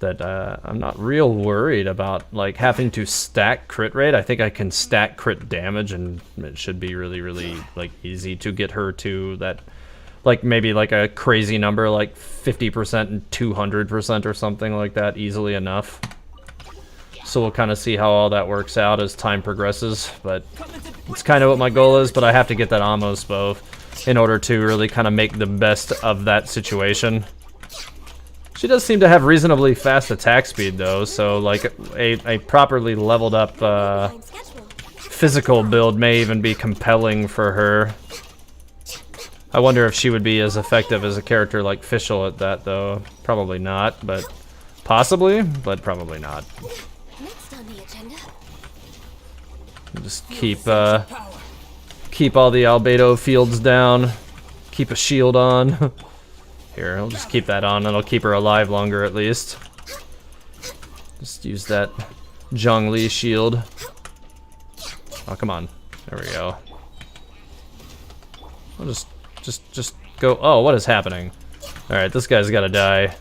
That I'm not real worried about like having to stack crit rate. I think I can stack crit damage, and it should be really like easy to get her to that. Like maybe like a crazy number, like 50% and 200% or something like that, easily enough. So we'll kind of see how all that works out as time progresses, but it's kind of what my goal is, but I have to get that Amos bow in order to really kind of make the best of that situation. She does seem to have reasonably fast attack speed though, so like a properly leveled up physical build may even be compelling for her. I wonder if she would be as effective as a character like Fischl at that though. Probably not, but possibly, but probably not. Just keep all the Albedo fields down. Keep a shield on. Here, I'll just keep that on, and I'll keep her alive longer at least. Just use that Zhongli shield. Oh, come on. There we go. I'll just go. Oh, what is happening? All right, this guy's gotta die.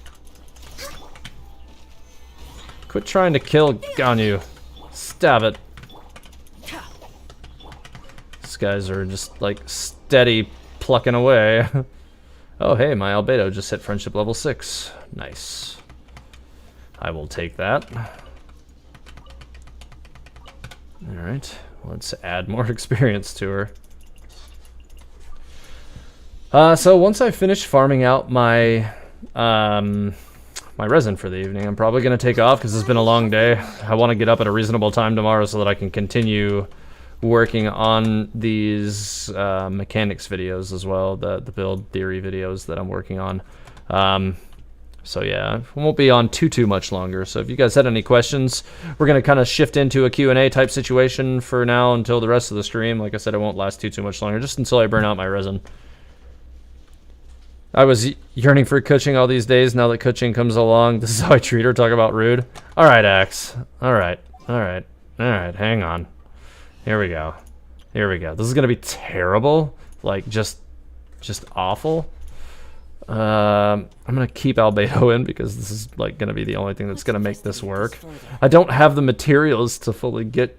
Quit trying to kill Ganyu. Stab it. These guys are just like steady plucking away. Oh hey, my Albedo just hit friendship level 6. Nice. I will take that. Alright, let's add more experience to her. So once I finish farming out my my resin for the evening, I'm probably going to take off because it's been a long day. I want to get up at a reasonable time tomorrow so that I can continue working on these mechanics videos as well, the build theory videos that I'm working on. So yeah, we won't be on too much longer. So if you guys had any questions, we're going to kind of shift into a Q&A type situation for now until the rest of the stream. Like I said, it won't last too much longer, just until I burn out my resin. I was yearning for coaching all these days. Now that coaching comes along, this is how I treat her. Talk about rude. All right, Axe. All right. Hang on. Here we go. This is gonna be terrible. Like just awful. I'm gonna keep Albedo in because this is like gonna be the only thing that's gonna make this work. I don't have the materials to fully get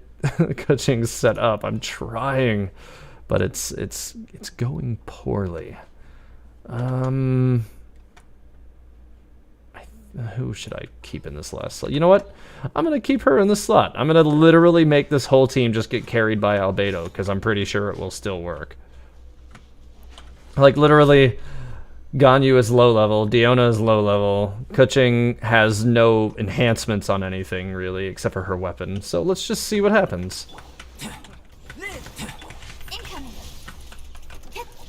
coaching set up. I'm trying, but it's going poorly. Who should I keep in this last slot? You know what? I'm going to keep her in this slot. I'm going to literally make this whole team just get carried by Albedo because I'm pretty sure it will still work. Like, literally, Ganyu is low level, Diona is low level, Kuching has no enhancements on anything, really, except for her weapon. So let's just see what happens.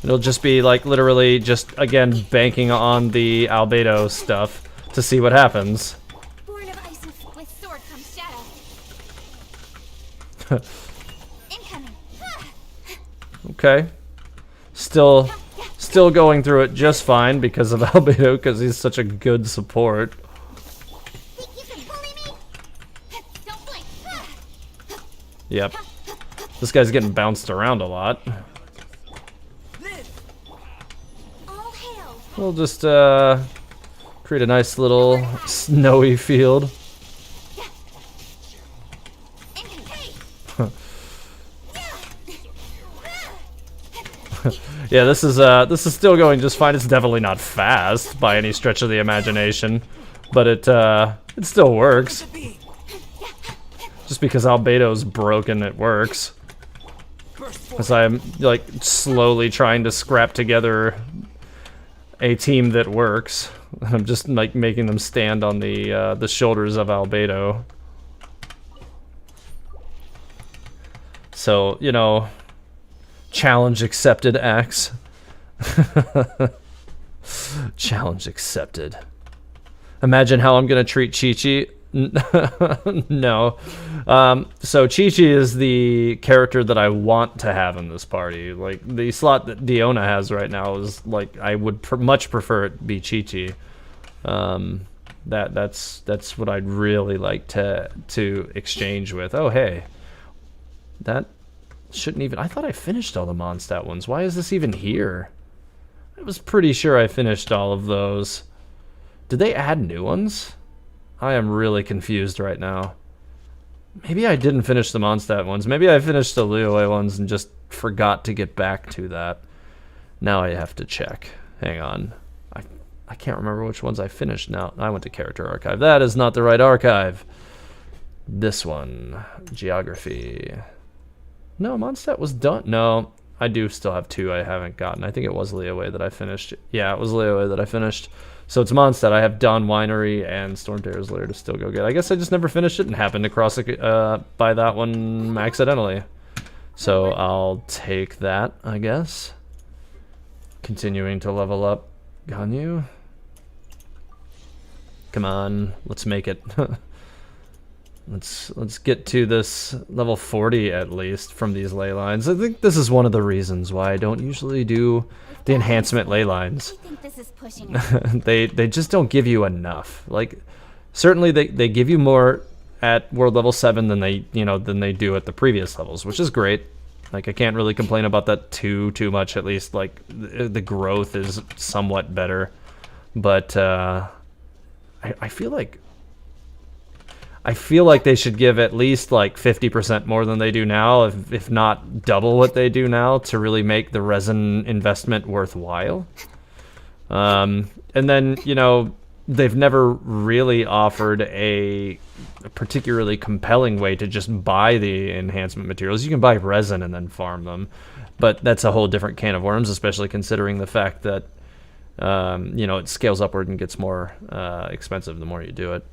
It'll just be, like, literally just, again, banking on the Albedo stuff to see what happens. Born of ice and with sword comes shadow. Incoming. Okay. Still going through it just fine because of Albedo, because he's such a good support. Think you can bully me? Don't blink. Yep. This guy's getting bounced around a lot. All hail. We'll just create a nice little snowy field. Yeah, this is still going just fine. It's definitely not fast by any stretch of the imagination, but it still works. Just because Albedo's broken, it works. As I'm like slowly trying to scrap together a team that works. I'm just like making them stand on the shoulders of Albedo. So, you know, challenge accepted, Axe. Challenge accepted. Imagine how I'm gonna treat Chi-Chi. No. So Chi-Chi is the character that I want to have in this party. Like, the slot that Diona has right now is, like, I would much prefer it be Chi-Chi. That's what I'd really like to exchange with. Oh, hey. That shouldn't even... I thought I finished all the Mondstadt ones. Why is this even here? I was pretty sure I finished all of those. Did they add new ones? I am really confused right now. Maybe I didn't finish the Mondstadt ones. Maybe I finished the Liyue ones and just forgot to get back to that. Now I have to check. Hang on. I can't remember which ones I finished now. I went to Character Archive. That is not the right archive. This one. Geography. No, Mondstadt was done. No, I do still have two I haven't gotten. I think it was Liyue that I finished. Yeah, it was Liyue that I finished. So it's Mondstadt. I have Dawn Winery and Stormterror's Lair to still go get. I guess I just never finished it and happened to cross it by that one accidentally. So I'll take that, I guess. Continuing to level up Ganyu. Come on, let's make it. Let's get to this level 40 at least from these ley lines. I think this is one of the reasons why I don't usually do the enhancement ley lines. They just don't give you enough. Like, certainly they give you more at world level 7 than they do at the previous levels, which is great. Like, I can't really complain about that too much. At least, like, the growth is somewhat better. But I feel like they should give at least like 50% more than they do now, if not double what they do now, to really make the resin investment worthwhile. And then, you know, they've never really offered a particularly compelling way to just buy the enhancement materials. You can buy resin and then farm them, but that's a whole different can of worms, especially considering the fact that it scales upward and gets more expensive the more you do it.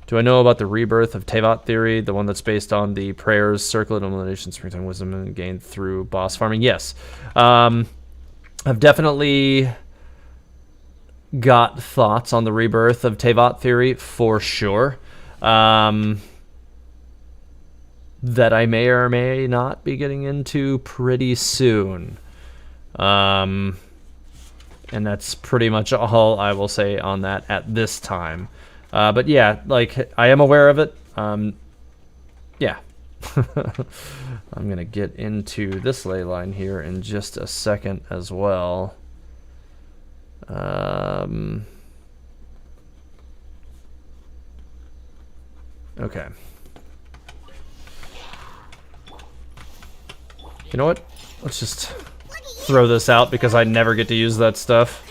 Do I know about the rebirth of Tevat theory, the one that's based on the prayers, circlet illumination, springtime wisdom, and gained through boss farming? Yes. I've definitely got thoughts on the rebirth of Tevat theory for sure. That I may or may not be getting into pretty soon. And that's pretty much all I will say on that at this time. But yeah, like, I am aware of it. Yeah. I'm going to get into this ley line here in just a second as well. Okay. You know what? Let's just throw this out because I never get to use that stuff.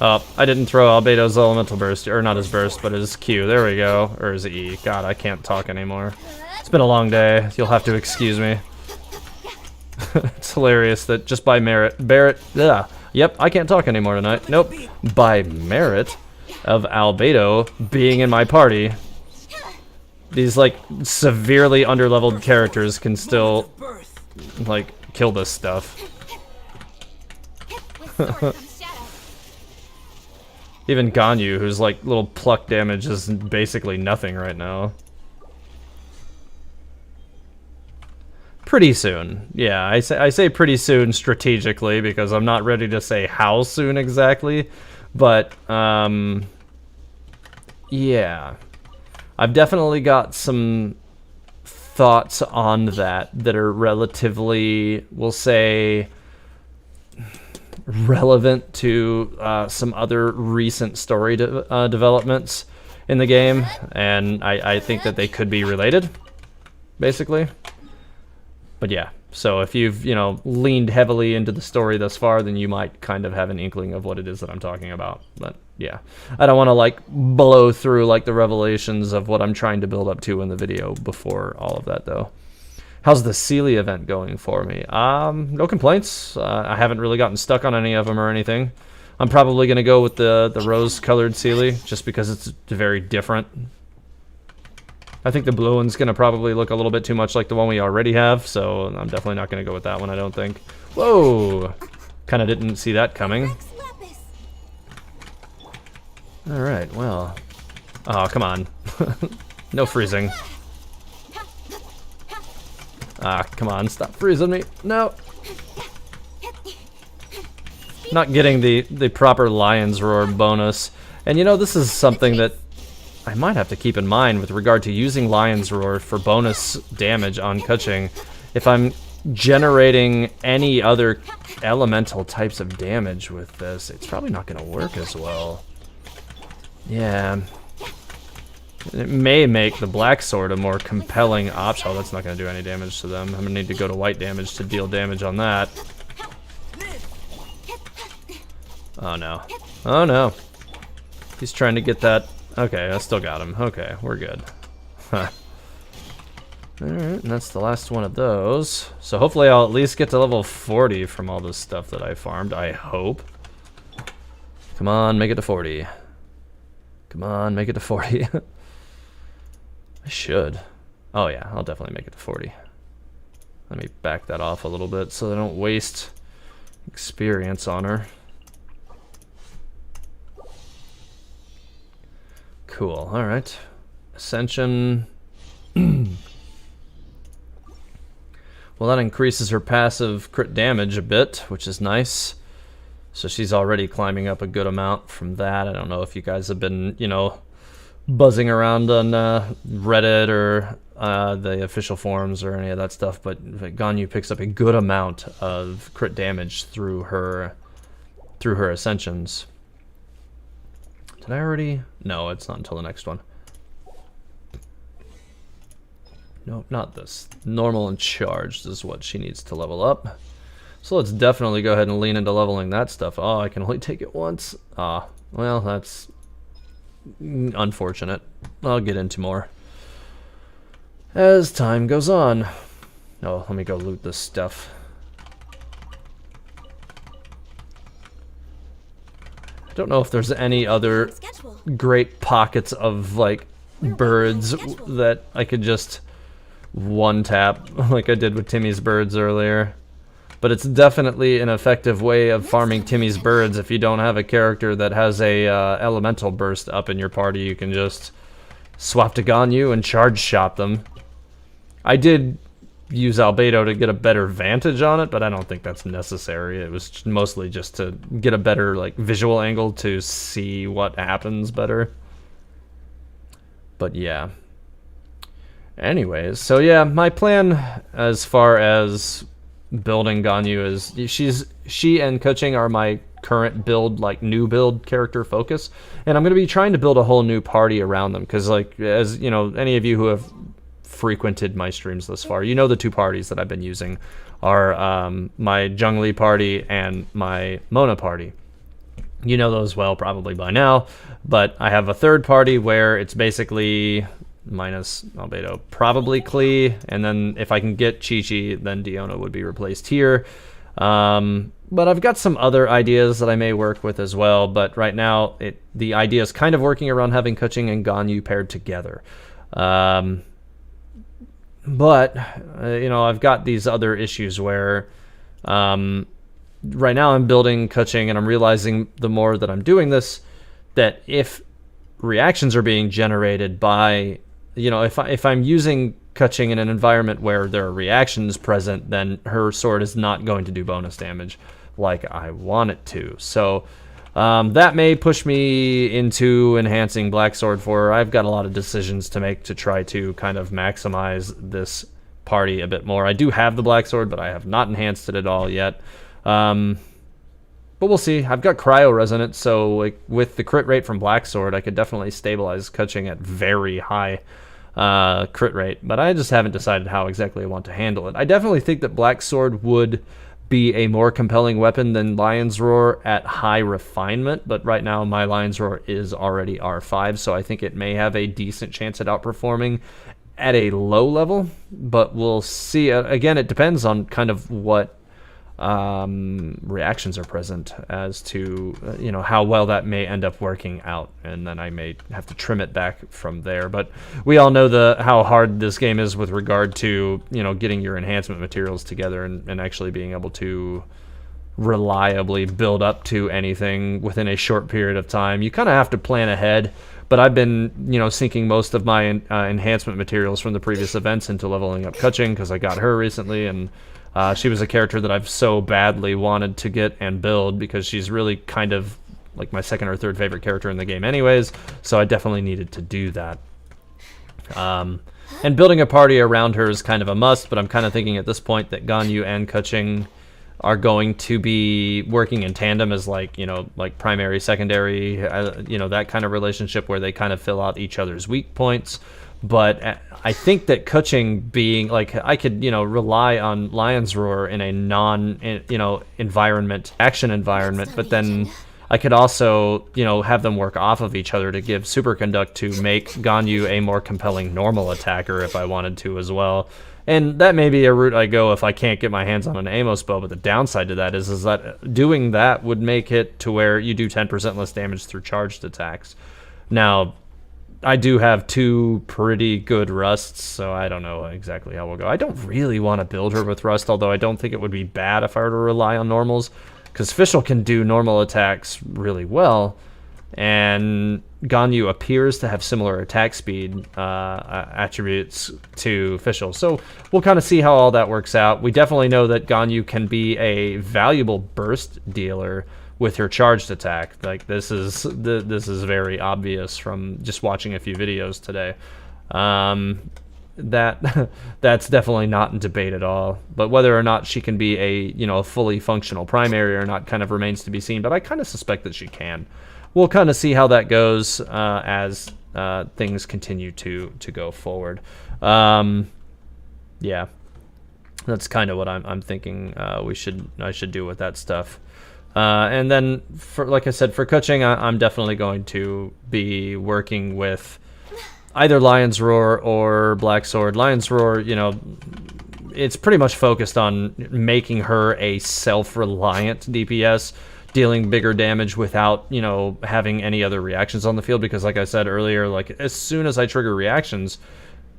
Oh, I didn't throw Albedo's elemental burst, or not his burst, but his Q. There we go. Or his E. God, I can't talk anymore. It's been a long day. You'll have to excuse me. It's hilarious that just by Barrett, yeah. Yep, I can't talk anymore tonight. Nope. By merit of Albedo being in my party, these, like, severely underleveled characters can still, like, kill this stuff. Even Ganyu, whose, like, little pluck damage is basically nothing right now. Pretty soon. Yeah, I say pretty soon strategically because I'm not ready to say how soon exactly. But, yeah. I've definitely got some thoughts on that are relatively, we'll say, relevant to some other recent story developments in the game. And I think that they could be related, basically. But yeah, so if you've, leaned heavily into the story thus far, then you might kind of have an inkling of what it is that I'm talking about. But yeah, I don't want to, like, blow through, like, the revelations of what I'm trying to build up to in the video before all of that, though. How's the Sealy event going for me? No complaints. I haven't really gotten stuck on any of them or anything. I'm probably going to go with the rose-colored Sealy, just because it's very different. I think the blue one's going to probably look a little bit too much like the one we already have, so I'm definitely not going to go with that one, I don't think. Whoa! Kind of didn't see that coming. Alright, well. Oh, come on. No freezing. Ah, come on, stop freezing me. No! Not getting the proper Lion's Roar bonus. And this is something that I might have to keep in mind with regard to using Lion's Roar for bonus damage on Kuching. If I'm generating any other elemental types of damage with this, it's probably not going to work as well. Yeah. It may make the Black Sword a more compelling option. Oh, that's not going to do any damage to them. I'm going to need to go to white damage to deal damage on that. Oh no. Oh no. He's trying to get that. Okay, I still got him. Okay, we're good. Huh. Alright, and that's the last one of those. So hopefully I'll at least get to level 40 from all this stuff that I farmed, I hope. Come on, make it to 40. Come on, make it to 40. I should. Oh yeah, I'll definitely make it to 40. Let me back that off a little bit so I don't waste experience on her. Cool, alright. Ascension. Well, that increases her passive crit damage a bit, which is nice. So she's already climbing up a good amount from that. I don't know if you guys have been, buzzing around on Reddit or the official forums or any of that stuff, but Ganyu picks up a good amount of crit damage through her ascensions. Did I already? No, it's not until the next one. Nope, not this. Normal and charged is what she needs to level up. So let's definitely go ahead and lean into leveling that stuff. Oh, I can only take it once. Ah, well, that's unfortunate. I'll get into more as time goes on. Oh, let me go loot this stuff. I don't know if there's any other great pockets of, like, birds that I could just one-tap like I did with Timmy's birds earlier. But it's definitely an effective way of farming Timmy's birds. If you don't have a character that has a elemental burst up in your party, you can just swap to Ganyu and charge shot them. I did use Albedo to get a better vantage on it, but I don't think that's necessary. It was mostly just to get a better, like, visual angle to see what happens better. But yeah. Anyways, so yeah, my plan as far as building Ganyu is she and Keqing are my current build, like new build character focus, and I'm going to be trying to build a whole new party around them, because, like, as you know, any of you who have frequented my streams thus far, you know the two parties that I've been using are my Zhongli party and my Mona party. You know those well probably by now, but I have a third party where it's basically minus Albedo, probably Klee, and then if I can get Chi-Chi, then Diona would be replaced here. But I've got some other ideas that I may work with as well, but right now the idea is kind of working around having Keqing and Ganyu paired together. But you know, I've got these other issues where right now I'm building Keqing, and I'm realizing the more that I'm doing this, that if reactions are being generated by, you know, if I'm using Keqing in an environment where there are reactions present, then her sword is not going to do bonus damage like I want it to. So that may push me into enhancing Black Sword for her. I've got a lot of decisions to make to try to kind of maximize this party a bit more. I do have the Black Sword, but I have not enhanced it at all yet. But we'll see. I've got Cryo Resonance, so like with the crit rate from Black Sword, I could definitely stabilize Keqing at very high crit rate, but I just haven't decided how exactly I want to handle it. I definitely think that Black Sword would be a more compelling weapon than Lion's Roar at high refinement, but right now my Lion's Roar is already R5, so I think it may have a decent chance at outperforming at a low level, but we'll see. Again, it depends on kind of what reactions are present as to you know, how well that may end up working out, and then I may have to trim it back from there. But we all know how hard this game is with regard to, you know, getting your enhancement materials together and actually being able to reliably build up to anything within a short period of time. You kind of have to plan ahead, but I've been, you know, sinking most of my enhancement materials from the previous events into leveling up Keqing, because I got her recently, and she was a character that I've so badly wanted to get and build, because she's really kind of like my second or third favorite character in the game anyways, so I definitely needed to do that. And building a party around her is kind of a must, but I'm kind of thinking at this point that Ganyu and Keqing are going to be working in tandem as, like, you know, like primary, secondary, you know, that kind of relationship where they kind of fill out each other's weak points. But I think that Keqing being, like, I could, you know, rely on Lion's Roar in a you know, action environment, but then I could also, you know, have them work off of each other to give Superconduct to make Ganyu a more compelling normal attacker if I wanted to as well. And that may be a route I go if I can't get my hands on an Amos bow, but the downside to that is that doing that would make it to where you do 10% less damage through charged attacks. Now, I do have two pretty good Rusts, so I don't know exactly how we'll go. I don't really want to build her with Rust, although I don't think it would be bad if I were to rely on normals, because Fischl can do normal attacks really well, and Ganyu appears to have similar attack speed attributes to Fischl. So we'll kind of see how all that works out. We definitely know that Ganyu can be a valuable burst dealer with her charged attack. Like, this is very obvious from just watching a few videos today. That's definitely not in debate at all. But whether or not she can be a fully functional primary or not kind of remains to be seen. But I kind of suspect that she can. We'll kind of see how that goes as things continue to go forward. Yeah, that's kind of what I'm thinking I should do with that stuff. And then, for like I said, for coaching, I'm definitely going to be working with either Lion's Roar or Black Sword. Lion's Roar, you know, it's pretty much focused on making her a self-reliant DPS, dealing bigger damage without, you know, having any other reactions on the field. Because like I said earlier, like as soon as I trigger reactions,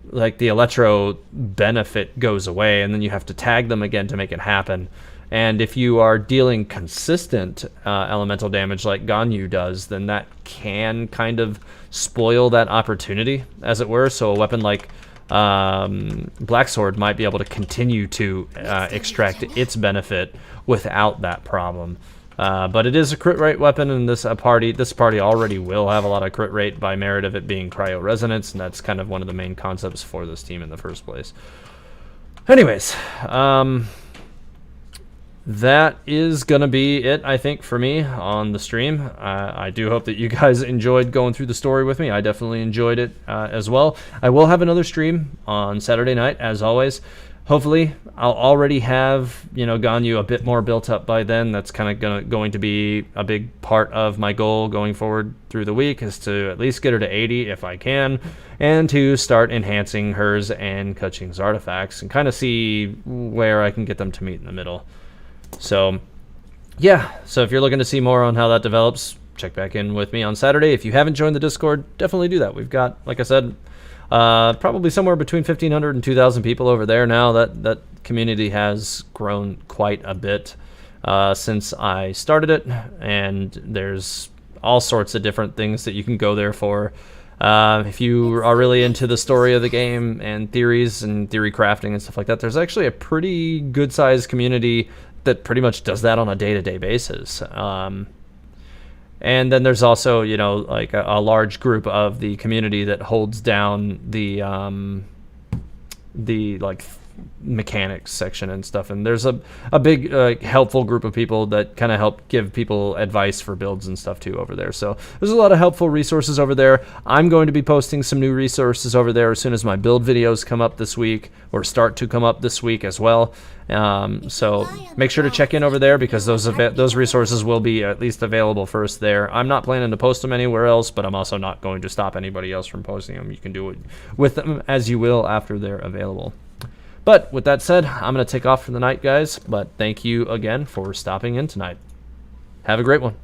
like the Electro benefit goes away, and then you have to tag them again to make it happen. And if you are dealing consistent elemental damage like Ganyu does, then that can kind of spoil that opportunity, as it were. So a weapon like Black Sword might be able to continue to extract its benefit without that problem. But it is a crit rate weapon, and this party already will have a lot of crit rate by merit of it being cryo resonance, and that's kind of one of the main concepts for this team in the first place. Anyways, that is gonna be it, I think, for me on the stream. I do hope that you guys enjoyed going through the story with me. I definitely enjoyed it as well. I will have another stream on Saturday night, as always. Hopefully, I'll already have, you know, Ganyu a bit more built up by then. That's kind of going to be a big part of my goal going forward through the week, is to at least get her to 80 if I can, and to start enhancing hers and Keqing's artifacts and kind of see where I can get them to meet in the middle. So, yeah. So if you're looking to see more on how that develops, check back in with me on Saturday. If you haven't joined the Discord, definitely do that. We've got, like I said, probably somewhere between 1,500 and 2,000 people over there now. That community has grown quite a bit since I started it, and there's all sorts of different things that you can go there for. If you are really into the story of the game and theories and theory crafting and stuff like that, there's actually a pretty good-sized community that pretty much does that on a day-to-day basis. And then there's also, you know, like a large group of the community that holds down the like mechanics section and stuff. And there's a big helpful group of people that kind of help give people advice for builds and stuff too over there. So there's a lot of helpful resources over there. I'm going to be posting some new resources over there as soon as my build videos come up this week, or start to come up this week as well. So make sure to check in over there, because those resources will be at least available first there. I'm not planning to post them anywhere else, but I'm also not going to stop anybody else from posting them. You can do it with them as you will after they're available. But with that said, I'm going to take off for the night, guys. But thank you again for stopping in tonight. Have a great one.